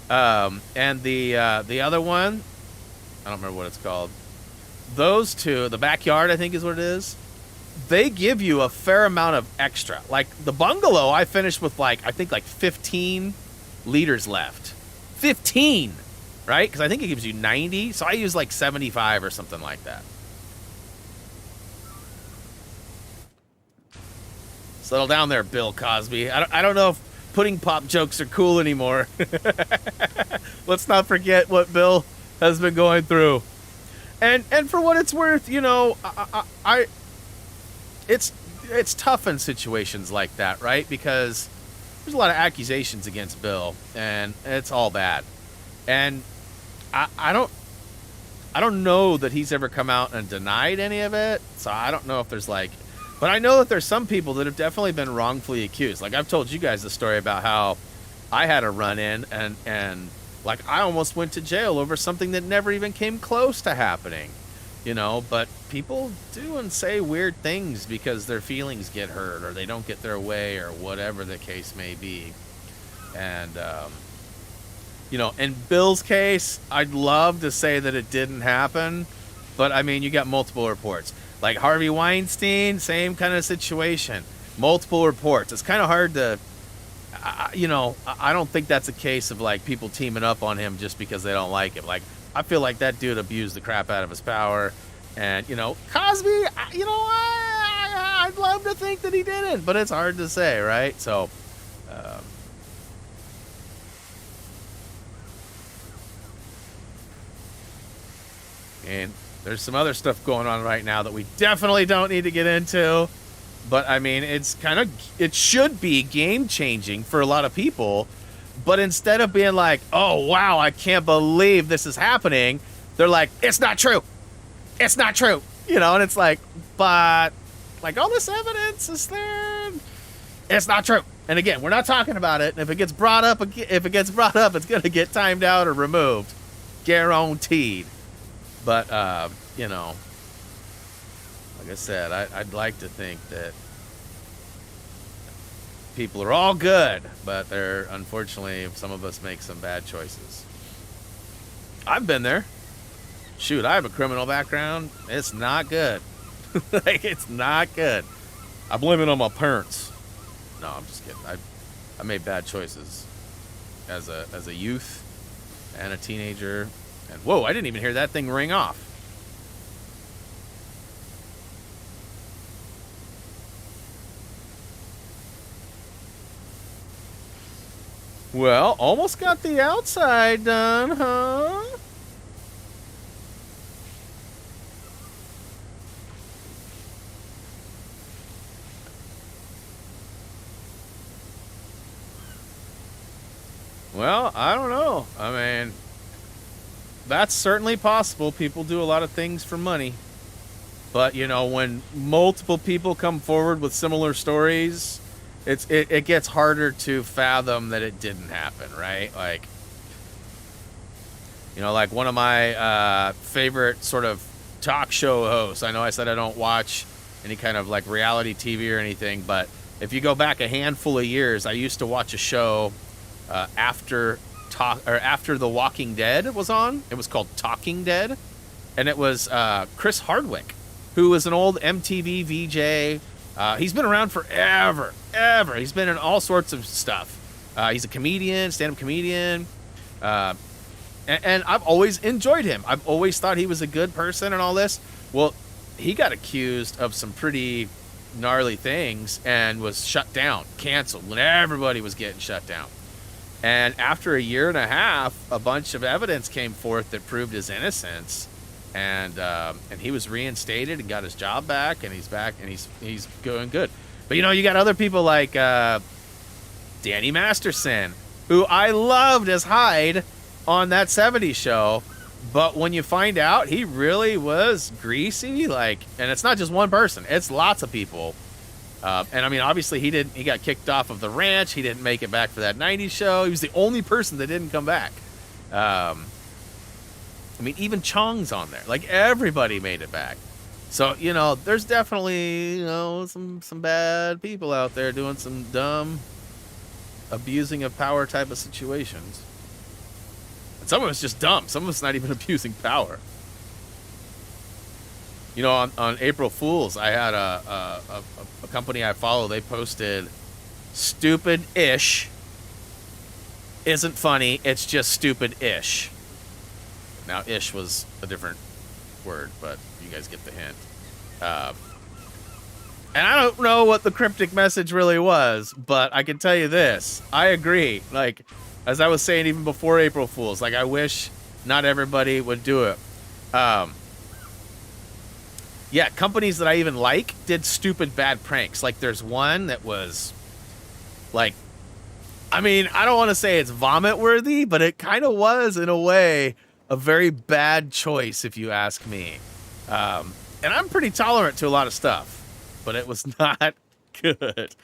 and the other one, I don't remember what it's called. Those 2, the backyard, I think is what it is. They give you a fair amount of extra. Like the bungalow, I finished with like, I think like 15 liters left. 15, right? Because I think it gives you 90. So I used like 75 or something like that. Settle down there, Bill Cosby. I don't know if pudding pop jokes are cool anymore. Let's not forget what Bill has been going through. And for what it's worth, you know, it's tough in situations like that, right? Because there's a lot of accusations against Bill, and it's all bad. And I don't know that he's ever come out and denied any of it. So I don't know if there's like, but I know that there's some people that have definitely been wrongfully accused. Like I've told you guys the story about how I had a run-in and like I almost went to jail over something that never even came close to happening, you know, but people do and say weird things because their feelings get hurt or they don't get their way or whatever the case may be. And, you know, in Bill's case, I'd love to say that it didn't happen, but I mean, you got multiple reports. Like Harvey Weinstein, same kind of situation. Multiple reports. It's kind of hard to, you know, I don't think that's a case of like people teaming up on him just because they don't like him. Like, I feel like that dude abused the crap out of his power. And, you know, Cosby, you know, I'd love to think that he didn't, but it's hard to say, right? So, and there's some other stuff going on right now that we definitely don't need to get into. But, I mean, it's kind of, it should be game-changing for a lot of people. But instead of being like, oh, wow, I can't believe this is happening, they're like, it's not true. It's not true. You know, and it's like, but, like, all this evidence is there. It's not true. And again, we're not talking about it. And if it gets brought up, it's going to get timed out or removed. Guaranteed. But, you know, like I said, I'd like to think that people are all good, but they're, unfortunately, some of us make some bad choices. I've been there. Shoot, I have a criminal background. It's not good. Like, it's not good. I blame it on my parents. No, I'm just kidding. I made bad choices as a youth and a teenager. And whoa, I didn't even hear that thing ring off. Well, almost got the outside done, huh? Well, I don't know. I mean, that's certainly possible. People do a lot of things for money. But, you know, when multiple people come forward with similar stories, it gets harder to fathom that it didn't happen, right? Like, you know, like one of my favorite sort of talk show hosts. I know I said I don't watch any kind of like reality TV or anything, but if you go back a handful of years, I used to watch a show after The Walking Dead was on. It was called Talking Dead, and it was Chris Hardwick, who was an old MTV VJ. He's been around forever. He's been in all sorts of stuff. He's a comedian, stand-up comedian, and I've always enjoyed him. I've always thought he was a good person and all this. Well, he got accused of some pretty gnarly things and was shut down, canceled, when everybody was getting shut down. And after a year and a half, a bunch of evidence came forth that proved his innocence, and he was reinstated and got his job back, and he's back, and he's going good. But you know, you got other people like Danny Masterson, who I loved as Hyde on that 70s show, but when you find out, he really was greasy, like, and it's not just one person, it's lots of people. And I mean, obviously he got kicked off of the ranch. He didn't make it back for that 90s show. He was the only person that didn't come back. I mean, even Chong's on there. Like, everybody made it back. So, you know, there's definitely, you know, some bad people out there doing some dumb abusing of power type of situations. And some of it's just dumb. Some of it's not even abusing power. You know, on April Fool's, I had a company I follow. They posted, "Stupid-ish isn't funny. It's just stupid-ish." Now, "ish" was a different word, but you guys get the hint. And I don't know what the cryptic message really was, but I can tell you this: I agree. Like, as I was saying even before April Fool's, like, I wish not everybody would do it. Yeah, companies that I even like did stupid bad pranks. Like, there's one that was, like, I mean, I don't want to say it's vomit-worthy, but it kind of was, in a way, a very bad choice, if you ask me. And I'm pretty tolerant to a lot of stuff, but it was not good.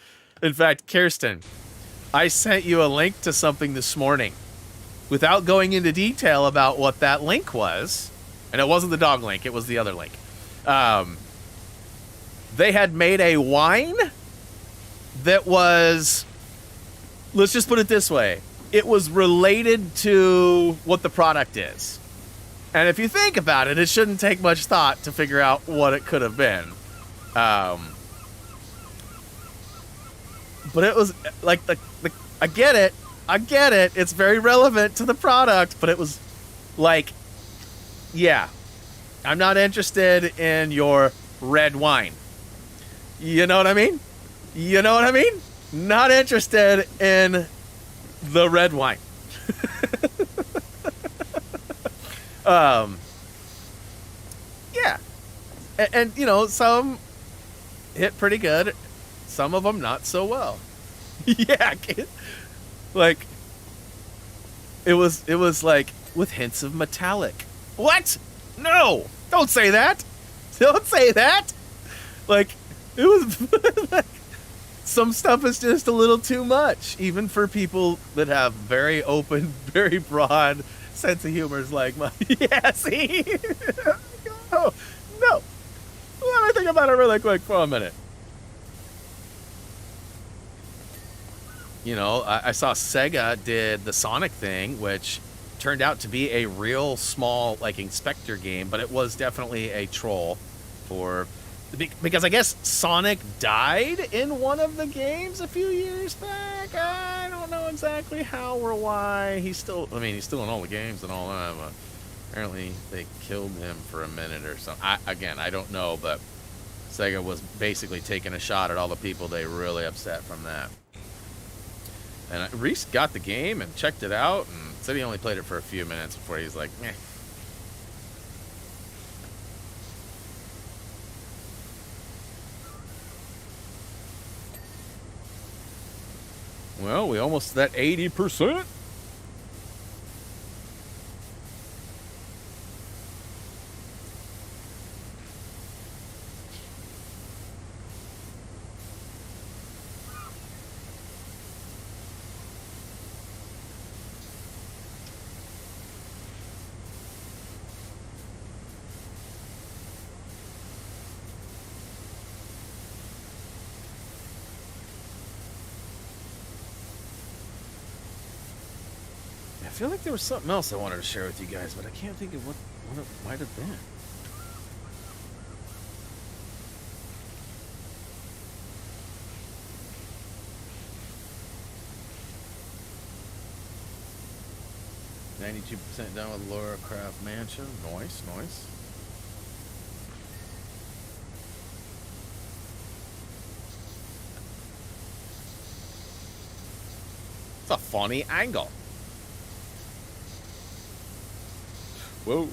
In fact, Kirsten, I sent you a link to something this morning without going into detail about what that link was. And it wasn't the dog link, it was the other link. They had made a wine that was let's just put it this way. It was related to what the product is. And if you think about it, it shouldn't take much thought to figure out what it could have been. But it was like I get it. It's very relevant to the product, but it was like, yeah, I'm not interested in your red wine. You know what I mean? Not interested in the red wine. Yeah. And, you know, some hit pretty good. Some of them not so well. Yeah. Like, it was like with hints of metallic. What? No! Don't say that! Don't say that! Like, it was like, some stuff is just a little too much, even for people that have very open, very broad sense of humors like mine. Yeah, see? Oh, no. Let me think about it really quick for a minute. You know, I saw Sega did the Sonic thing, which turned out to be a real small, like, inspector game, but it was definitely a troll for... Because I guess Sonic died in one of the games a few years back. I don't know exactly how or why. He's still in all the games and all that, but apparently they killed him for a minute or something. I don't know, but Sega was basically taking a shot at all the people they really upset from that. And Reese got the game and checked it out and said he only played it for a few minutes before he's like, meh. Well, we almost at that 80%. I feel like there was something else I wanted to share with you guys, but I can't think of what it might have been. %, done with Laura Craft Mansion. Nice. It's a funny angle. Whoa.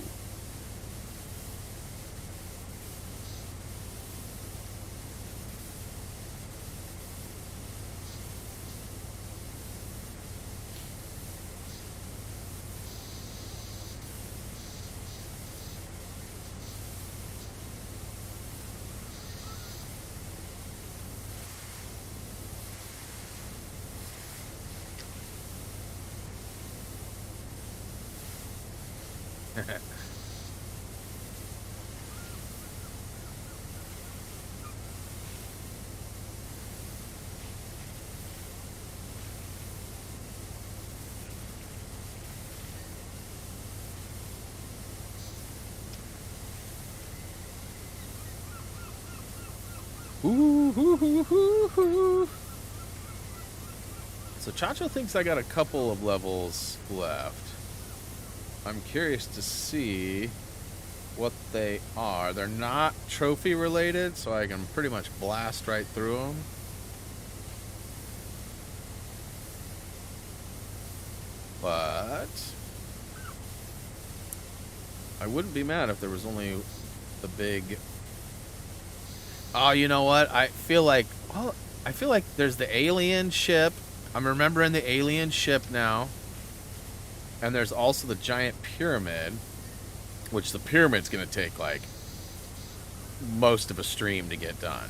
So Chacho thinks I got a couple of levels left. I'm curious to see what they are. They're not trophy related, so I can pretty much blast right through them. But I wouldn't be mad if there was only the big... Oh, you know what? I feel like there's the alien ship. I'm remembering the alien ship now. And there's also the giant pyramid, which the pyramid's going to take, like, most of a stream to get done.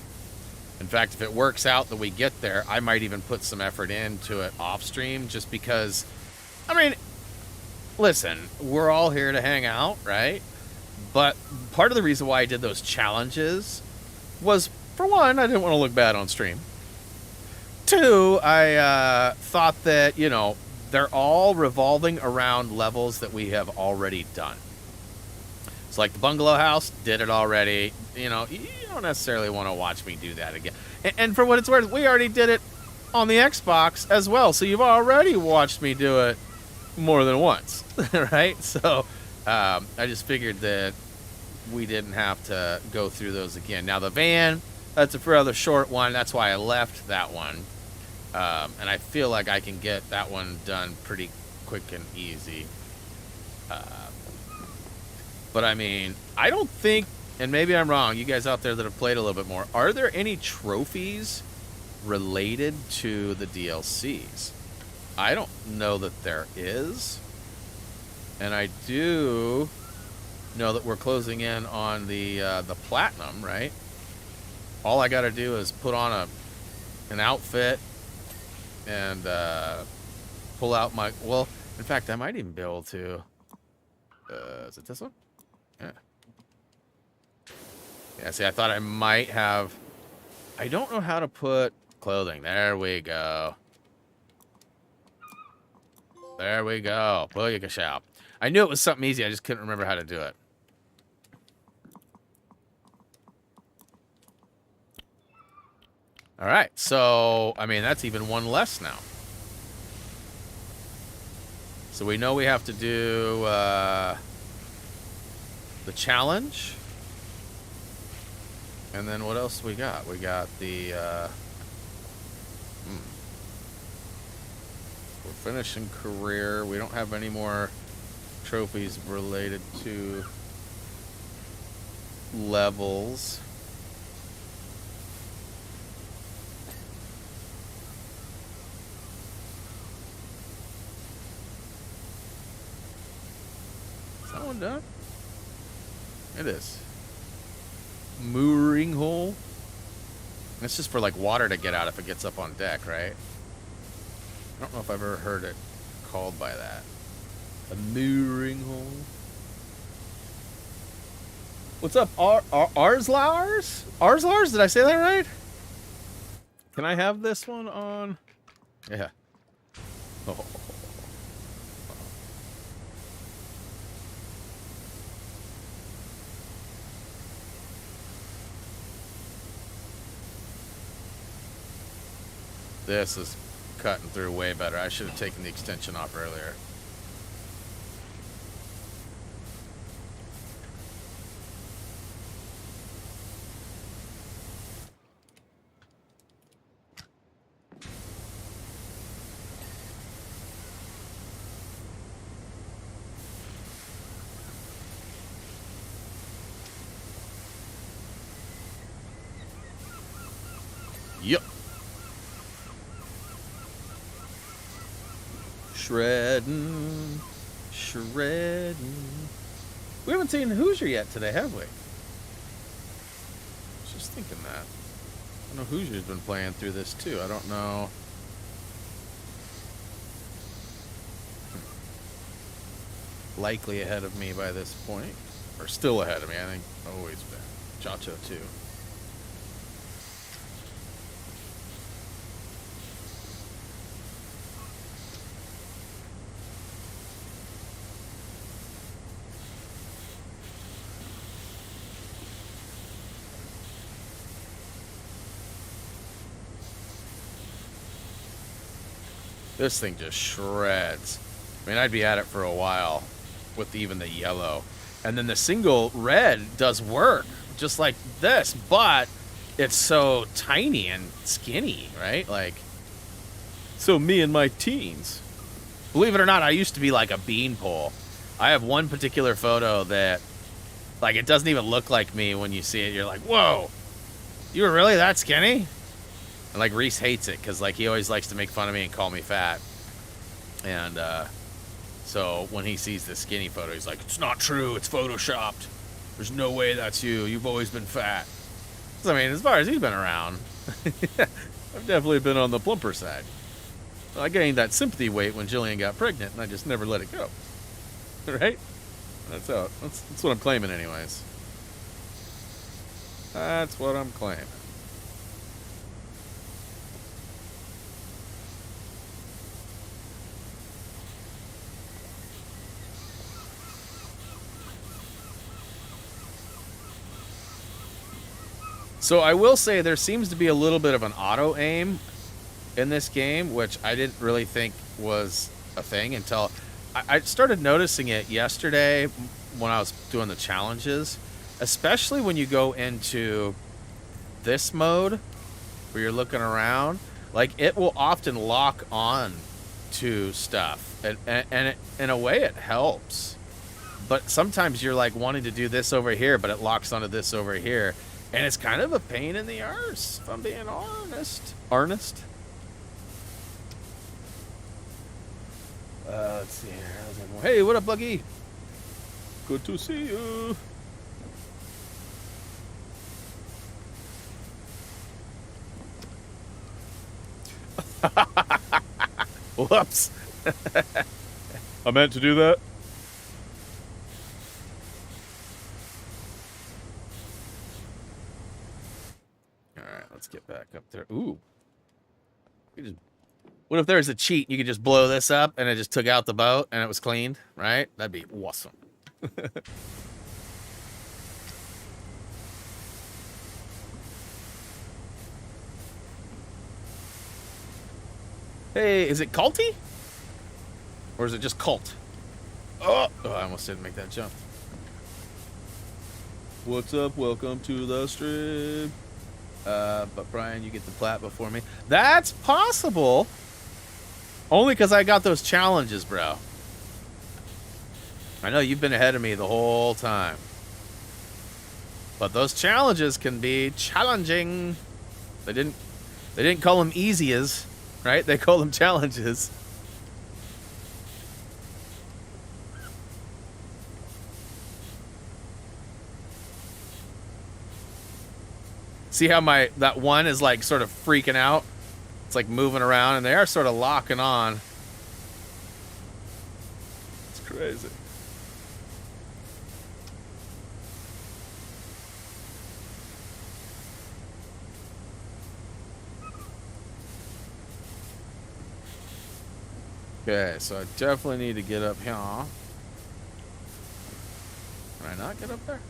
In fact, if it works out that we get there, I might even put some effort into it off stream, just because, I mean, listen, we're all here to hang out, right? But part of the reason why I did those challenges was, for one, I didn't want to look bad on stream. two, I thought that, you know, they're all revolving around levels that we have already done. It's like the bungalow house, did it already. You know, you don't necessarily want to watch me do that again. And for what it's worth, we already did it on the Xbox as well. So you've already watched me do it more than once, right? So I just figured that we didn't have to go through those again. Now the van, that's a rather short one. That's why I left that one. And I feel like I can get that one done pretty quick and easy. But I mean, I don't think, and maybe I'm wrong, you guys out there that have played a little bit more, are there any trophies related to the DLCs? I don't know that there is. And I do know that we're closing in on the platinum, right? All I gotta do is put on an outfit and pull out my, well, in fact, I might even be able to, is it this one? Yeah. Yeah, see, I thought I might have, I don't know how to put clothing. There we go. There we go. Booyakashow. I knew it was something easy. I just couldn't remember how to do it. All right. So, I mean, that's even one less now. So we know we have to do the challenge. And then what else we got? We got the... We're finishing career. We don't have any more trophies related to levels. Is that one done? It is. Mooring hole. It's just for like water to get out if it gets up on deck, right? I don't know if I've ever heard it called by that. A mooring hole. What's up, Arslars? Arslars? Did I say that right? Can I have this one on? Yeah. Oh. This is cutting through way better. I should have taken the extension off earlier. Yep. Shredding. We haven't seen Hoosier yet today, have we? I was just thinking that. I know Hoosier's been playing through this too. I don't know. Likely ahead of me by this point. Or still ahead of me, I think. Always been. Chacho too. This thing just shreds. I mean, I'd be at it for a while with even the yellow. And then the single red does work, just like this, but it's so tiny and skinny, right? Like, so me and my teens. Believe it or not, I used to be like a beanpole. I have one particular photo that, like, it doesn't even look like me when you see it. You're like, whoa, you were really that skinny? And, like, Reese hates it because, like, he always likes to make fun of me and call me fat. And so when he sees the skinny photo, he's like, it's not true. It's photoshopped. There's no way that's you. You've always been fat. So, I mean, as far as he's been around, I've definitely been on the plumper side. I gained that sympathy weight when Jillian got pregnant, and I just never let it go. Right? That's what I'm claiming anyways. That's what I'm claiming. So I will say there seems to be a little bit of an auto aim in this game, which I didn't really think was a thing until I started noticing it yesterday when I was doing the challenges, especially when you go into this mode where you're looking around. Like, it will often lock on to stuff, and it, in a way it helps. But sometimes you're like wanting to do this over here, but it locks onto this over here, and it's kind of a pain in the arse, if I'm being honest. Let's see here. Hey, what up, Buggy? Good to see you. Whoops. I meant to do that. All right, let's get back up there. Ooh. What if there's a cheat and you could just blow this up and it just took out the boat and it was cleaned, right? That'd be awesome. Hey, is it culty? Or is it just cult? Oh, I almost didn't make that jump. What's up? Welcome to the stream. But Brian, you get the plat before me. That's possible. Only because I got those challenges, bro. I know you've been ahead of me the whole time. But those challenges can be challenging. They didn't call them easies, right? They call them challenges. See how that one is like sort of freaking out? It's like moving around, and they are sort of locking on. It's crazy. Okay, so I definitely need to get up here. Can I not get up there?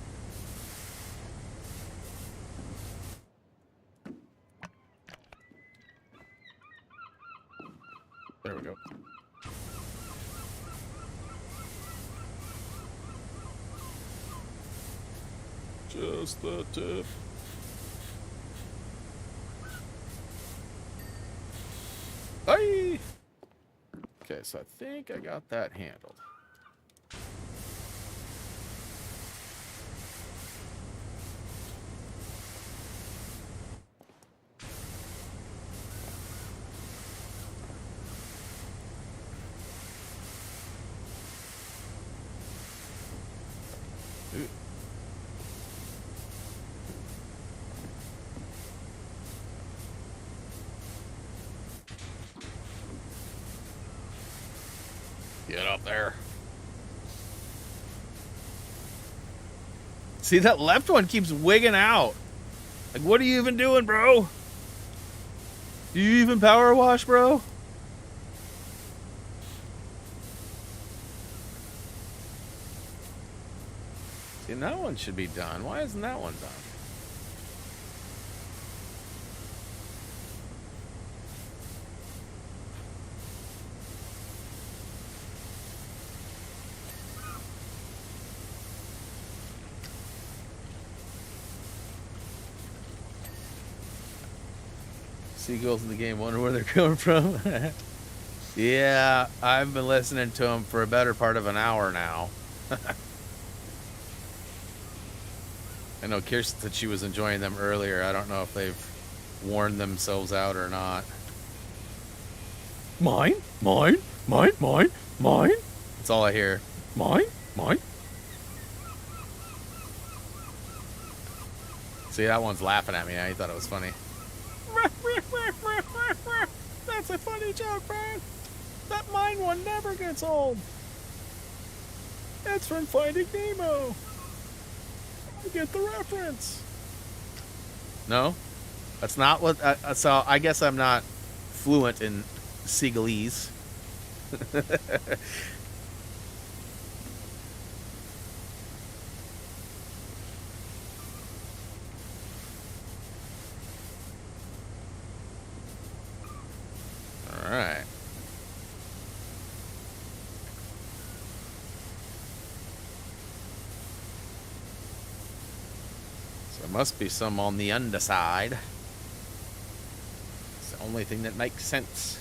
There we go. Just the tip. Aye! Okay, so I think I got that handled. Get up there. See, that left one keeps wigging out. Like, what are you even doing, bro? Do you even power wash, bro? See, that one should be done. Why isn't that one done? Seagulls in the game, wonder where they're coming from. Yeah, I've been listening to them for a better part of an hour now. I know Kirsten said she was enjoying them earlier. I don't know if they've worn themselves out or not. Mine, mine, mine, mine, mine. That's all I hear. Mine, mine. See, that one's laughing at me. I thought it was funny. That's a funny joke, Brian. That mine one never gets old. It's from Finding Nemo. I get the reference. No? That's not what... so I guess I'm not fluent in Seagalese. There must be some on the underside. It's the only thing that makes sense.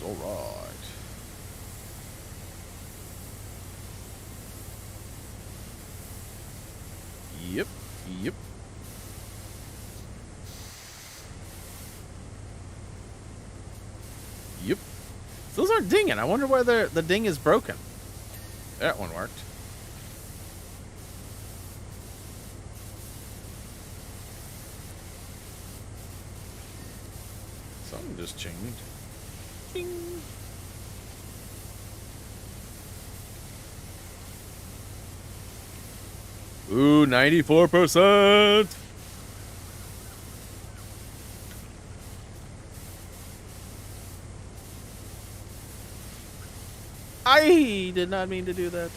All right. Yep. Yep. Yep. Those aren't dinging. I wonder why the ding is broken. That one worked. Something just changed. Ding. Ooh, 94%. I did not mean to do that.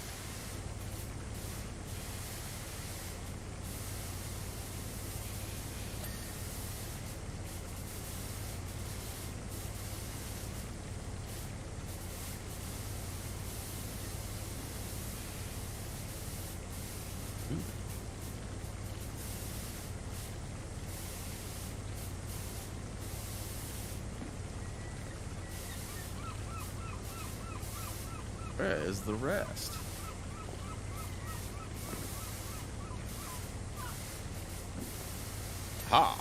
Where is the rest? Ha!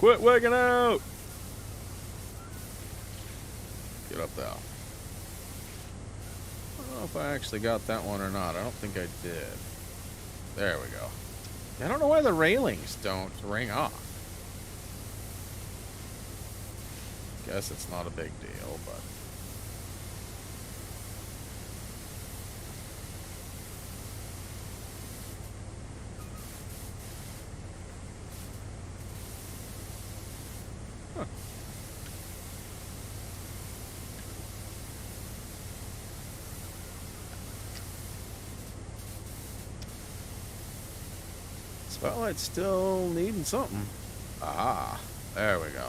Quit wigging out! Get up there. I don't know if I actually got that one or not. I don't think I did. There we go. I don't know why the railings don't ring off. Guess it's not a big deal, but... Huh. Spotlight's still needing something. Ah, there we go.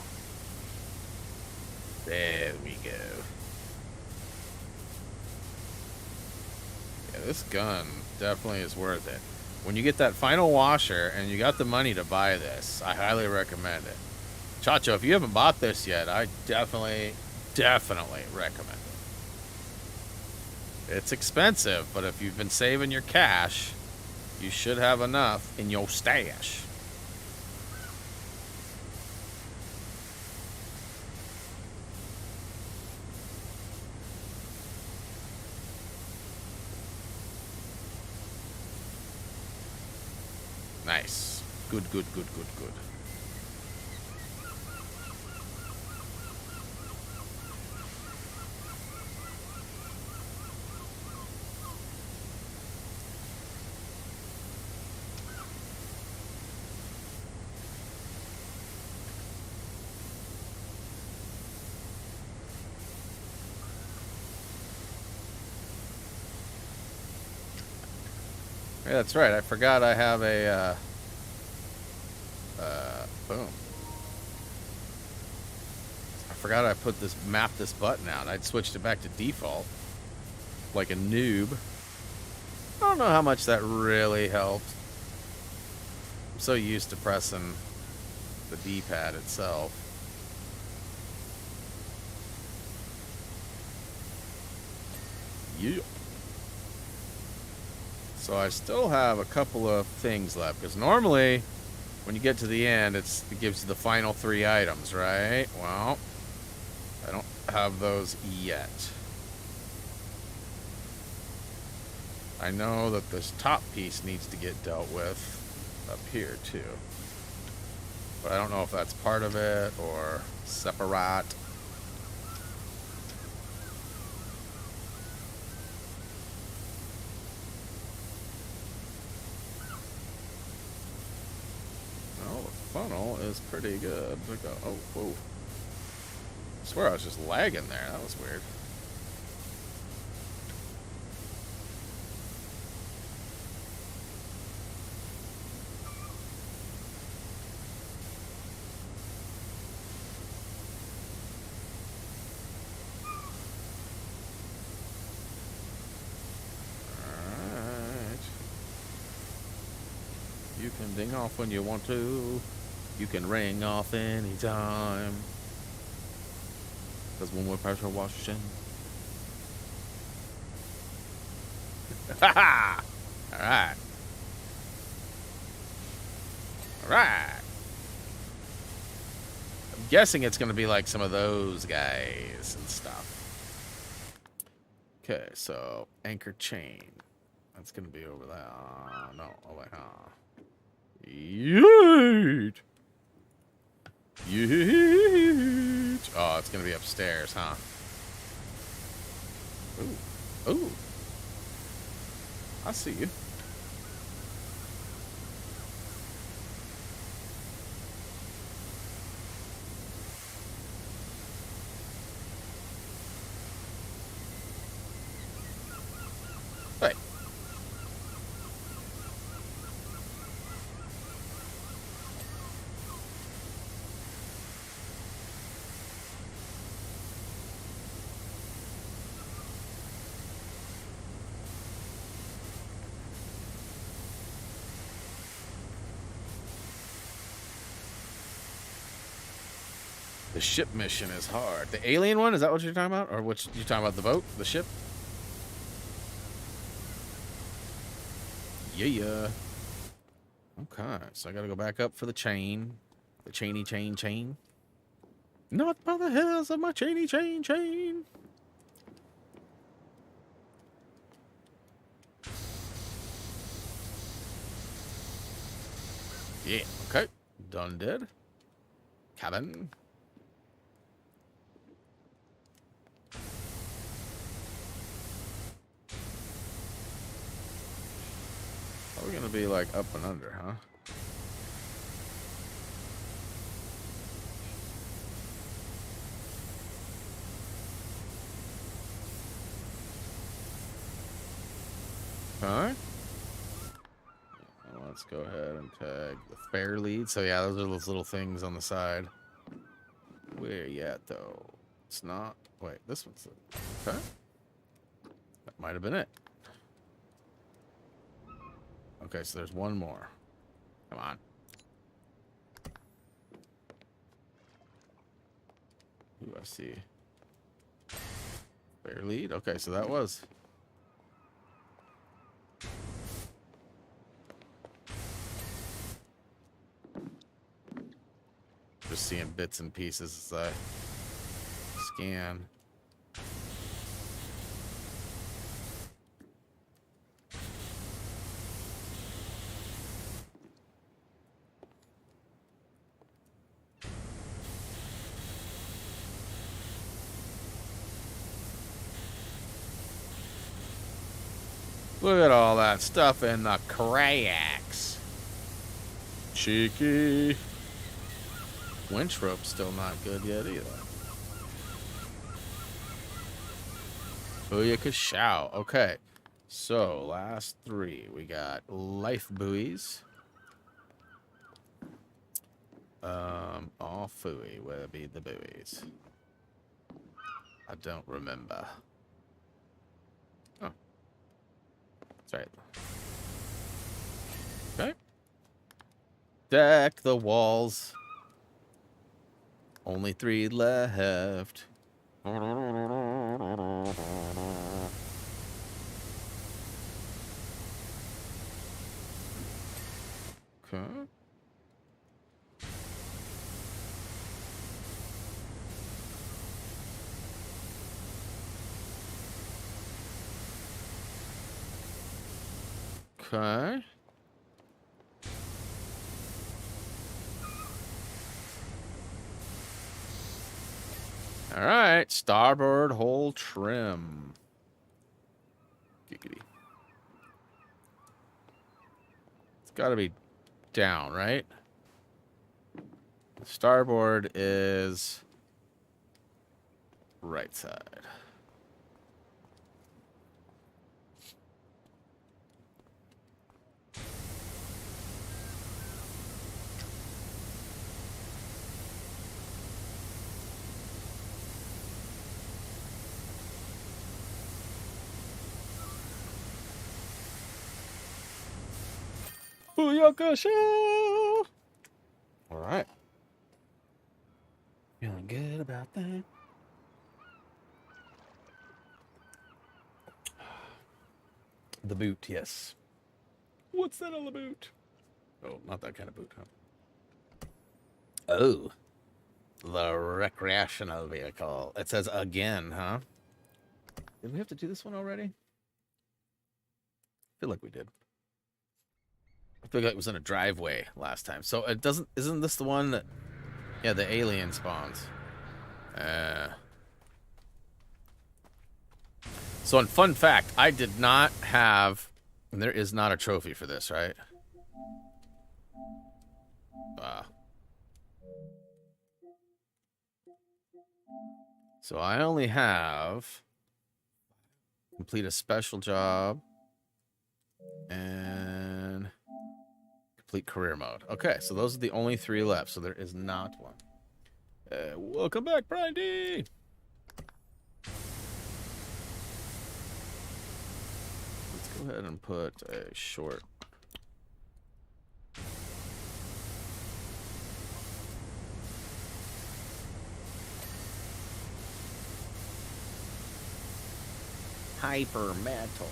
There we go. Yeah, this gun definitely is worth it. When you get that final washer and you got the money to buy this, I highly recommend it. Chacho, if you haven't bought this yet, I definitely recommend it. It's expensive, but if you've been saving your cash, you should have enough in your stash. Nice. Good. Yeah, that's right. I forgot I have a, boom. I forgot I mapped this button out. I'd switched it back to default. Like a noob. I don't know how much that really helped. I'm so used to pressing the D-pad itself. Yeah. So I still have a couple of things left, because normally when you get to the end, it gives you the final 3 items, right? Well, I don't have those yet. I know that this top piece needs to get dealt with up here too. But I don't know if that's part of it or separate. Well, the funnel is pretty good. Oh, whoa. I swear I was just lagging there. That was weird. You can ding off when you want to. You can ring off anytime. Because when we're pressure washing. Ha ha! Alright. Alright. I'm guessing it's going to be like some of those guys and stuff. Okay, so anchor chain. That's going to be over there. No, over here. Yeet! Yeet! Oh, it's gonna be upstairs, huh? Ooh. Ooh. I see you. Hey. The ship mission is hard. The alien one? Is that what you're talking about? Or which you talking about? The boat? The ship? Yeah. Okay, so I gotta go back up for the chain. The chain. Not by the hills of my chain. Yeah, okay. Done dead. Cabin. We're gonna be like up and under, huh? Alright. Let's go ahead and tag the fair lead. So yeah, those are those little things on the side. Where you at though? It's not. Wait, this one's okay. That might have been it. Okay, so there's one more. Come on. Ooh, I see. Fair lead. Okay, so that was. Just seeing bits and pieces as I scan. Look at all that stuff in the kayaks. Cheeky. Winch rope's still not good yet either. Booyaka Shao. Okay. So, last three. We got life buoys. All fooey. Where be the buoys? I don't remember. Oh. That's right. Okay. Deck the walls. Only 3 left. Okay. Okay. All right, starboard hole trim. Giggity. It's got to be down, right? Starboard is right side. Booyaka show! All right. Feeling good about that. The boot, yes. What's that on the boot? Oh, not that kind of boot, huh? Oh. The recreational vehicle. It says again, huh? Did we have to do this one already? I feel like we did. I feel like it was in a driveway last time. So it doesn't... Isn't this the one that... Yeah, the alien spawns. So, in fun fact, I did not have... And there is not a trophy for this, right? So I only have... Complete a special job. And... Complete career mode. Okay, so those are the only 3 left. So there is not one. Welcome back, Brian D. Let's go ahead and put a short. Hyper metal.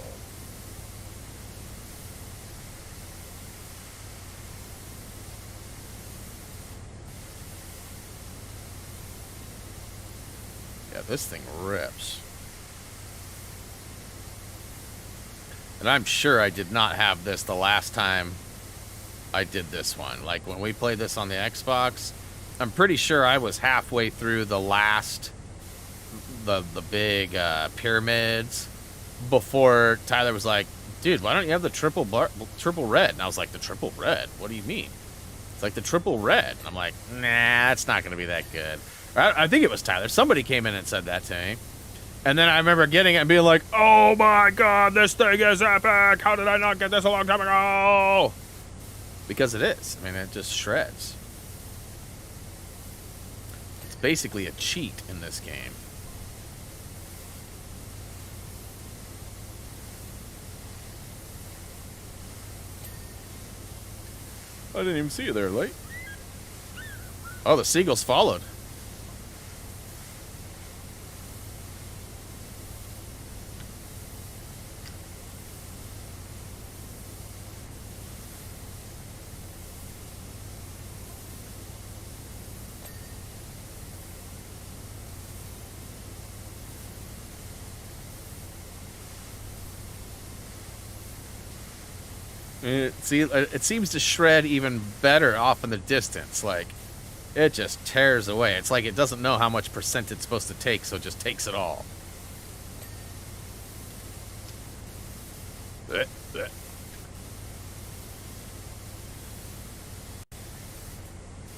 Yeah, this thing rips. And I'm sure I did not have this the last time I did this one. Like, when we played this on the Xbox, I'm pretty sure I was halfway through the last, the big pyramids before Tyler was like, dude, why don't you have the triple red? And I was like, the triple red? What do you mean? It's like the triple red. And I'm like, nah, it's not going to be that good. I think it was Tyler. Somebody came in and said that to me. And then I remember getting it and being like, oh my god, this thing is epic. How did I not get this a long time ago? Because it is. I mean, it just shreds. It's basically a cheat in this game. I didn't even see you there, Light. Oh, the seagulls followed. See, it seems to shred even better off in the distance. Like, it just tears away. It's like it doesn't know how much percent it's supposed to take, so it just takes it all. I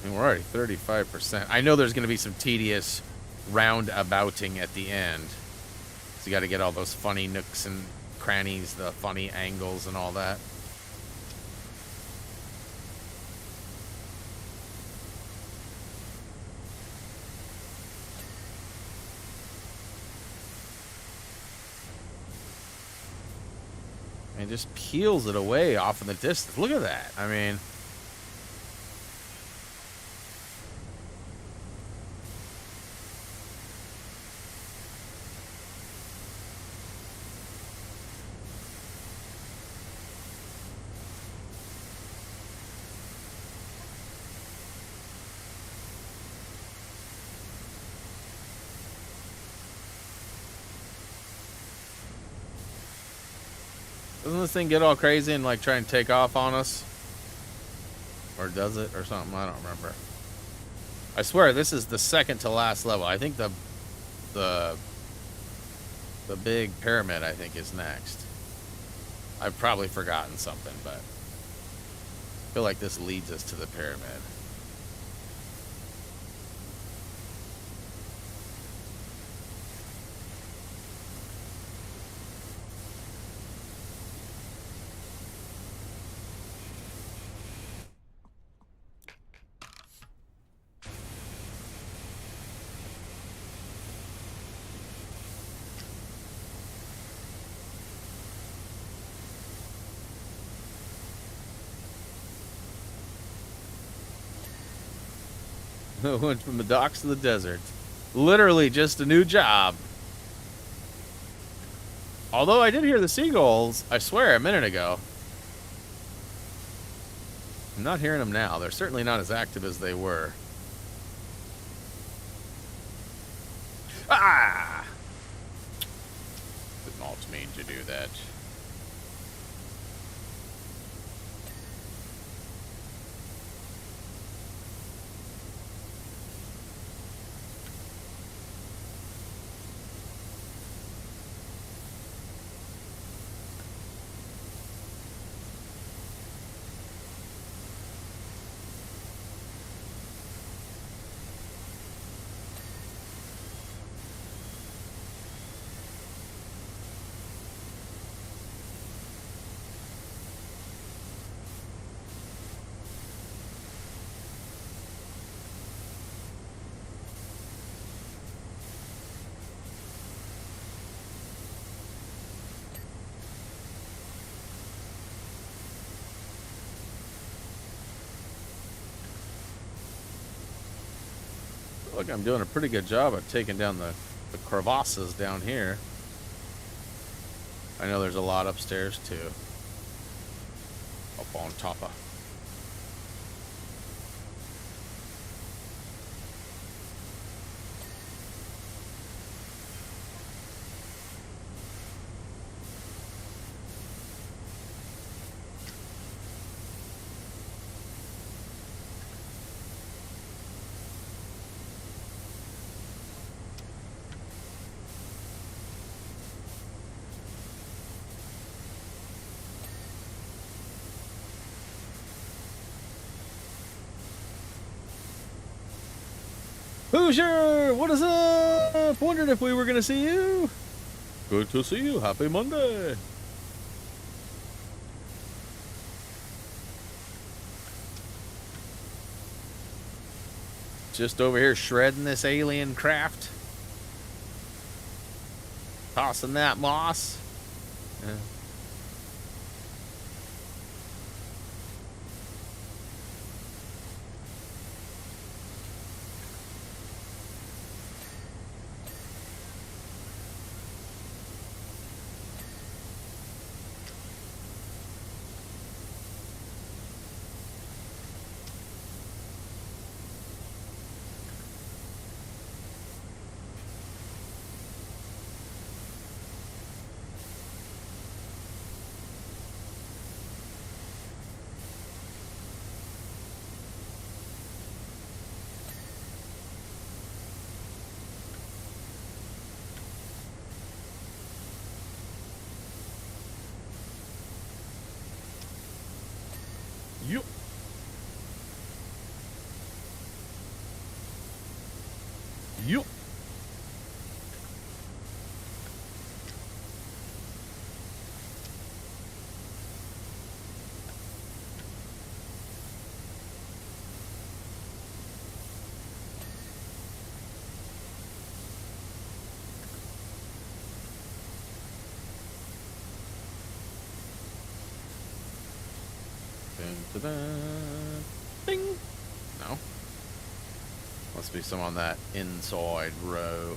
mean, we're already 35%. I know there's going to be some tedious roundabouting at the end. So you got to get all those funny nooks and crannies, the funny angles and all that. And it just peels it away off in the distance. Look at that. I mean... Doesn't this thing get all crazy and like try and take off on us? Or does it or something? I don't remember. I swear this is the second to last level. I think the the big pyramid, I think, is next. I've probably forgotten something, but I feel like this leads us to the pyramid. Went from the docks to the desert. Literally just a new job. Although I did hear the seagulls, I swear, a minute ago. I'm not hearing them now. They're certainly not as active as they were. Ah! Did not mean to do that. Look, I'm doing a pretty good job at taking down the crevasses down here. I know there's a lot upstairs too. Up on top of. Hoosier, what is up? Wondering if we were going to see you. Good to see you. Happy Monday. Just over here shredding this alien craft. Tossing that moss. Yeah. Yup. Yup. Ding. No. Must be some on that inside row.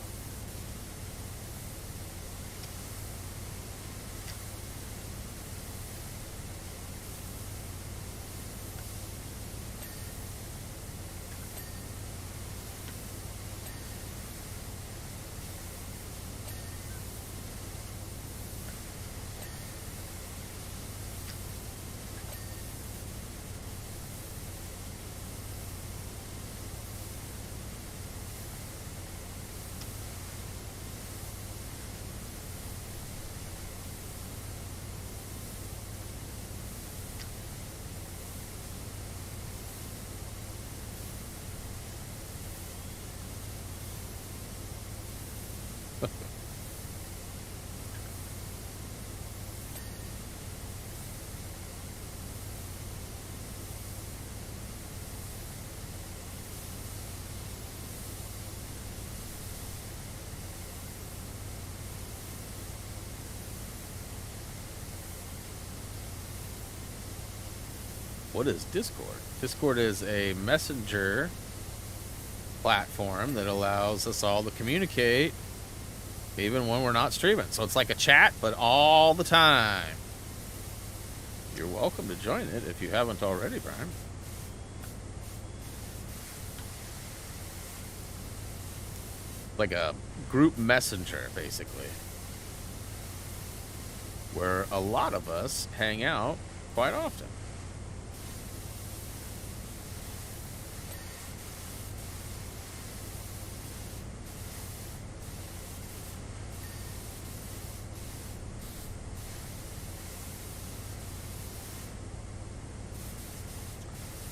What is Discord? Discord is a messenger platform that allows us all to communicate even when we're not streaming. So it's like a chat, but all the time. You're welcome to join it if you haven't already, Brian. Like a group messenger, basically, where a lot of us hang out quite often.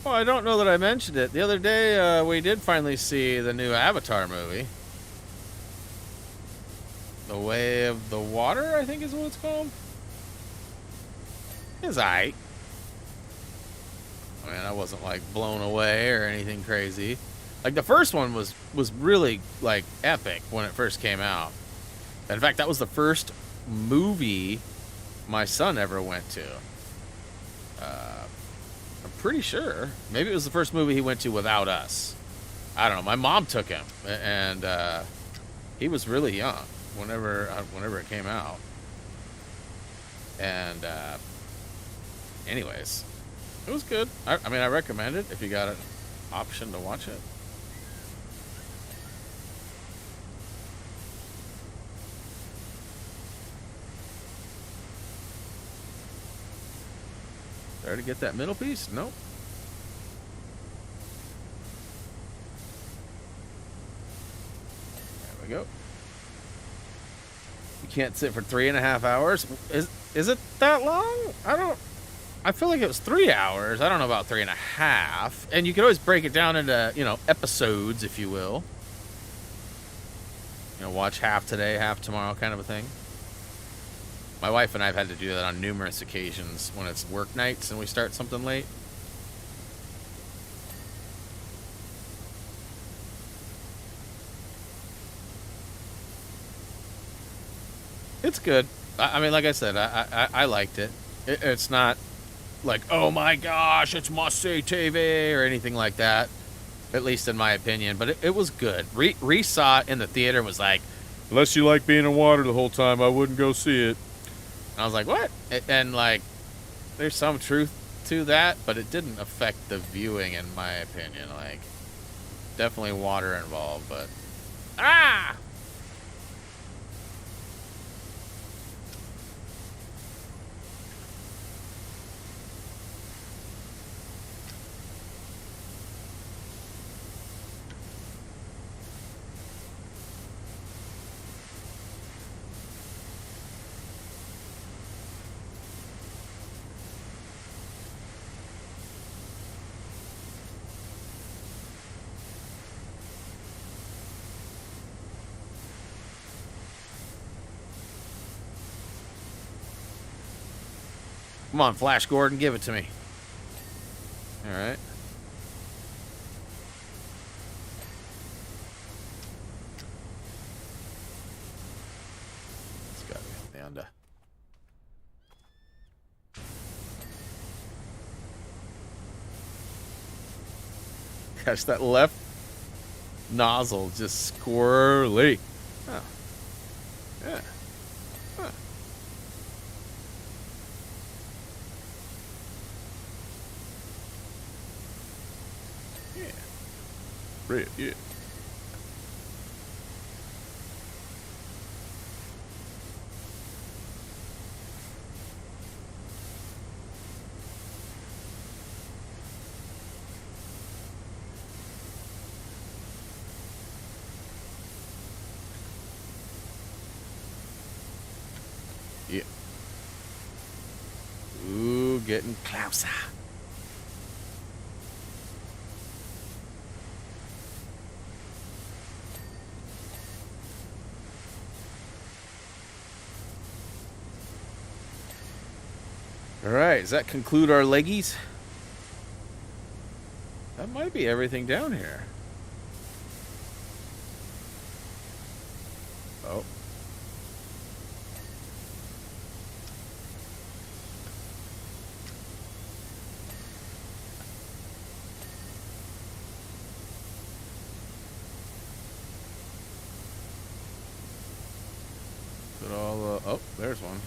Well, I don't know that I mentioned it. The other day, we did finally see the new Avatar movie. The Way of the Water, I think is what it's called. It's aight. I mean, I wasn't, like, blown away or anything crazy. Like, the first one was really, like, epic when it first came out. In fact, that was the first movie my son ever went to. I'm pretty sure. Maybe it was the first movie he went to without us. I don't know. My mom took him, and he was really young whenever it came out. And anyways, it was good. I mean, I recommend it if you got an option to watch it. There to get that middle piece? Nope. There we go. You can't sit for 3.5 hours? Is it that long? I feel like it was 3 hours. I don't know about 3.5. And you could always break it down into, you know, episodes, if you will. You know, watch half today, half tomorrow kind of a thing. My wife and I have had to do that on numerous occasions when it's work nights and we start something late. It's good. I mean, like I said, I liked it. It's not like, oh my gosh, it's must-see TV or anything like that, at least in my opinion. But it was good. Reese saw it in the theater and was like, unless you like being in water the whole time, I wouldn't go see it. I was like, what? And, like, there's some truth to that, but it didn't affect the viewing, in my opinion. Like, definitely water involved, but... Ah! Come on, Flash Gordon, give it to me. All right. It's got to be the under. Gosh, that left nozzle just squirrely. Oh. Yeah. Huh. Yeah. Red, yeah. Yeah. Ooh, getting closer. All right, does that conclude our leggies? That might be everything down here. Oh. Put all oh, there's one.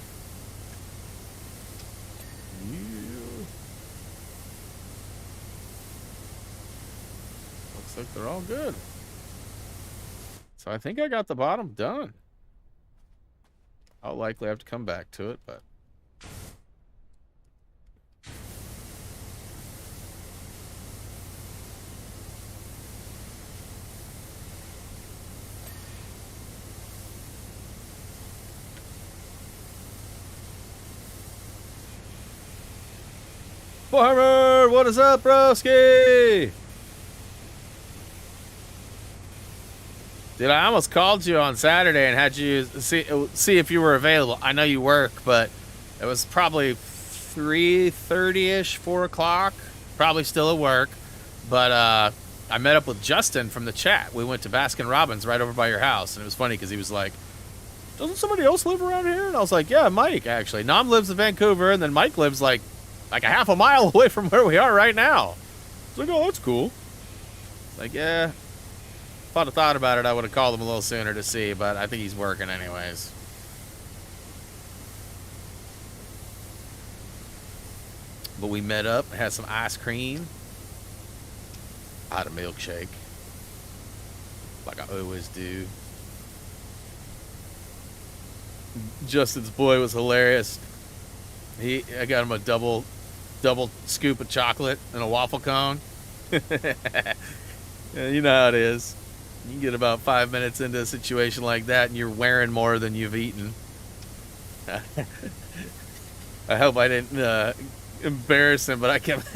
Looks like they're all good. So I think I got the bottom done. I'll likely have to come back to it, but Farmer, what is up, broski? Dude, I almost called you on Saturday and had you see if you were available. I know you work, but it was probably 3:30ish, 4 o'clock. Probably still at work, but I met up with Justin from the chat. We went to Baskin Robbins right over by your house, and it was funny because he was like, "Doesn't somebody else live around here?" And I was like, "Yeah, Mike, actually. Nam lives in Vancouver, and then Mike lives like a half a mile away from where we are right now." I was like, "Oh, that's cool." Like, yeah. If I'd have thought about it, I would have called him a little sooner to see, but I think he's working anyways. But we met up, had some ice cream. I had a milkshake. Like I always do. Justin's boy was hilarious. I got him a double scoop of chocolate and a waffle cone. Yeah, you know how it is. You can get about 5 minutes into a situation like that and you're wearing more than you've eaten. I hope I didn't embarrass him, but I kept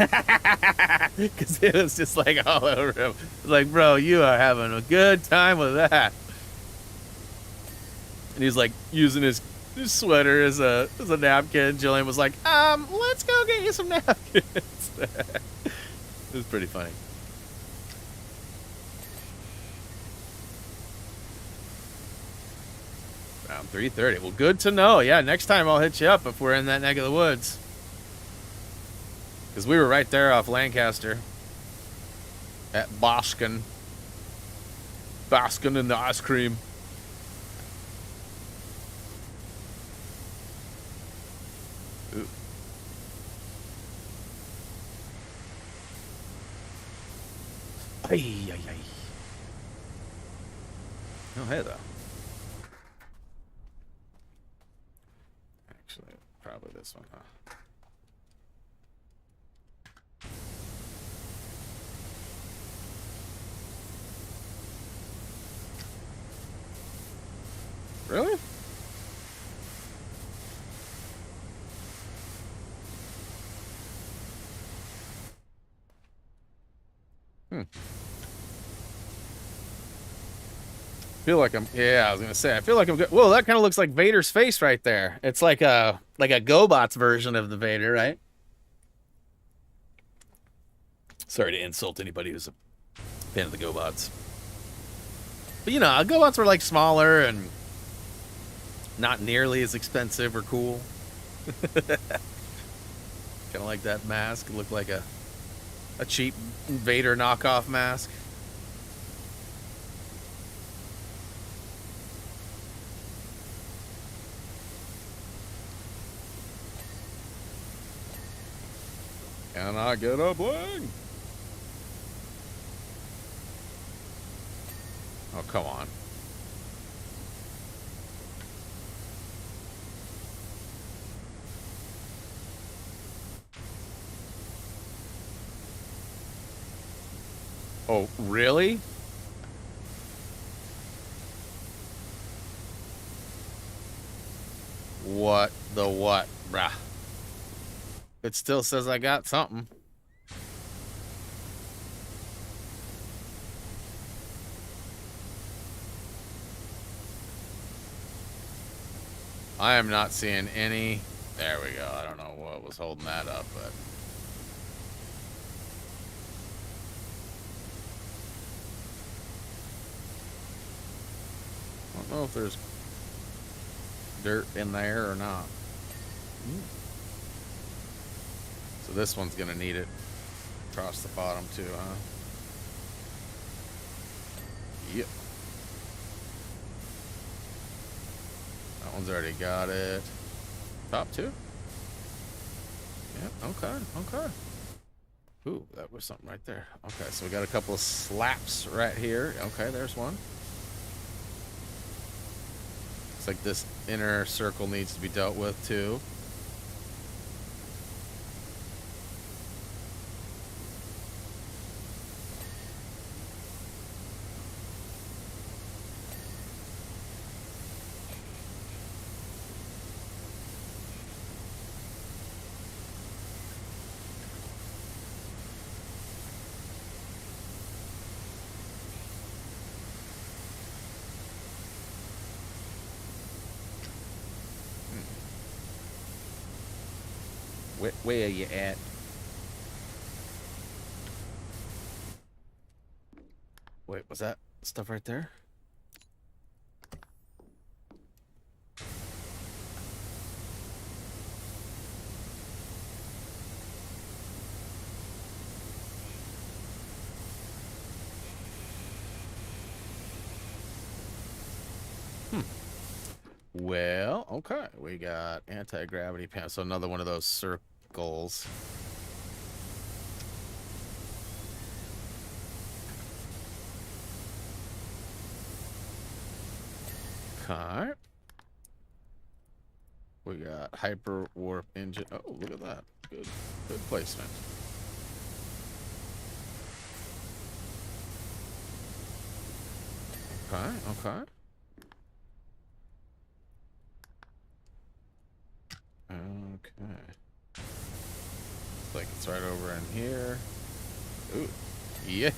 because it was just like all over him. Like, bro, you are having a good time with that. And he's like using his sweater as a napkin. Jillian was like, let's go get you some napkins. It was pretty funny. Around 3:30. Well, good to know. Yeah, next time I'll hit you up if we're in that neck of the woods. Because we were right there off Lancaster. At Baskin. Baskin in the ice cream. Ooh. Ay, ay, ay. Oh, hey, though. Actually, probably this one, huh? Really? Feel like I'm, yeah, I was gonna say, I feel like I'm good. Whoa, that kind of looks like Vader's face right there. It's like a GoBots version of the Vader, right? Sorry to insult anybody who's a fan of the GoBots. But you know, GoBots were like smaller and not nearly as expensive or cool. Kind of like that mask. It looked like a cheap Vader knockoff mask. Can I get a bling? Oh, come on. Oh, really? What the what, bruh? It still says I got something. I am not seeing any There we go. I don't know what was holding that up, but... I don't know if there's dirt in there or not. So this one's gonna need it across the bottom too, huh? Yep. That one's already got it. Top two? Yep, okay. Ooh, that was something right there. Okay, so we got a couple of slaps right here. Okay, there's one. Looks like this inner circle needs to be dealt with too. Where are you at? Wait, was that stuff right there? Well, okay. We got anti-gravity pants. So another one of those circles. Okay. We got hyper warp engine. Oh, look at that. Good placement. Okay. Like it's right over in here. Ooh. Yeah.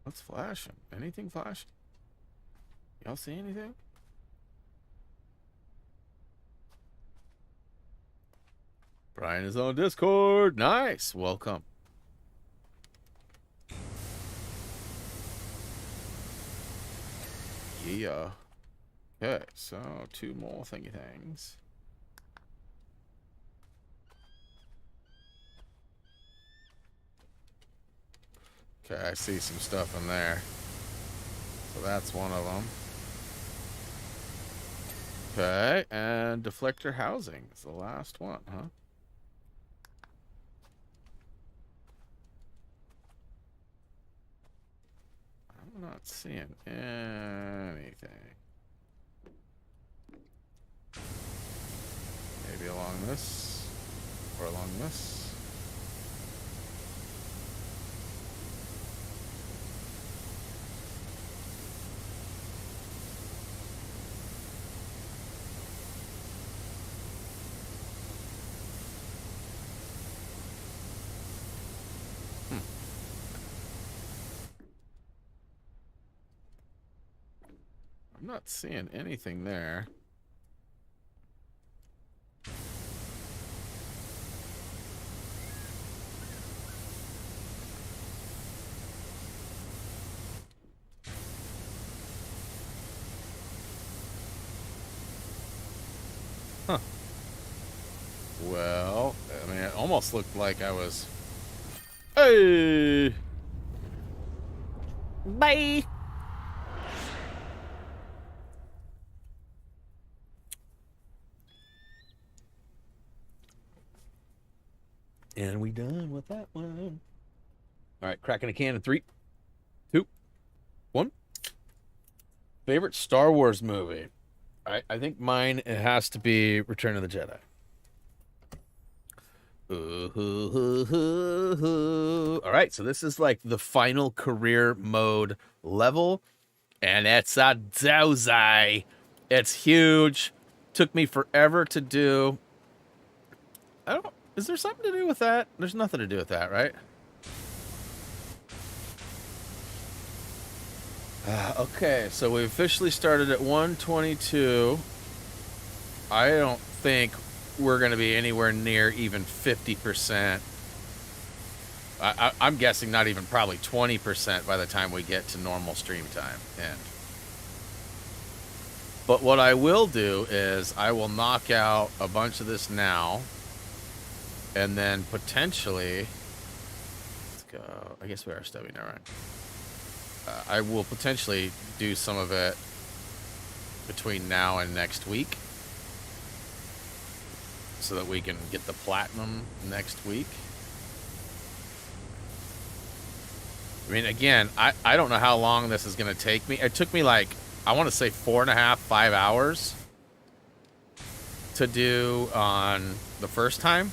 What's flashing? Anything flashing? Y'all see anything? Brian is on Discord. Nice. Welcome. Yeah. Okay, so 2 more thingy things. Okay, I see some stuff in there. So that's one of them. Okay, and deflector housing is the last one, huh? I'm not seeing anything. Maybe along this, or along this. I'm not seeing anything there. Huh. Well, I mean, it almost looked like I was... Hey! Bye! And we done with that one. All right, cracking a can in 3, 2, 1. Favorite Star Wars movie? I think mine, it has to be Return of the Jedi. All right, so this is like the final career mode level, and it's a doozy. It's huge. Took me forever to do. I don't. Is there something to do with that? There's nothing to do with that, right? Okay, so we officially started at 122. I don't think we're going to be anywhere near even 50%. I'm guessing not even probably 20% by the time we get to normal stream time end. But what I will do is I will knock out a bunch of this now, and then potentially, let's go. I guess we are stubbing, all right. I will potentially do some of it between now and next week, so that we can get the platinum next week. I mean, again, I don't know how long this is going to take me. It took me like, I want to say 4.5, 5 hours to do on the first time.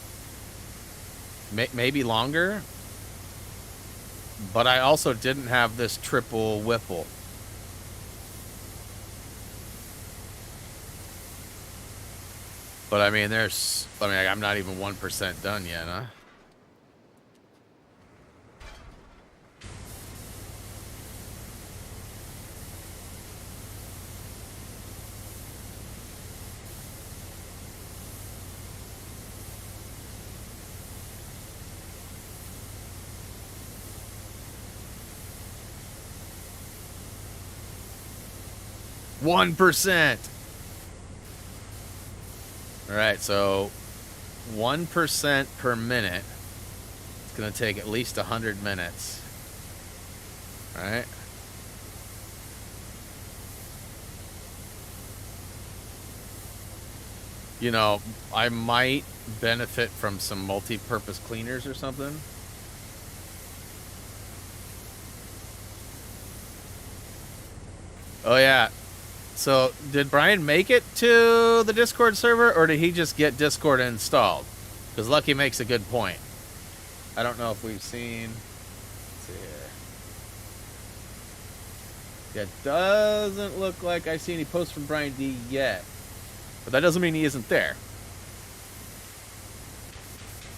Maybe longer. But I also didn't have this triple Whipple. But I mean, I'm not even 1% done yet, huh? One %. All right, so 1% per minute. It's going to take at least 100 minutes. All right. You know, I might benefit from some multi-purpose cleaners or something. Oh, yeah. So, did Brian make it to the Discord server, or did he just get Discord installed? Because Lucky makes a good point. I don't know if we've seen... Let's see here. It doesn't look like I see any posts from Brian D yet. But that doesn't mean he isn't there.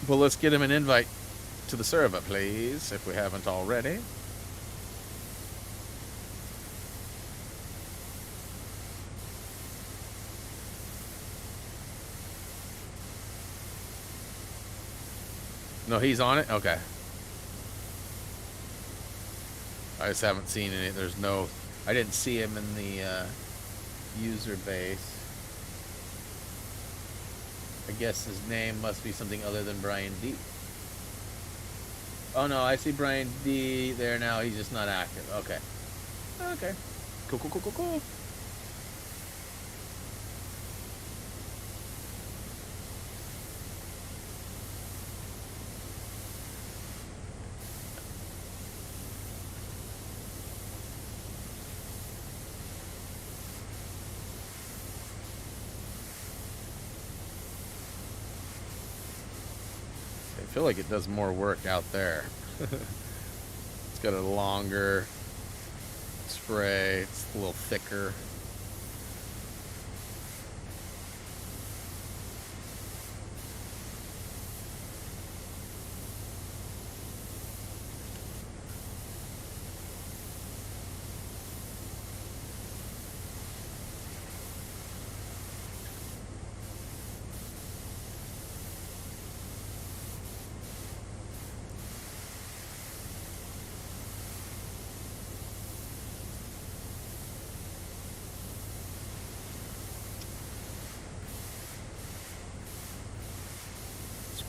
Well, let's get him an invite to the server, please, if we haven't already. No, he's on it? Okay. I just haven't seen any. There's no... I didn't see him in the user base. I guess his name must be something other than Brian D. Oh, no, I see Brian D there now. He's just not active. Okay. Okay. Cool, cool, cool, cool, cool. I feel like it does more work out there. It's got a longer spray. It's a little thicker.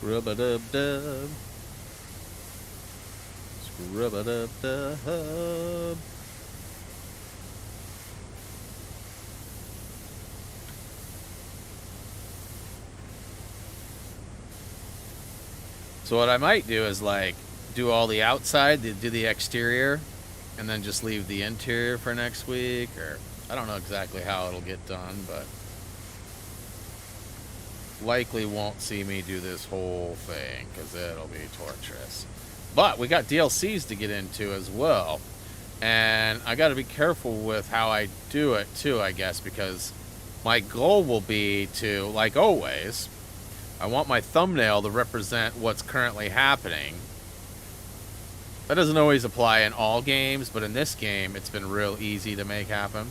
Scrub-a-dub-dub. Scrub-a-dub-dub. So what I might do is like do all the outside, do the exterior, and then just leave the interior for next week, or I don't know exactly how it'll get done, but likely won't see me do this whole thing because it'll be torturous. But we got DLCs to get into as well, And I got to be careful with how I do it too, I guess, because my goal will be to, like always, I want my thumbnail to represent what's currently happening. That doesn't always apply in all games, but in this game, it's been real easy to make happen.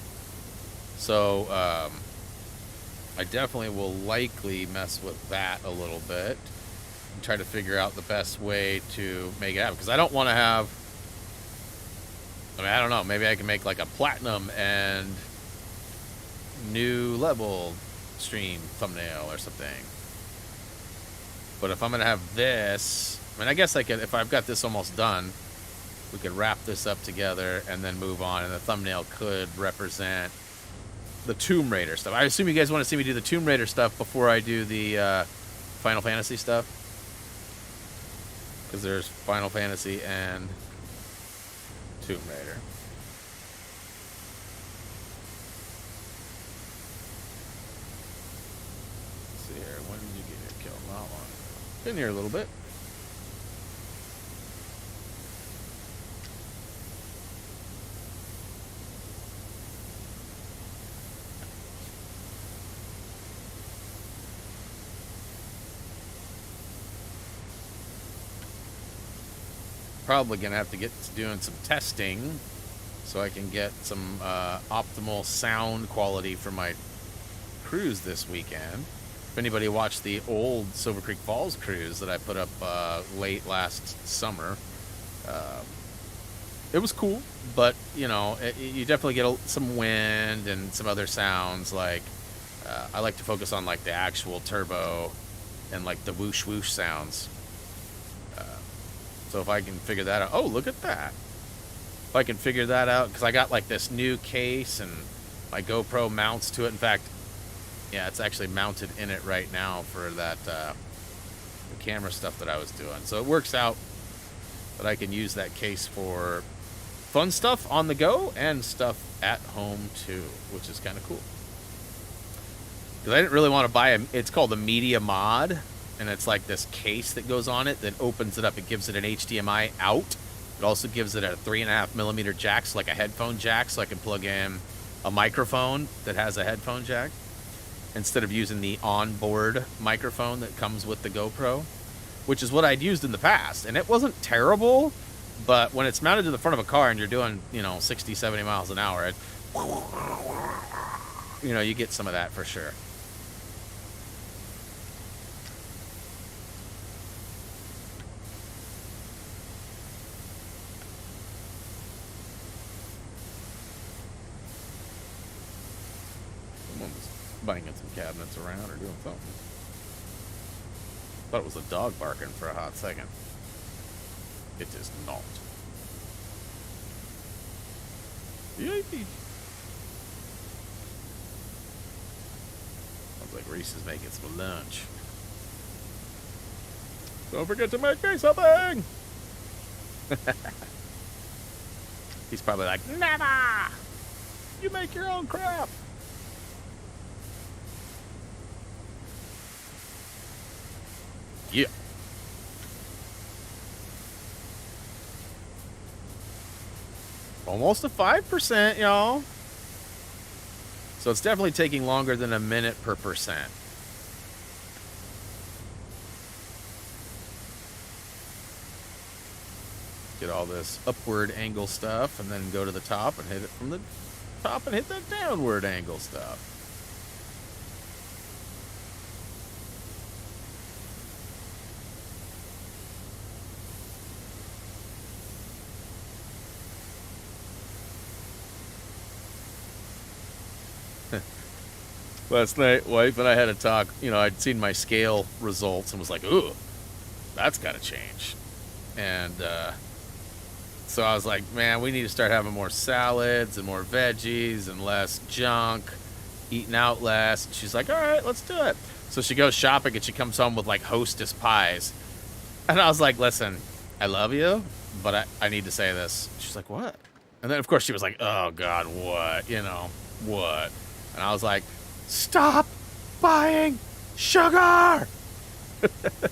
So, I definitely will likely mess with that a little bit and try to figure out the best way to make it happen. Because I don't want to have... I mean, I don't know. Maybe I can make like a platinum and new level stream thumbnail or something. But if I'm going to have this... I mean, I guess I could... If I've got this almost done, we could wrap this up together and then move on. And the thumbnail could represent the Tomb Raider stuff. I assume you guys want to see me do the Tomb Raider stuff before I do the Final Fantasy stuff. Because there's Final Fantasy and Tomb Raider. Let's see here. When did you get here? Killed not long. Been here a little bit. Probably gonna have to get to doing some testing so I can get some optimal sound quality for my cruise this weekend. If anybody watched the old Silver Creek Falls cruise that I put up late last summer, it was cool, but you know, you definitely get some wind and some other sounds. Like I like to focus on like the actual turbo and like the whoosh whoosh sounds. So if I can figure that out, oh, look at that. If I can figure that out, because I got like this new case and my GoPro mounts to it. In fact, yeah, it's actually mounted in it right now for that the camera stuff that I was doing. So it works out that I can use that case for fun stuff on the go and stuff at home too, which is kind of cool. Because I didn't really want to buy it's called a media mod. And it's like this case that goes on it that opens it up. It gives it an HDMI out. It also gives it a 3.5mm jack, so like a headphone jack, so I can plug in a microphone that has a headphone jack instead of using the onboard microphone that comes with the GoPro, which is what I'd used in the past. And it wasn't terrible, but when it's mounted to the front of a car and you're doing, you know, 60, 70 miles an hour, it, you know, you get some of that for sure. Banging some cabinets around or doing something. Thought it was a dog barking for a hot second. It is not. Yippee. Sounds like Reese is making some lunch. Don't forget to make me something! He's probably like, never! You make your own crap! Yeah. Almost a 5%, y'all. So it's definitely taking longer than a minute per percent. Get all this upward angle stuff and then go to the top and hit it from the top and hit that downward angle stuff. Last night, wife and I had a talk. You know, I'd seen my scale results and was like, ooh, that's got to change. And so I was like, man, we need to start having more salads and more veggies and less junk, eating out less. And she's like, all right, let's do it. So she goes shopping and she comes home with like Hostess pies. And I was like, listen, I love you, but I need to say this. She's like, what? And then, of course, she was like, oh, God, what? You know, what? And I was like, stop buying sugar.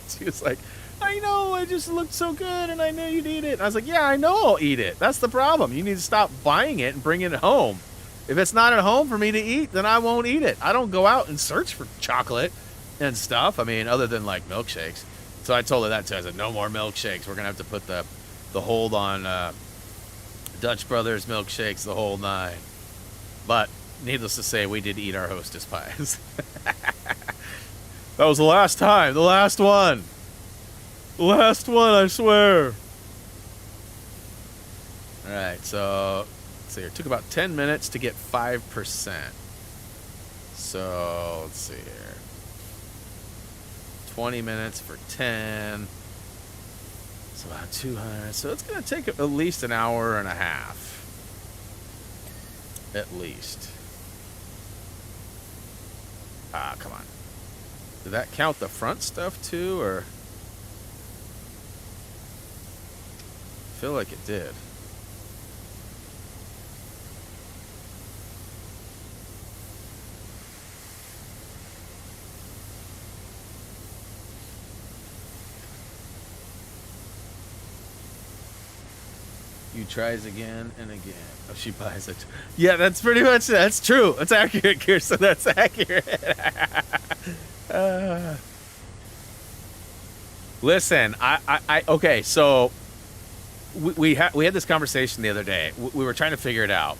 She was like, I know, it just looked so good, and I knew you'd eat it. And I was like, yeah, I know I'll eat it. That's the problem. You need to stop buying it and bring it home. If it's not at home for me to eat, then I won't eat it. I don't go out and search for chocolate and stuff. I mean, other than, like, milkshakes. So I told her that, too. I said, no more milkshakes. We're going to have to put the hold on Dutch Brothers milkshakes, the whole 9. But, needless to say, we did eat our Hostess pies. That was the last time. The last one. The last one, I swear. Alright, so let's see here. It took about 10 minutes to get 5%. So, let's see here. 20 minutes for 10. It's about 200. So it's going to take at least an hour and a half. At least. Ah, come on. Did that count the front stuff too, or? I feel like it did. You tries again and again. Oh, she buys it. Yeah, that's pretty much, that's true. That's accurate, Kirsten. That's accurate. Listen, okay, so we had this conversation the other day. We were trying to figure it out.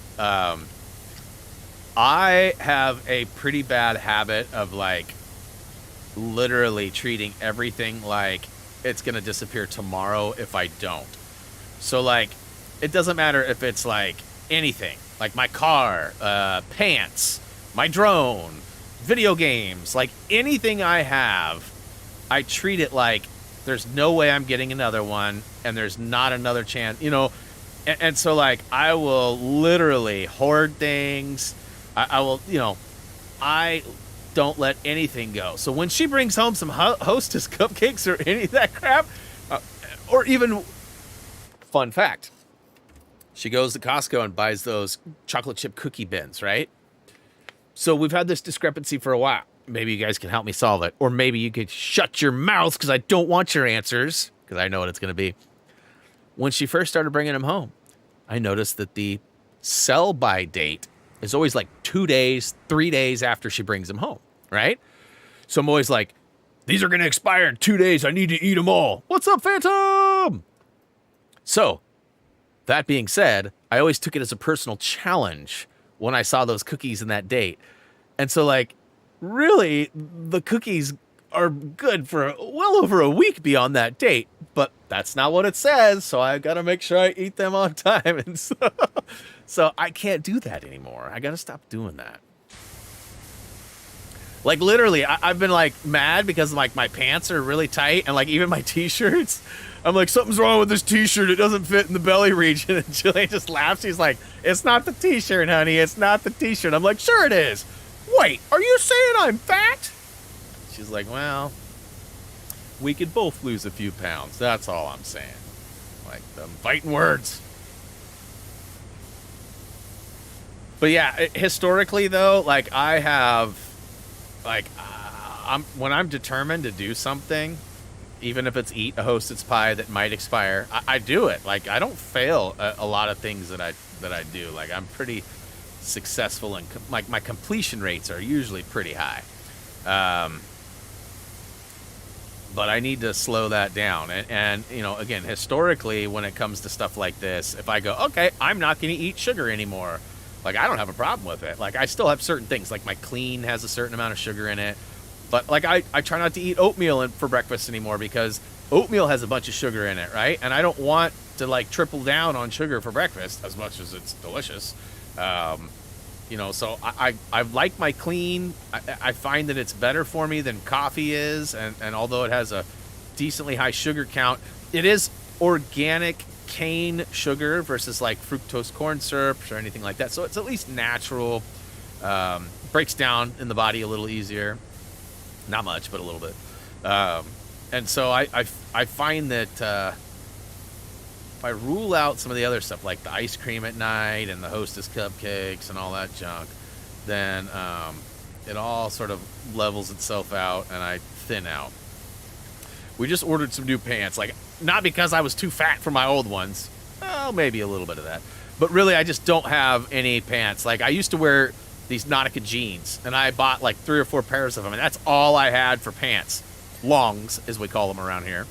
I have a pretty bad habit of, like, literally treating everything like it's gonna disappear tomorrow if I don't. So, like, it doesn't matter if it's, like, anything. Like my car, pants, my drone, video games, like anything I have, I treat it like there's no way I'm getting another one, and there's not another chance, you know. And so, like, I will literally hoard things. I will, you know, I don't let anything go. So when she brings home some Hostess cupcakes or any of that crap, or even, fun fact, she goes to Costco and buys those chocolate chip cookie bins, right? So we've had this discrepancy for a while. Maybe you guys can help me solve it. Or maybe you could shut your mouths because I don't want your answers, because I know what it's going to be. When she first started bringing them home, I noticed that the sell-by date is always like 2 days, 3 days after she brings them home, right? So I'm always like, these are going to expire in 2 days. I need to eat them all. What's up, Phantom? So, that being said, I always took it as a personal challenge when I saw those cookies in that date. And so, like, really, the cookies are good for well over a week beyond that date. But that's not what it says, so I got to make sure I eat them on time. And so I can't do that anymore. I got to stop doing that. Like, literally, I've been, like, mad because, like, my pants are really tight, and, like, even my T-shirts. I'm like, something's wrong with this T-shirt. It doesn't fit in the belly region. And Jillian just laughs. She's like, it's not the T-shirt, honey. It's not the T-shirt. I'm like, sure it is. Wait, are you saying I'm fat? She's like, well, we could both lose a few pounds. That's all I'm saying. Like, them fighting words. But yeah, historically, though, like, I have, like, when I'm determined to do something, even if it's eat a Hostess pie that might expire, I do it. Like, I don't fail a lot of things that I do. Like, I'm pretty successful, and like my completion rates are usually pretty high. But I need to slow that down. And you know, again, historically, when it comes to stuff like this, if I go, okay, I'm not going to eat sugar anymore, like, I don't have a problem with it. Like, I still have certain things, like my clean has a certain amount of sugar in it. But, like, I try not to eat oatmeal for breakfast anymore because oatmeal has a bunch of sugar in it, right? And I don't want to, like, triple down on sugar for breakfast as much as it's delicious. You know, so I like my clean. I find that it's better for me than coffee is. And although it has a decently high sugar count, it is organic cane sugar versus, like, fructose corn syrup or anything like that. So it's at least natural. Breaks down in the body a little easier. Not much, but a little bit. And so I find that if I rule out some of the other stuff, like the ice cream at night and the Hostess cupcakes and all that junk, then it all sort of levels itself out and I thin out. We just ordered some new pants. Like, not because I was too fat for my old ones. Well, maybe a little bit of that. But really, I just don't have any pants. Like, I used to wear these Nautica jeans, and I bought like 3 or 4 pairs of them, and that's all I had for pants. Longs, as we call them around here.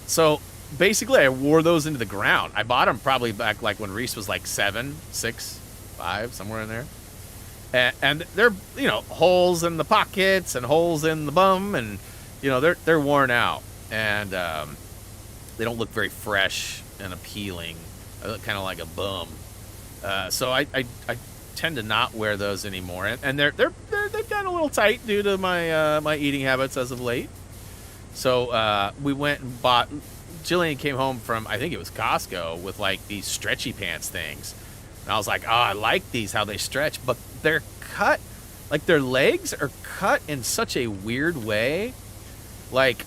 So basically, I wore those into the ground. I bought them probably back like when Reese was like 7, 6, 5, somewhere in there. And they're, you know, holes in the pockets and holes in the bum, and, you know, they're worn out. And they don't look very fresh and appealing. I look kind of like a bum. So I tend to not wear those anymore. And they've gotten a little tight due to my my eating habits as of late. So we went and bought. Jillian came home from, I think it was Costco, with like these stretchy pants things. And I was like, oh, I like these, how they stretch. But they're cut, like their legs are cut in such a weird way. Like,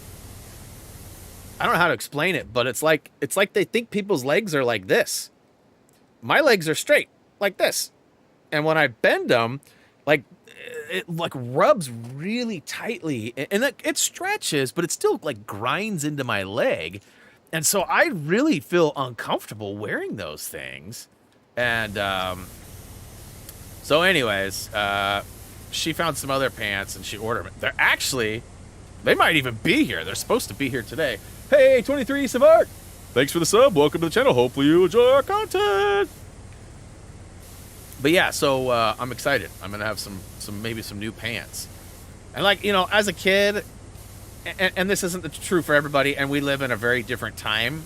I don't know how to explain it, but it's like they think people's legs are like this. My legs are straight, like this. And when I bend them, like, it like rubs really tightly. And it stretches, but it still like grinds into my leg. And so I really feel uncomfortable wearing those things. And so anyways, she found some other pants and she ordered them. They're actually, they might even be here. They're supposed to be here today. Hey, 23 Savart! Thanks for the sub. Welcome to the channel. Hopefully you enjoy our content. But yeah, so I'm excited. I'm gonna have maybe some new pants. And like, you know, as a kid, and this isn't true for everybody, and we live in a very different time,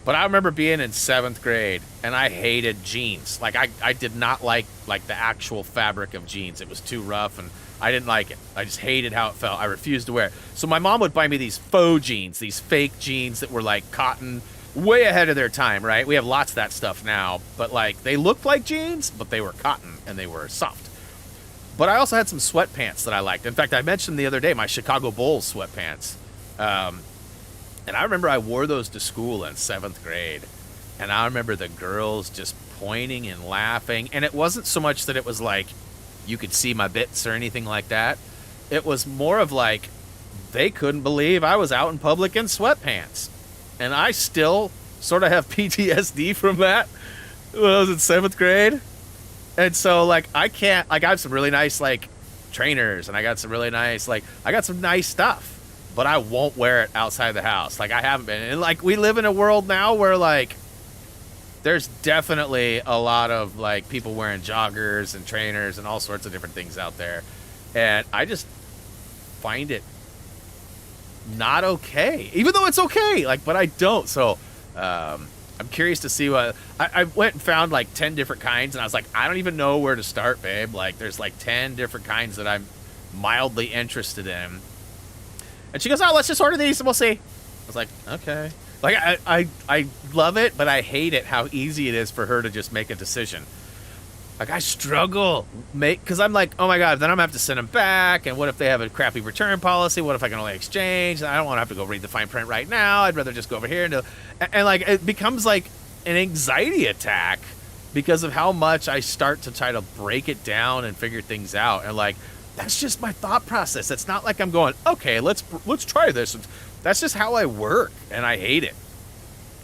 but I remember being in 7th grade and I hated jeans. Like I did not like the actual fabric of jeans. It was too rough and I didn't like it. I just hated how it felt. I refused to wear it. So my mom would buy me these faux jeans, these fake jeans that were like cotton, way ahead of their time, right? We have lots of that stuff now, but like they looked like jeans, but they were cotton and they were soft. But I also had some sweatpants that I liked. In fact, I mentioned the other day my Chicago Bulls sweatpants. And I remember I wore those to school in 7th grade. And I remember the girls just pointing and laughing. And it wasn't so much that it was like you could see my bits or anything like that. It was more of like they couldn't believe I was out in public in sweatpants. And I still sort of have PTSD from that when I was in 7th grade. And so, like, I can't, like, I have some really nice, like, trainers, and I got some really nice, like, I got some nice stuff, but I won't wear it outside the house. Like, I haven't been. And, like, we live in a world now where, like, there's definitely a lot of, like, people wearing joggers and trainers and all sorts of different things out there. And I just find it not okay, even though it's okay, like, but I don't. So, I'm curious to see what I went and found like 10 different kinds, and I was like, I don't even know where to start, babe. Like, there's like 10 different kinds that I'm mildly interested in. And she goes, oh, let's just order these and we'll see. I was like, okay. Like, I love it, but I hate it how easy it is for her to just make a decision. Like, I struggle, because I'm like, oh my God, then I'm gonna have to send them back, and what if they have a crappy return policy? What if I can only exchange? I don't want to have to go read the fine print right now. I'd rather just go over here and like, it becomes like an anxiety attack because of how much I start to try to break it down and figure things out. And like, that's just my thought process. It's not like I'm going, okay, let's try this. That's just how I work, and I hate it.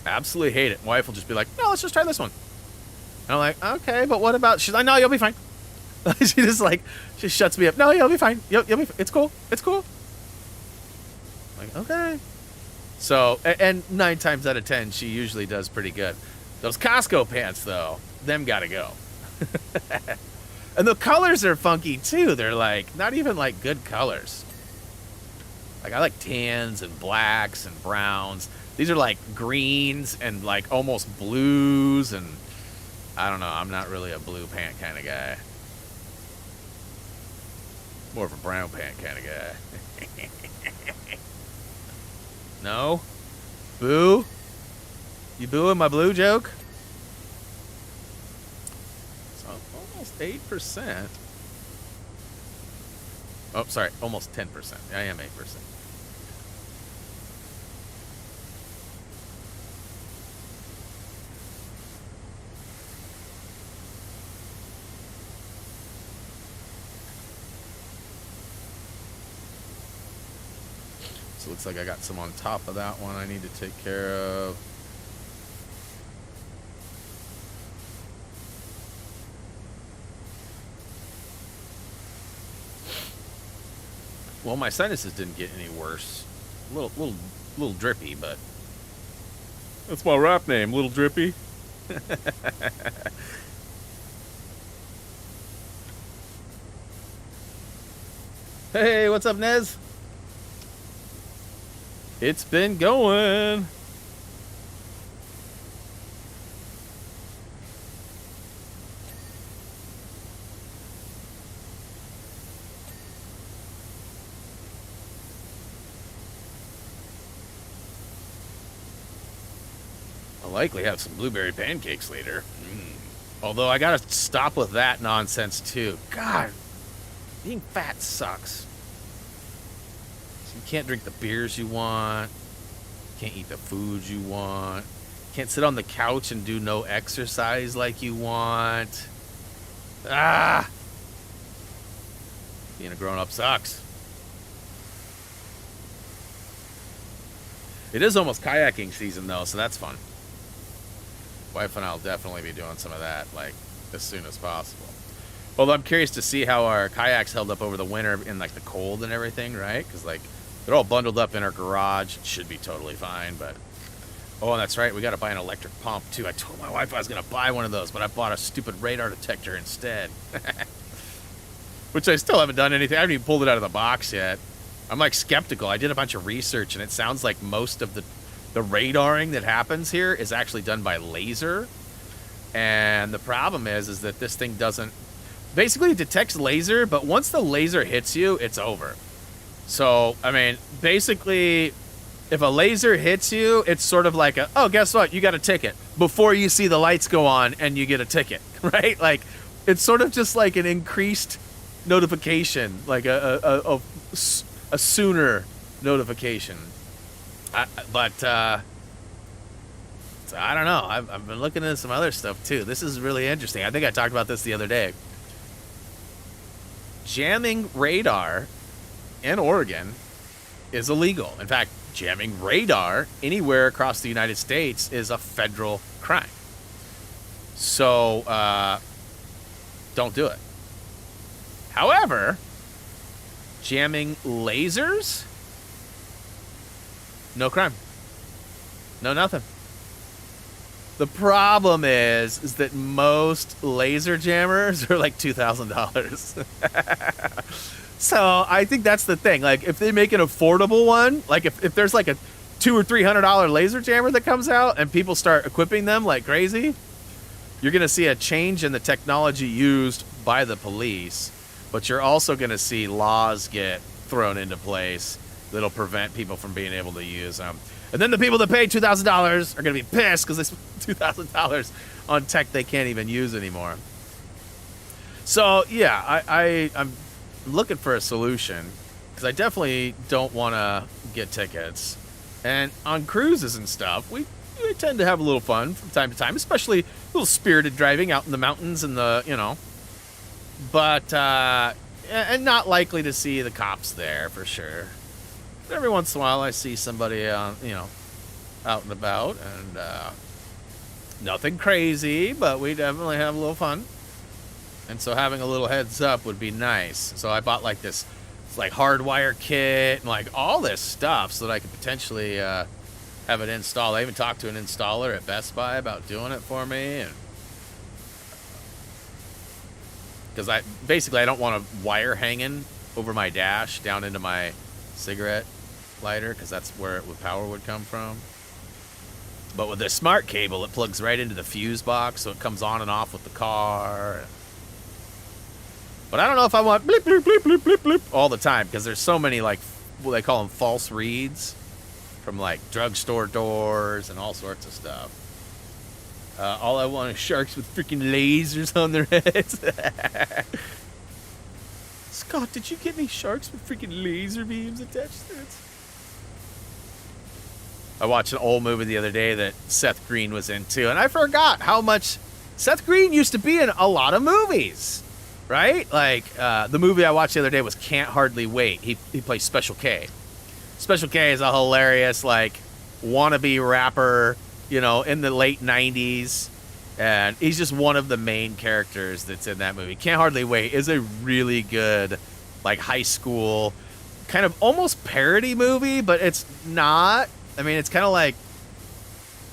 Absolutely hate it. My wife will just be like, no, let's just try this one. And I'm like, okay, but what about? She's like, no, you'll be fine. She just like, she shuts me up. No, you'll be fine. You'll be. It's cool. It's cool. I'm like, okay. So, and 9 times out of 10, she usually does pretty good. Those Costco pants, though, them gotta go. And the colors are funky too. They're like not even like good colors. Like, I like tans and blacks and browns. These are like greens and like almost blues, and I don't know. I'm not really a blue pant kind of guy. More of a brown pant kind of guy. No? Boo? You booing my blue joke? So almost 8%. Oh, sorry. Almost 10%. I am 8%. So it looks like I got some on top of that one I need to take care of. Well, my sinuses didn't get any worse. A little drippy, but that's my rap name, Little Drippy. Hey, what's up, Nez? It's been going. I'll likely have some blueberry pancakes later. Although I gotta stop with that nonsense too. God, being fat sucks. So you can't drink the beers you want. Can't eat the foods you want. Can't sit on the couch and do no exercise like you want. Ah! Being a grown-up sucks. It is almost kayaking season though, so that's fun. Wife and I will definitely be doing some of that, like, as soon as possible. Although I'm curious to see how our kayaks held up over the winter in, like, the cold and everything, right? Because, like, they're all bundled up in our garage. It should be totally fine, but... Oh, and that's right. We got to buy an electric pump, too. I told my wife I was going to buy one of those, but I bought a stupid radar detector instead. Which I still haven't done anything. I haven't even pulled it out of the box yet. I'm, like, skeptical. I did a bunch of research, and it sounds like most of the radaring that happens here is actually done by laser. And the problem is that this thing doesn't... Basically, it detects laser, but once the laser hits you, it's over. So, I mean, basically, if a laser hits you, it's sort of like oh, guess what? You got a ticket. Before you see the lights go on and you get a ticket, right? Like, it's sort of just like an increased notification, like a sooner notification. But I don't know. I've been looking into some other stuff, too. This is really interesting. I think I talked about this the other day. Jamming radar in Oregon is illegal. In fact, jamming radar anywhere across the United States is a federal crime. So, don't do it. However, jamming lasers... No crime. No nothing. The problem is that most laser jammers are like $2,000. So I think that's the thing. Like, if they make an affordable one, like if there's like a $200 or $300 laser jammer that comes out and people start equipping them like crazy, you're going to see a change in the technology used by the police, but you're also going to see laws get thrown into place that'll prevent people from being able to use them. And then the people that pay $2,000 are going to be pissed because they spent $2,000 on tech they can't even use anymore. So, yeah, I'm looking for a solution because I definitely don't want to get tickets. And on cruises and stuff, we tend to have a little fun from time to time, especially a little spirited driving out in the mountains and but, and not likely to see the cops there for sure. Every once in a while, I see somebody, out and about, and nothing crazy, but we definitely have a little fun. And so having a little heads up would be nice. So I bought like this, like hardwire kit and like all this stuff so that I could potentially have it installed. I even talked to an installer at Best Buy about doing it for me, and because I don't want a wire hanging over my dash down into my cigarette lighter, because that's where power would come from. But with the smart cable, it plugs right into the fuse box, so it comes on and off with the car. But I don't know if I want blip, blip, blip, blip, blip, blip all the time, because there's so many, like, what they call them, false reads from, like, drugstore doors and all sorts of stuff. All I want is sharks with freaking lasers on their heads. Scott, did you get any sharks with freaking laser beams attached to it? I watched an old movie the other day that Seth Green was into, and I forgot how much Seth Green used to be in a lot of movies, right? Like, the movie I watched the other day was Can't Hardly Wait. He plays Special K. Special K is a hilarious, like, wannabe rapper, you know, in the late 90s. And he's just one of the main characters that's in that movie. Can't Hardly Wait is a really good, like, high school, kind of almost parody movie, but it's not. I mean, it's kind of like,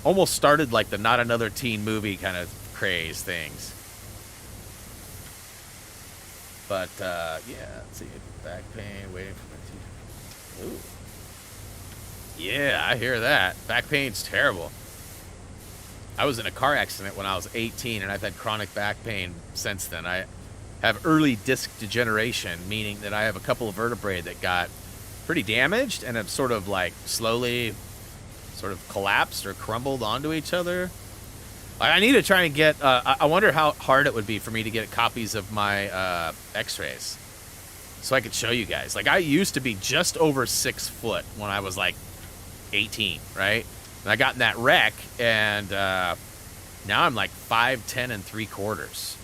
almost started like the Not Another Teen Movie kind of craze things. But, yeah, let's see. Back pain, waiting for my teeth. Ooh. Yeah, I hear that. Back pain's terrible. I was in a car accident when I was 18, and I've had chronic back pain since then. I have early disc degeneration, meaning that I have a couple of vertebrae that got pretty damaged and have sort of like slowly sort of collapsed or crumbled onto each other. I need to try and get, I wonder how hard it would be for me to get copies of my x-rays so I could show you guys. Like, I used to be just over 6 foot when I was like 18, right? And I got in that wreck, and now I'm like 5'10" and 3/4.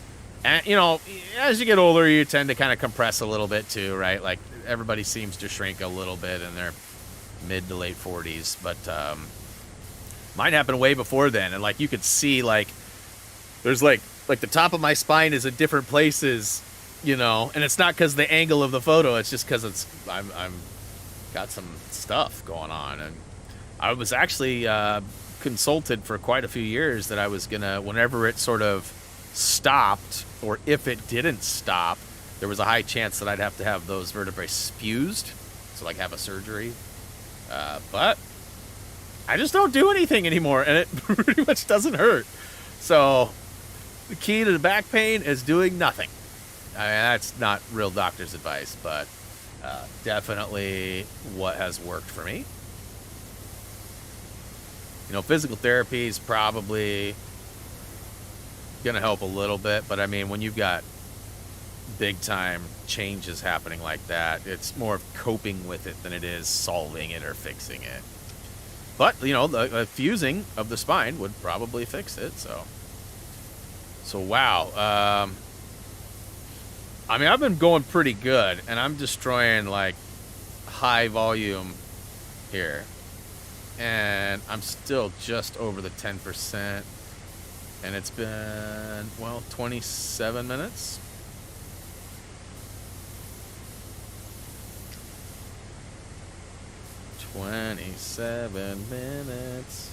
And, you know, as you get older, you tend to kind of compress a little bit too, right? Like, everybody seems to shrink a little bit in their mid to late 40s. But mine happened way before then. And, like, you could see, like, there's, like the top of my spine is in different places, you know. And it's not because the angle of the photo. It's just because I'm got some stuff going on. And I was actually consulted for quite a few years that I was going to, whenever it sort of stopped, or if it didn't stop, there was a high chance that I'd have to have those vertebrae fused, so like have a surgery. But I just don't do anything anymore, and it pretty much doesn't hurt. So the key to the back pain is doing nothing. I mean, that's not real doctor's advice, but definitely what has worked for me. You know, physical therapy is probably going to help a little bit, but I mean, when you've got big time changes happening like that, it's more of coping with it than it is solving it or fixing it. But, you know, the fusing of the spine would probably fix it, so wow. I mean, I've been going pretty good, and I'm destroying, like, high volume here. And I'm still just over the 10%. And it's been, well, 27 minutes. $27 minutes.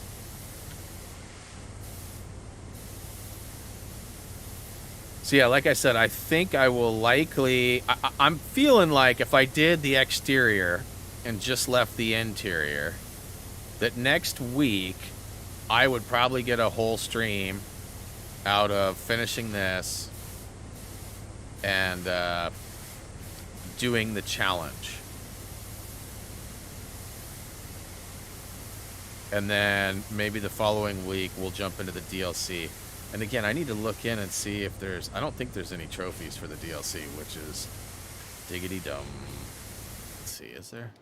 So yeah, like I said, I think I will likely, I'm feeling like if I did the exterior and just left the interior, that next week I would probably get a whole stream out of finishing this and doing the challenge. And then maybe the following week we'll jump into the DLC. And again, I need to look in and see if there's, I don't think there's any trophies for the DLC, which is diggity dum. Let's see, is there?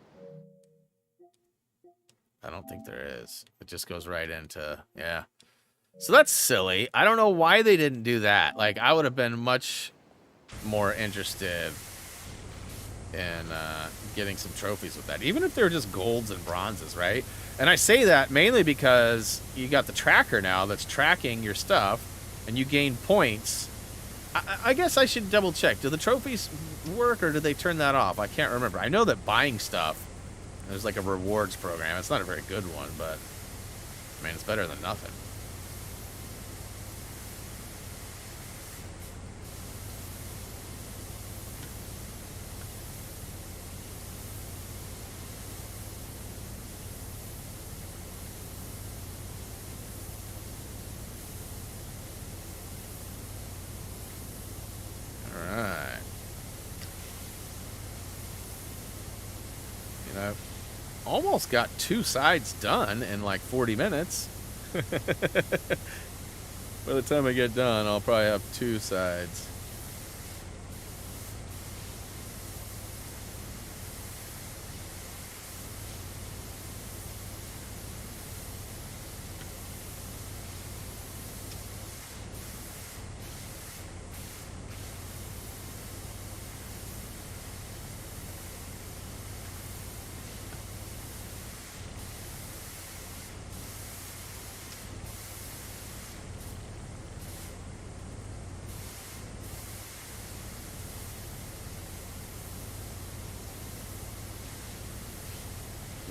I don't think there is. It just goes right into, yeah. So that's silly. I don't know why they didn't do that. Like, I would have been much more interested in getting some trophies with that. Even if they were just golds and bronzes, right? And I say that mainly because you got the tracker now that's tracking your stuff, and you gain points. I guess I should double check. Do the trophies work, or do they turn that off? I can't remember. I know that buying stuff, there's like a rewards program. It's not a very good one, but I mean, it's better than nothing. All right. You know, almost got 2 sides done in like 40 minutes. By the time I get done, I'll probably have 2 sides.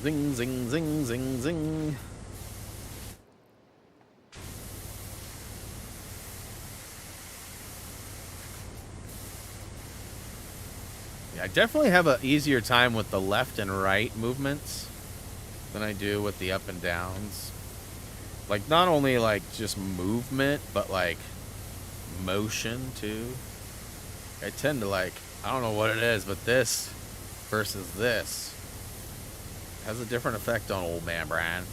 Zing, zing, zing, zing, zing. Yeah, I definitely have an easier time with the left and right movements than I do with the up and downs. Like, not only, like, just movement, but, like, motion, too. I tend to, like, I don't know what it is, but this versus this has a different effect on old man Brian.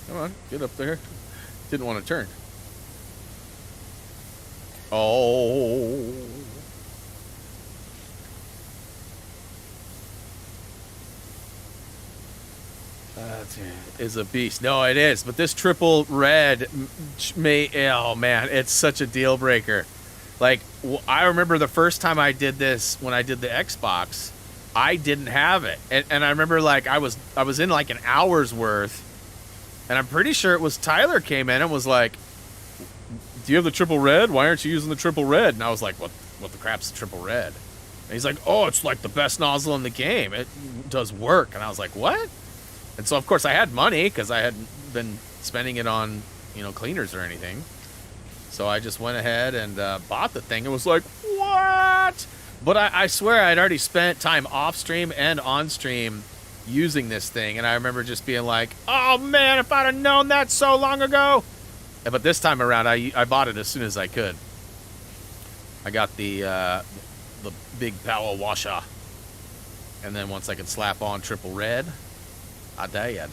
Come on, get up there. Didn't want to turn. Oh. That is a beast. No, it is. But this triple red oh man, it's such a deal breaker. Like, I remember the first time I did this when I did the Xbox, I didn't have it. And I remember, like, I was in like an hour's worth, and I'm pretty sure it was Tyler came in and was like, do you have the triple red? Why aren't you using the triple red? And I was like, what the crap's the triple red? And he's like, oh, it's like the best nozzle in the game. It does work. And I was like, what? And so, of course, I had money because I hadn't been spending it on, you know, cleaners or anything. So I just went ahead and bought the thing. It was like, what? But I swear I'd already spent time off stream and on stream using this thing. And I remember just being like, oh, man, if I'd have known that so long ago. But this time around, I bought it as soon as I could. I got the big PowerWash. And then once I could slap on triple red, I did.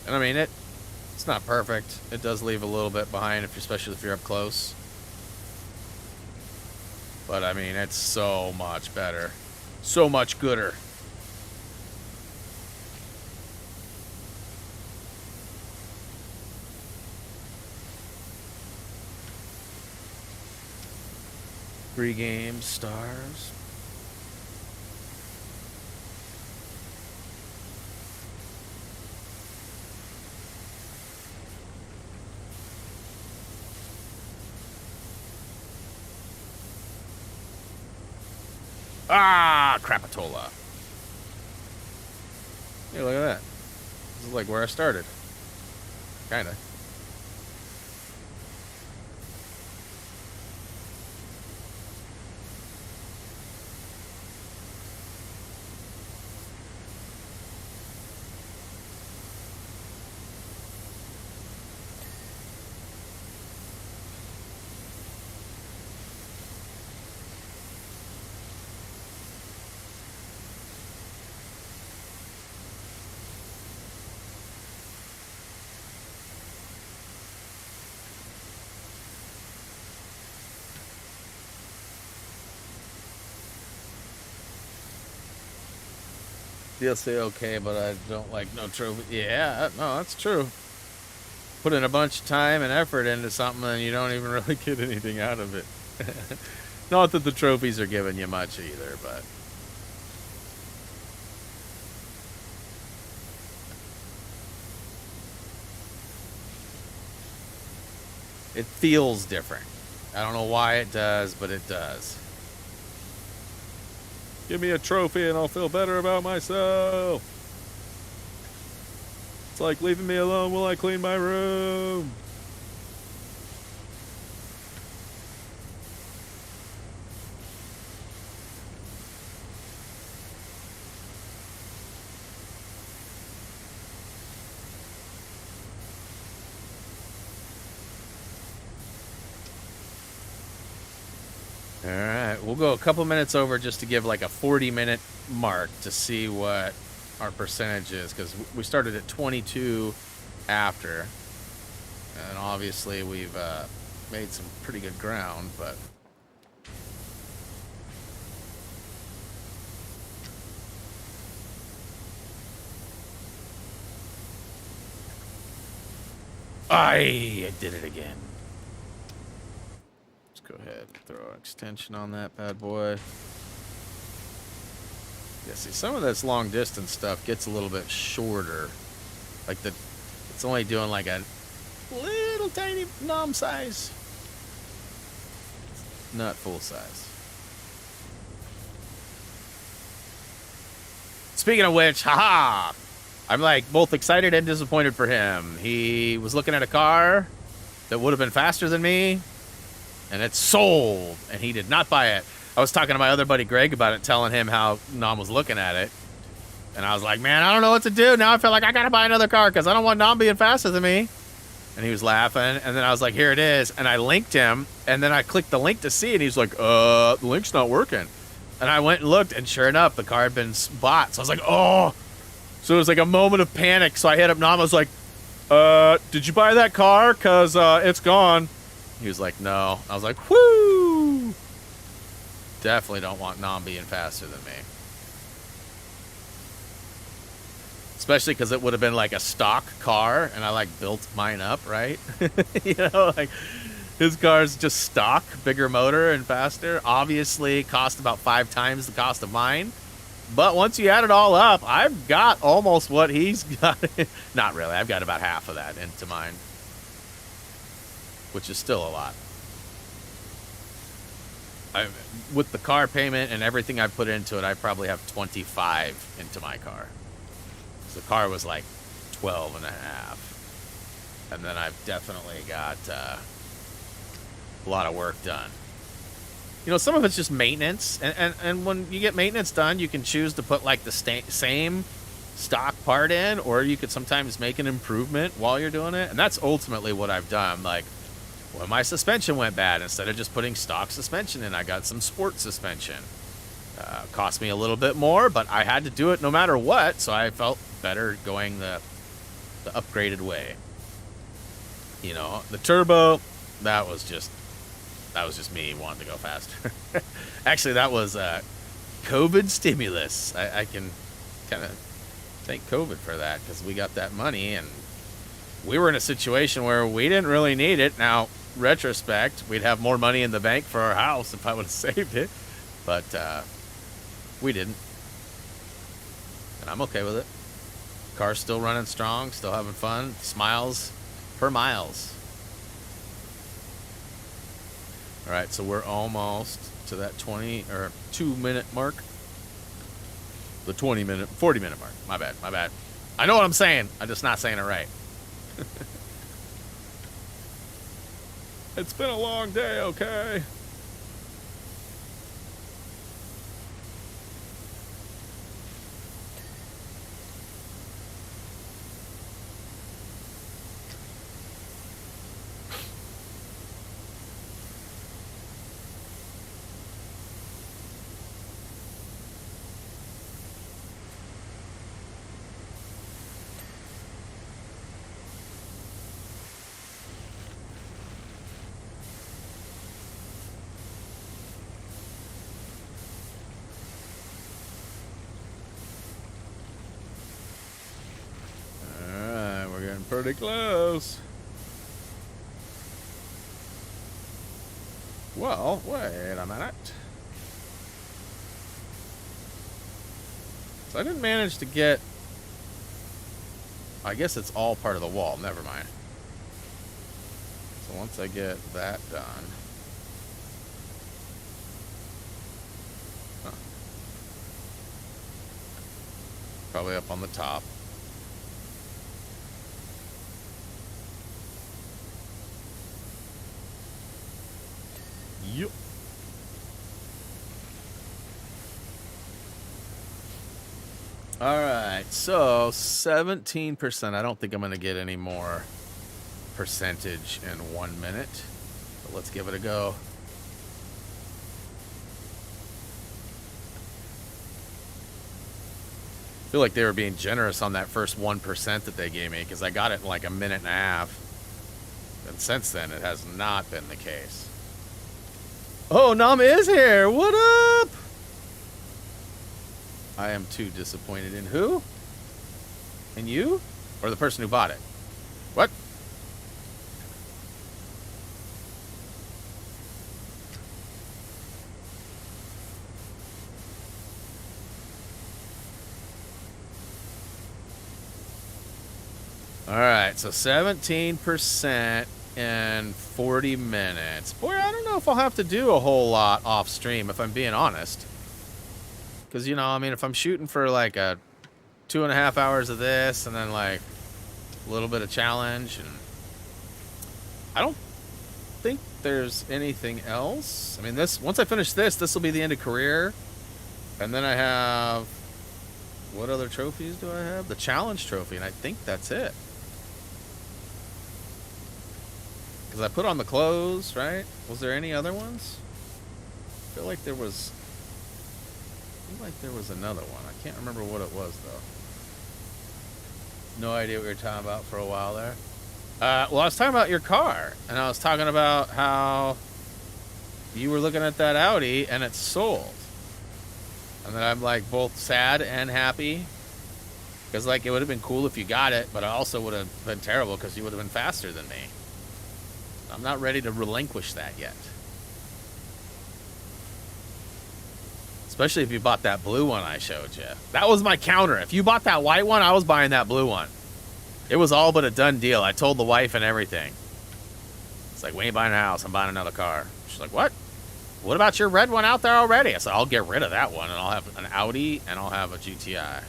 And I mean, it's not perfect. It does leave a little bit behind, especially if you're up close. But I mean, it's so much better. So much gooder. Free game stars. Ah, crapatola. Hey, look at that. This is like where I started. Kinda. They'll say okay, but I don't like no trophy. Yeah, no, that's true. Put in a bunch of time and effort into something and you don't even really get anything out of it. Not that the trophies are giving you much either, but... it feels different. I don't know why it does, but it does. Give me a trophy and I'll feel better about myself. It's like leaving me alone while I clean my room. All right, we'll go a couple minutes over just to give like a 40-minute mark to see what our percentage is, because we started at 22 after, and obviously we've made some pretty good ground, but I did it again. go ahead and throw an extension on that bad boy. Yeah, see, some of this long distance stuff gets a little bit shorter. Like it's only doing like a little tiny nom size. Not full size. Speaking of which, haha! I'm like both excited and disappointed for him. He was looking at a car that would have been faster than me, and it's sold, and he did not buy it. I was talking to my other buddy Greg about it, telling him how Nom was looking at it, and I was like, man, I don't know what to do. Now I feel like I gotta buy another car because I don't want Nom being faster than me. And he was laughing, and then I was like, here it is, and I linked him, and then I clicked the link to see it, and he's like, the link's not working. And I went and looked, and sure enough, the car had been bought. So I was like, oh. So it was like a moment of panic. So I hit up Nom. I was like, did you buy that car? Because it's gone. He was like, no. I was like, whoo. Definitely don't want Nom being faster than me. Especially because it would have been like a stock car, and I like built mine up, right? You know, like his car's just stock, bigger motor and faster. Obviously, cost about 5 times the cost of mine. But once you add it all up, I've got almost what he's got. Not really. I've got about half of that into mine, which is still a lot. With the car payment and everything I've put into it, I probably have 25 into my car. So the car was like 12 and a half. And then I've definitely got a lot of work done. You know, some of it's just maintenance, and when you get maintenance done, you can choose to put like the same stock part in, or you could sometimes make an improvement while you're doing it, and that's ultimately what I've done. Like, when my suspension went bad, instead of just putting stock suspension in, I got some sport suspension. Cost me a little bit more, but I had to do it no matter what, so I felt better going the upgraded way. You know, the turbo, that was just me wanting to go faster. Actually, that was COVID stimulus. I can kind of thank COVID for that, because we got that money, and we were in a situation where we didn't really need it. Now, retrospect, we'd have more money in the bank for our house if I would have saved it, but we didn't, and I'm okay with it. Car's still running strong, still having fun. Smiles per miles. All right, so we're almost to that 20 or 2-minute mark. The 40 minute mark. My bad. I know what I'm saying. I'm just not saying it right. It's been a long day, okay? Pretty close. Well, wait a minute. So I didn't manage to get... I guess it's all part of the wall. Never mind. So once I get that done... Huh. Probably up on the top. Yep. All right, so 17%. I don't think I'm going to get any more percentage in 1 minute, but let's give it a go. I feel like they were being generous on that first 1% that they gave me, because I got it in like a minute and a half, and since then it has not been the case. Oh, Nam is here. What up? I am too disappointed in who? In you? Or the person who bought it? What? All right, so 17% in 40 minutes. Boy, I don't know if I'll have to do a whole lot off stream, if I'm being honest. Because, you know, I mean, if I'm shooting for like a 2.5 hours of this and then like a little bit of challenge, and I don't think there's anything else. I mean, this, once I finish this will be the end of career. And then I have, what other trophies do I have? The challenge trophy, and I think that's it. Because I put on the clothes, right? Was there any other ones? I feel like there was another one. I can't remember what it was, though. No idea what you were talking about for a while there. Well, I was talking about your car, and I was talking about how you were looking at that Audi, and it's sold. And then I'm, like, both sad and happy. Because, like, it would have been cool if you got it, but it also would have been terrible because you would have been faster than me. I'm not ready to relinquish that yet. Especially if you bought that blue one I showed you. That was my counter. If you bought that white one, I was buying that blue one. It was all but a done deal. I told the wife and everything. It's like, we ain't buying a house. I'm buying another car. She's like, what? What about your red one out there already? I said, I'll get rid of that one, and I'll have an Audi, and I'll have a GTI.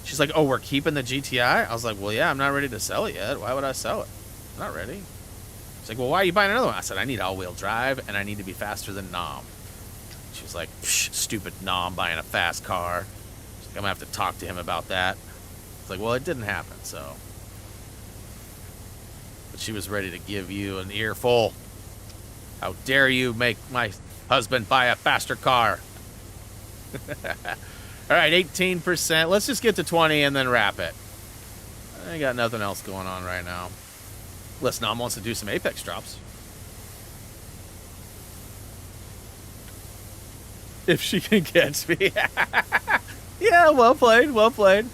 She's like, oh, we're keeping the GTI? I was like, well, yeah, I'm not ready to sell it yet. Why would I sell it? I'm not ready. She's like, well, why are you buying another one? I said, I need all-wheel drive, and I need to be faster than Nom. She was like, stupid Nom buying a fast car. She's like, I'm going to have to talk to him about that. It's like, well, it didn't happen, so. But she was ready to give you an earful. How dare you make my husband buy a faster car? All right, 18%. Let's just get to 20 and then wrap it. I ain't got nothing else going on right now. Unless Nom wants to do some Apex drops. If she can catch me. Yeah, well played, well played.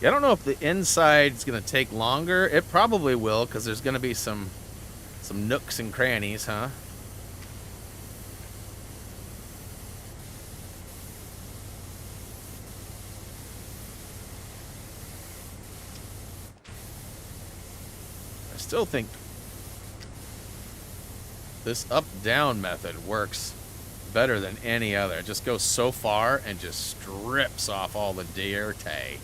Yeah, I don't know if the inside's going to take longer. It probably will, because there's going to be some nooks and crannies, huh? I still think this up-down method works better than any other. It just goes so far and just strips off all the dierte.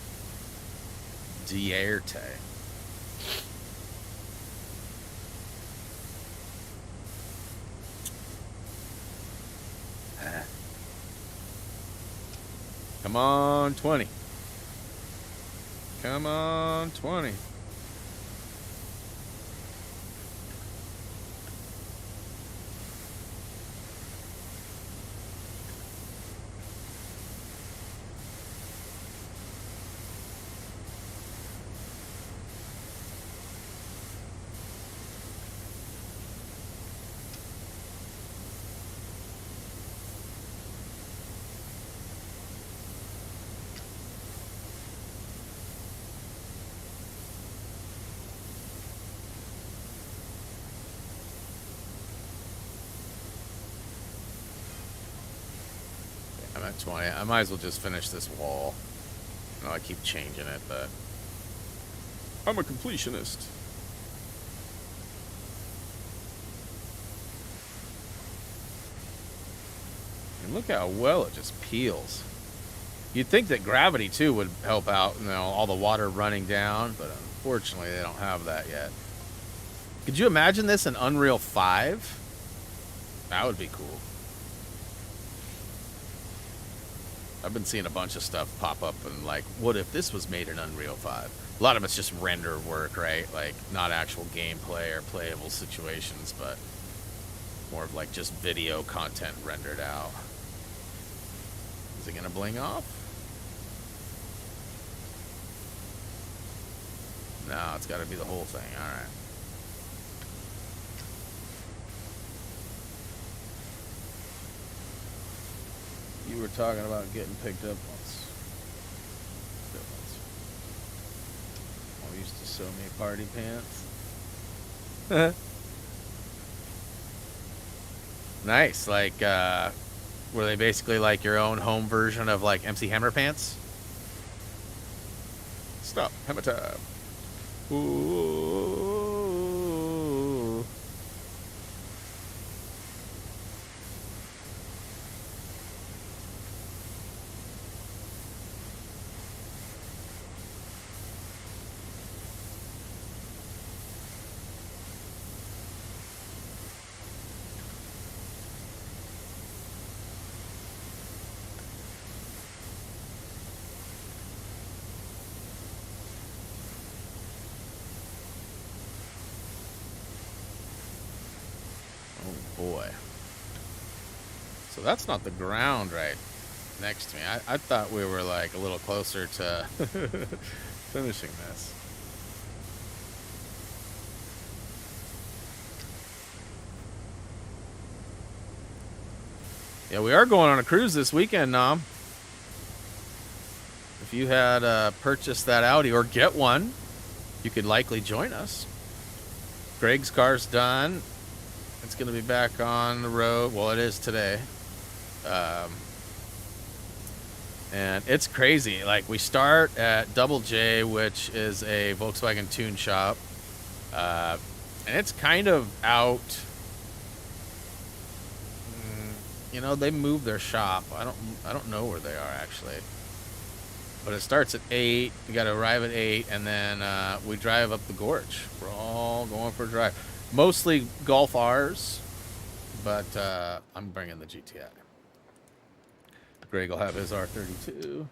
Come on, 20. Come on, 20. I'm at 20. I might as well just finish this wall. No, I keep changing it, but I'm a completionist. And look how well it just peels. You'd think that gravity, too, would help out, you know, all the water running down, but unfortunately they don't have that yet. Could you imagine this in Unreal 5? That would be cool. I've been seeing a bunch of stuff pop up and like, what if this was made in Unreal 5? A lot of it's just render work, right? Like, not actual gameplay or playable situations, but more of like just video content rendered out. Is it gonna bling off? No, it's gotta be the whole thing. All right. You were talking about getting picked up once. Show me party pants. Nice. Like, were they basically like your own home version of like MC Hammer pants? Stop. Hammer time. Ooh. Boy. So that's not the ground right next to me. I thought we were like a little closer to finishing this. Yeah, we are going on a cruise this weekend, Nom. If you had purchased that Audi or get one, you could likely join us. Greg's car's done. It's going to be back on the road. Well, it is today. And it's crazy. Like, we start at Double J, which is a Volkswagen tune shop. And it's kind of out. You know, they moved their shop. I don't know where they are, actually. But it starts at 8. We got to arrive at 8, and then we drive up the gorge. We're all going for a drive. Mostly Golf R's, but I'm bringing the GTI. Greg will have his R32.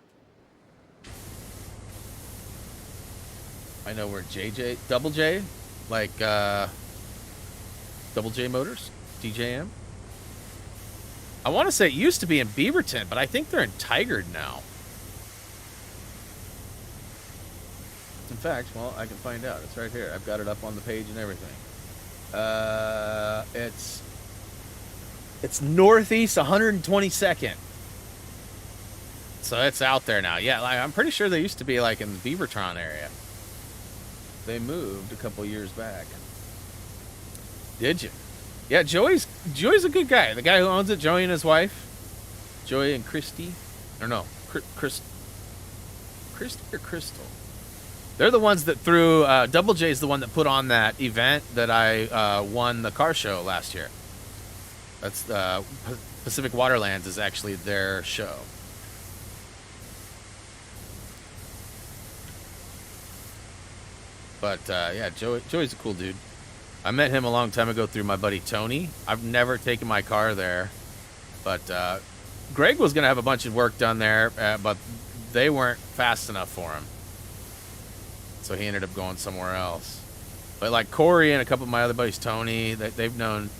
I know where Double J, like Double J Motors, DJM. I want to say it used to be in Beaverton, but I think they're in Tigard now. In fact, well, I can find out. It's right here. I've got it up on the page and everything. It's northeast 122nd. So it's out there now. Yeah, like, I'm pretty sure they used to be like in the Beaverton area. They moved a couple years back. Did you? Yeah, Joey's a good guy. The guy who owns it, Joey and his wife. Joey and Christy. Or no, Christy or Crystal? They're the ones that threw, Double J's the one that put on that event that I won the car show last year. That's Pacific Waterlands is actually their show. But yeah, Joey's a cool dude. I met him a long time ago through my buddy Tony. I've never taken my car there. But Greg was going to have a bunch of work done there, but they weren't fast enough for him. So he ended up going somewhere else. But like Corey and a couple of my other buddies, Tony, they've known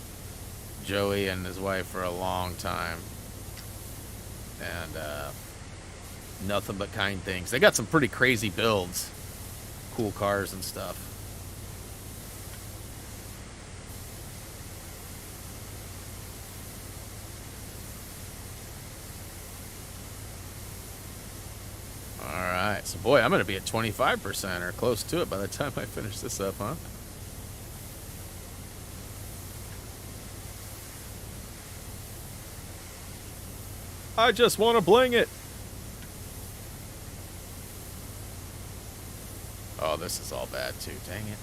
Joey and his wife for a long time. And nothing but kind things. They got some pretty crazy builds. Cool cars and stuff. Alright, so boy, I'm going to be at 25% or close to it by the time I finish this up, huh? I just want to bling it. Oh, this is all bad too, dang it.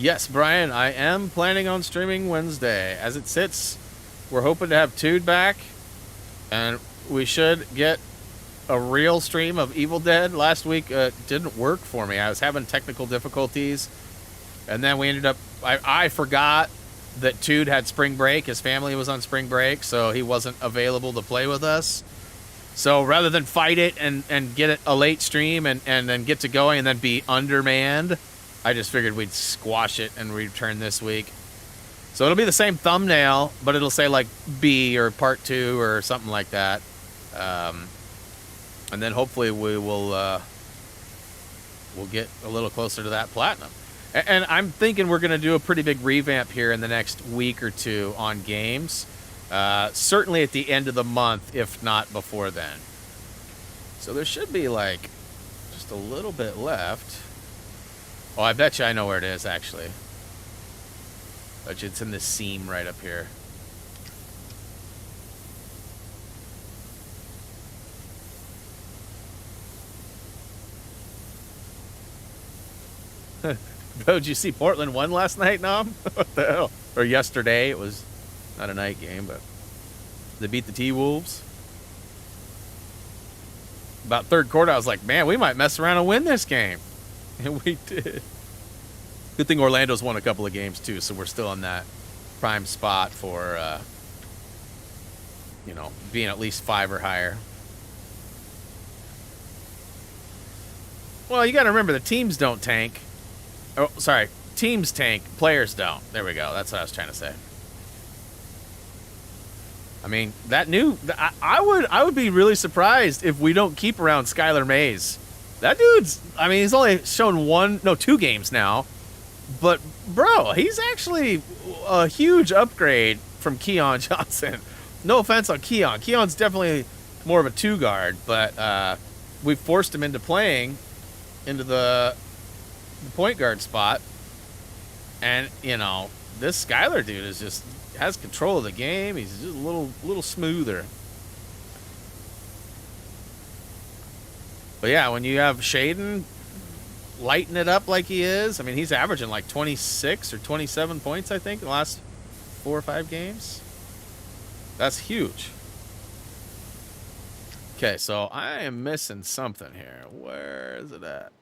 Yes, Brian, I am planning on streaming Wednesday. As it sits, we're hoping to have Tude back, and we should get a real stream of Evil Dead. Last week didn't work for me. I was having technical difficulties, and then we ended up, I forgot that Tude had spring break. His family was on spring break, so he wasn't available to play with us. So rather than fight it and get it a late stream and then get to going and then be undermanned, I just figured we'd squash it and return this week. So it'll be the same thumbnail, but it'll say like B or part 2 or something like that. And then hopefully we will we'll get a little closer to that platinum. And I'm thinking we're going to do a pretty big revamp here in the next week or two on games. Certainly at the end of the month, if not before then. So there should be like just a little bit left. Oh, I bet you I know where it is, actually. Bet you it's in this seam right up here. Oh, did you see Portland won last night, Nom? What the hell? Or yesterday. It was not a night game, but they beat the T-Wolves. About third quarter, I was like, man, we might mess around and win this game. And we did. Good thing Orlando's won a couple of games, too, so we're still in that prime spot for, you know, being at least 5 or higher. Well, you got to remember, the teams don't tank. Oh, sorry. Teams tank, players don't. There we go. That's what I was trying to say. I mean, that new... I would be really surprised if we don't keep around Skylar Mays. That dude's... I mean, he's only shown 2 games now. But, bro, he's actually a huge upgrade from Keon Johnson. No offense on Keon. Keon's definitely more of a 2-guard, but we forced him into playing into the point guard spot. And, you know, this Skylar dude is just... has control of the game. He's just a little smoother. But yeah, when you have Shaden lighting it up like he is, I mean, he's averaging like 26 or 27 points, I think, in the last 4 or 5 games. That's huge. Okay, so I am missing something here. Where is it at?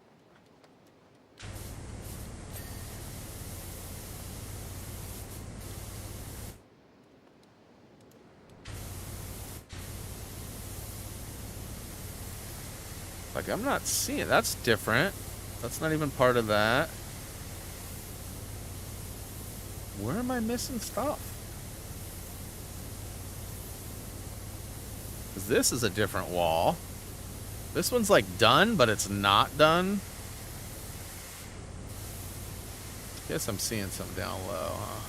Like, I'm not seeing it. That's different. That's not even part of that. Where am I missing stuff? Because this is a different wall. This one's like done, but it's not done. Guess I'm seeing something down low, huh?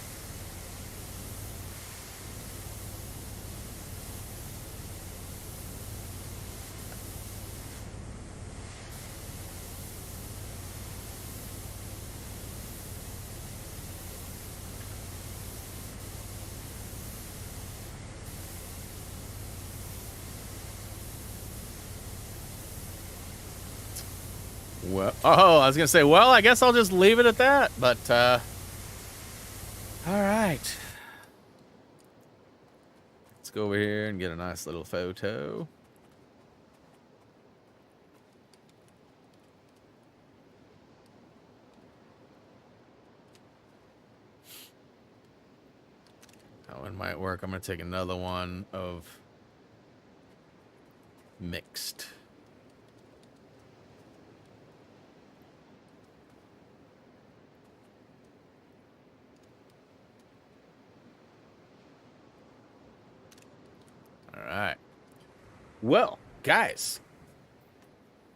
Well, oh, I was gonna say, well, I guess I'll just leave it at that. But all right, let's go over here and get a nice little photo. That one might work. I'm gonna take another one of mixed. All right. Well, guys,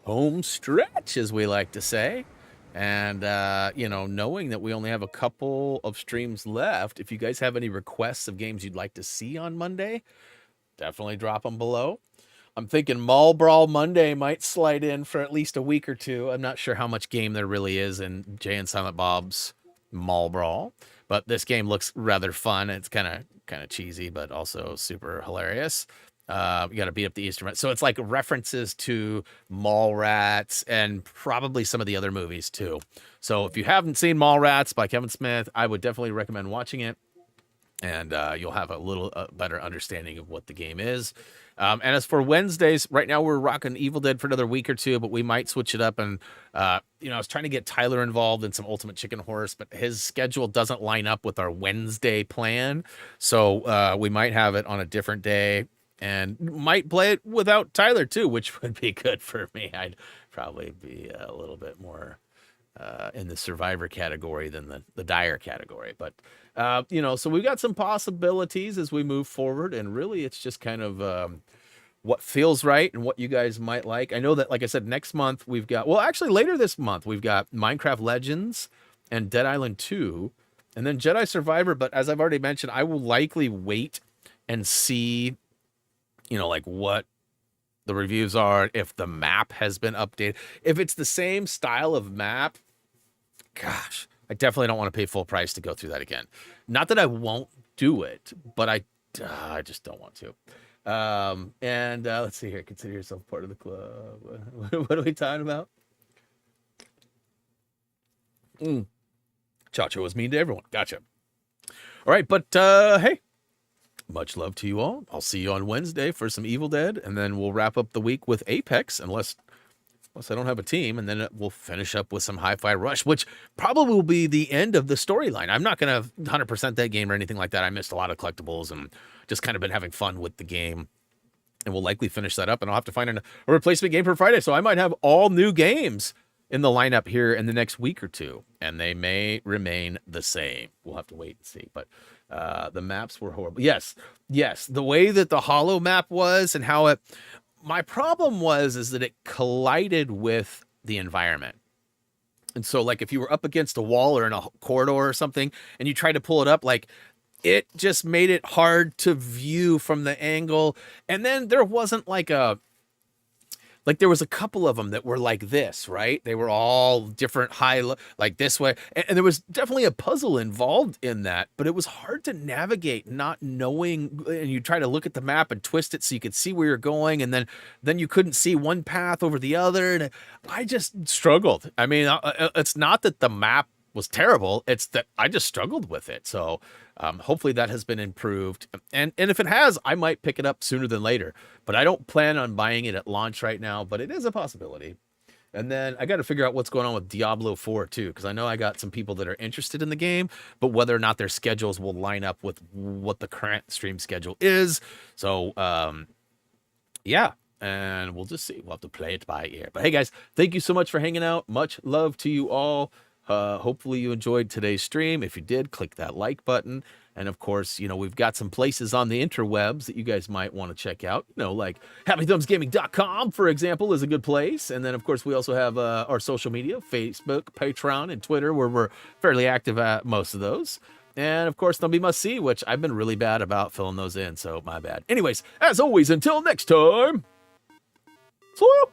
home stretch, as we like to say. And, you know, knowing that we only have a couple of streams left, if you guys have any requests of games you'd like to see on Monday, definitely drop them below. I'm thinking Mall Brawl Monday might slide in for at least a week or two. I'm not sure how much game there really is in Jay and Silent Bob's Mall Brawl, but this game looks rather fun. It's kind of cheesy, but also super hilarious. You got to beat up the Easter. So it's like references to Mallrats and probably some of the other movies too. So if you haven't seen Mallrats by Kevin Smith, I would definitely recommend watching it. And you'll have a little better understanding of what the game is. And as for Wednesdays, right now we're rocking Evil Dead for another week or two, but we might switch it up. And, you know, I was trying to get Tyler involved in some Ultimate Chicken Horse, but his schedule doesn't line up with our Wednesday plan. So we might have it on a different day and might play it without Tyler too, which would be good for me. I'd probably be a little bit more in the survivor category than the dire category. But, you know, so we've got some possibilities as we move forward. And really, it's just kind of what feels right and what you guys might like. I know that, like I said, next month we've got, well, actually later this month, we've got Minecraft Legends and Dead Island 2, and then Jedi Survivor. But as I've already mentioned, I will likely wait and see, you know, like what the reviews are, if the map has been updated. If it's the same style of map, gosh, I definitely don't want to pay full price to go through that again. Not that I won't do it, but I just don't want to. Let's see here. Consider yourself part of the club. What are we talking about? Chacho was mean to everyone. Gotcha. All right, but hey, much love to you all. I'll see you on Wednesday for some Evil Dead, and then we'll wrap up the week with Apex, unless I don't have a team, and then we'll finish up with some Hi-Fi Rush, which probably will be the end of the storyline. I'm not going to 100% that game or anything like that. I missed a lot of collectibles and just kind of been having fun with the game, and we'll likely finish that up, and I'll have to find a replacement game for Friday, so I might have all new games in the lineup here in the next week or two, and they may remain the same. We'll have to wait and see, but the maps were horrible. Yes, the way that the Hollow map was and how it... My problem is that it collided with the environment. And so, like, if you were up against a wall or in a corridor or something, and you tried to pull it up, like, it just made it hard to view from the angle. And then there wasn't there was a couple of them that were like this, right? They were all different like this way. And there was definitely a puzzle involved in that, but it was hard to navigate not knowing. And you try to look at the map and twist it so you could see where you're going. And then you couldn't see one path over the other. And I just struggled. I mean, it's not that the map was terrible. It's that I just struggled with it. So hopefully that has been improved. And if it has, I might pick it up sooner than later. But I don't plan on buying it at launch right now, but it is a possibility. And then I got to figure out what's going on with Diablo 4 too, because I know I got some people that are interested in the game, but whether or not their schedules will line up with what the current stream schedule is. So yeah, and we'll just see. We'll have to play it by ear. But hey guys, thank you so much for hanging out. Much love to you all. Hopefully you enjoyed today's stream. If you did, click that like button. And of course, you know, we've got some places on the interwebs that you guys might want to check out. You know, like HappyThumbsGaming.com, for example, is a good place. And then, of course, we also have our social media, Facebook, Patreon, and Twitter, where we're fairly active at most of those. And, of course, Thumbie Must See, which I've been really bad about filling those in, so my bad. Anyways, as always, until next time, see ya!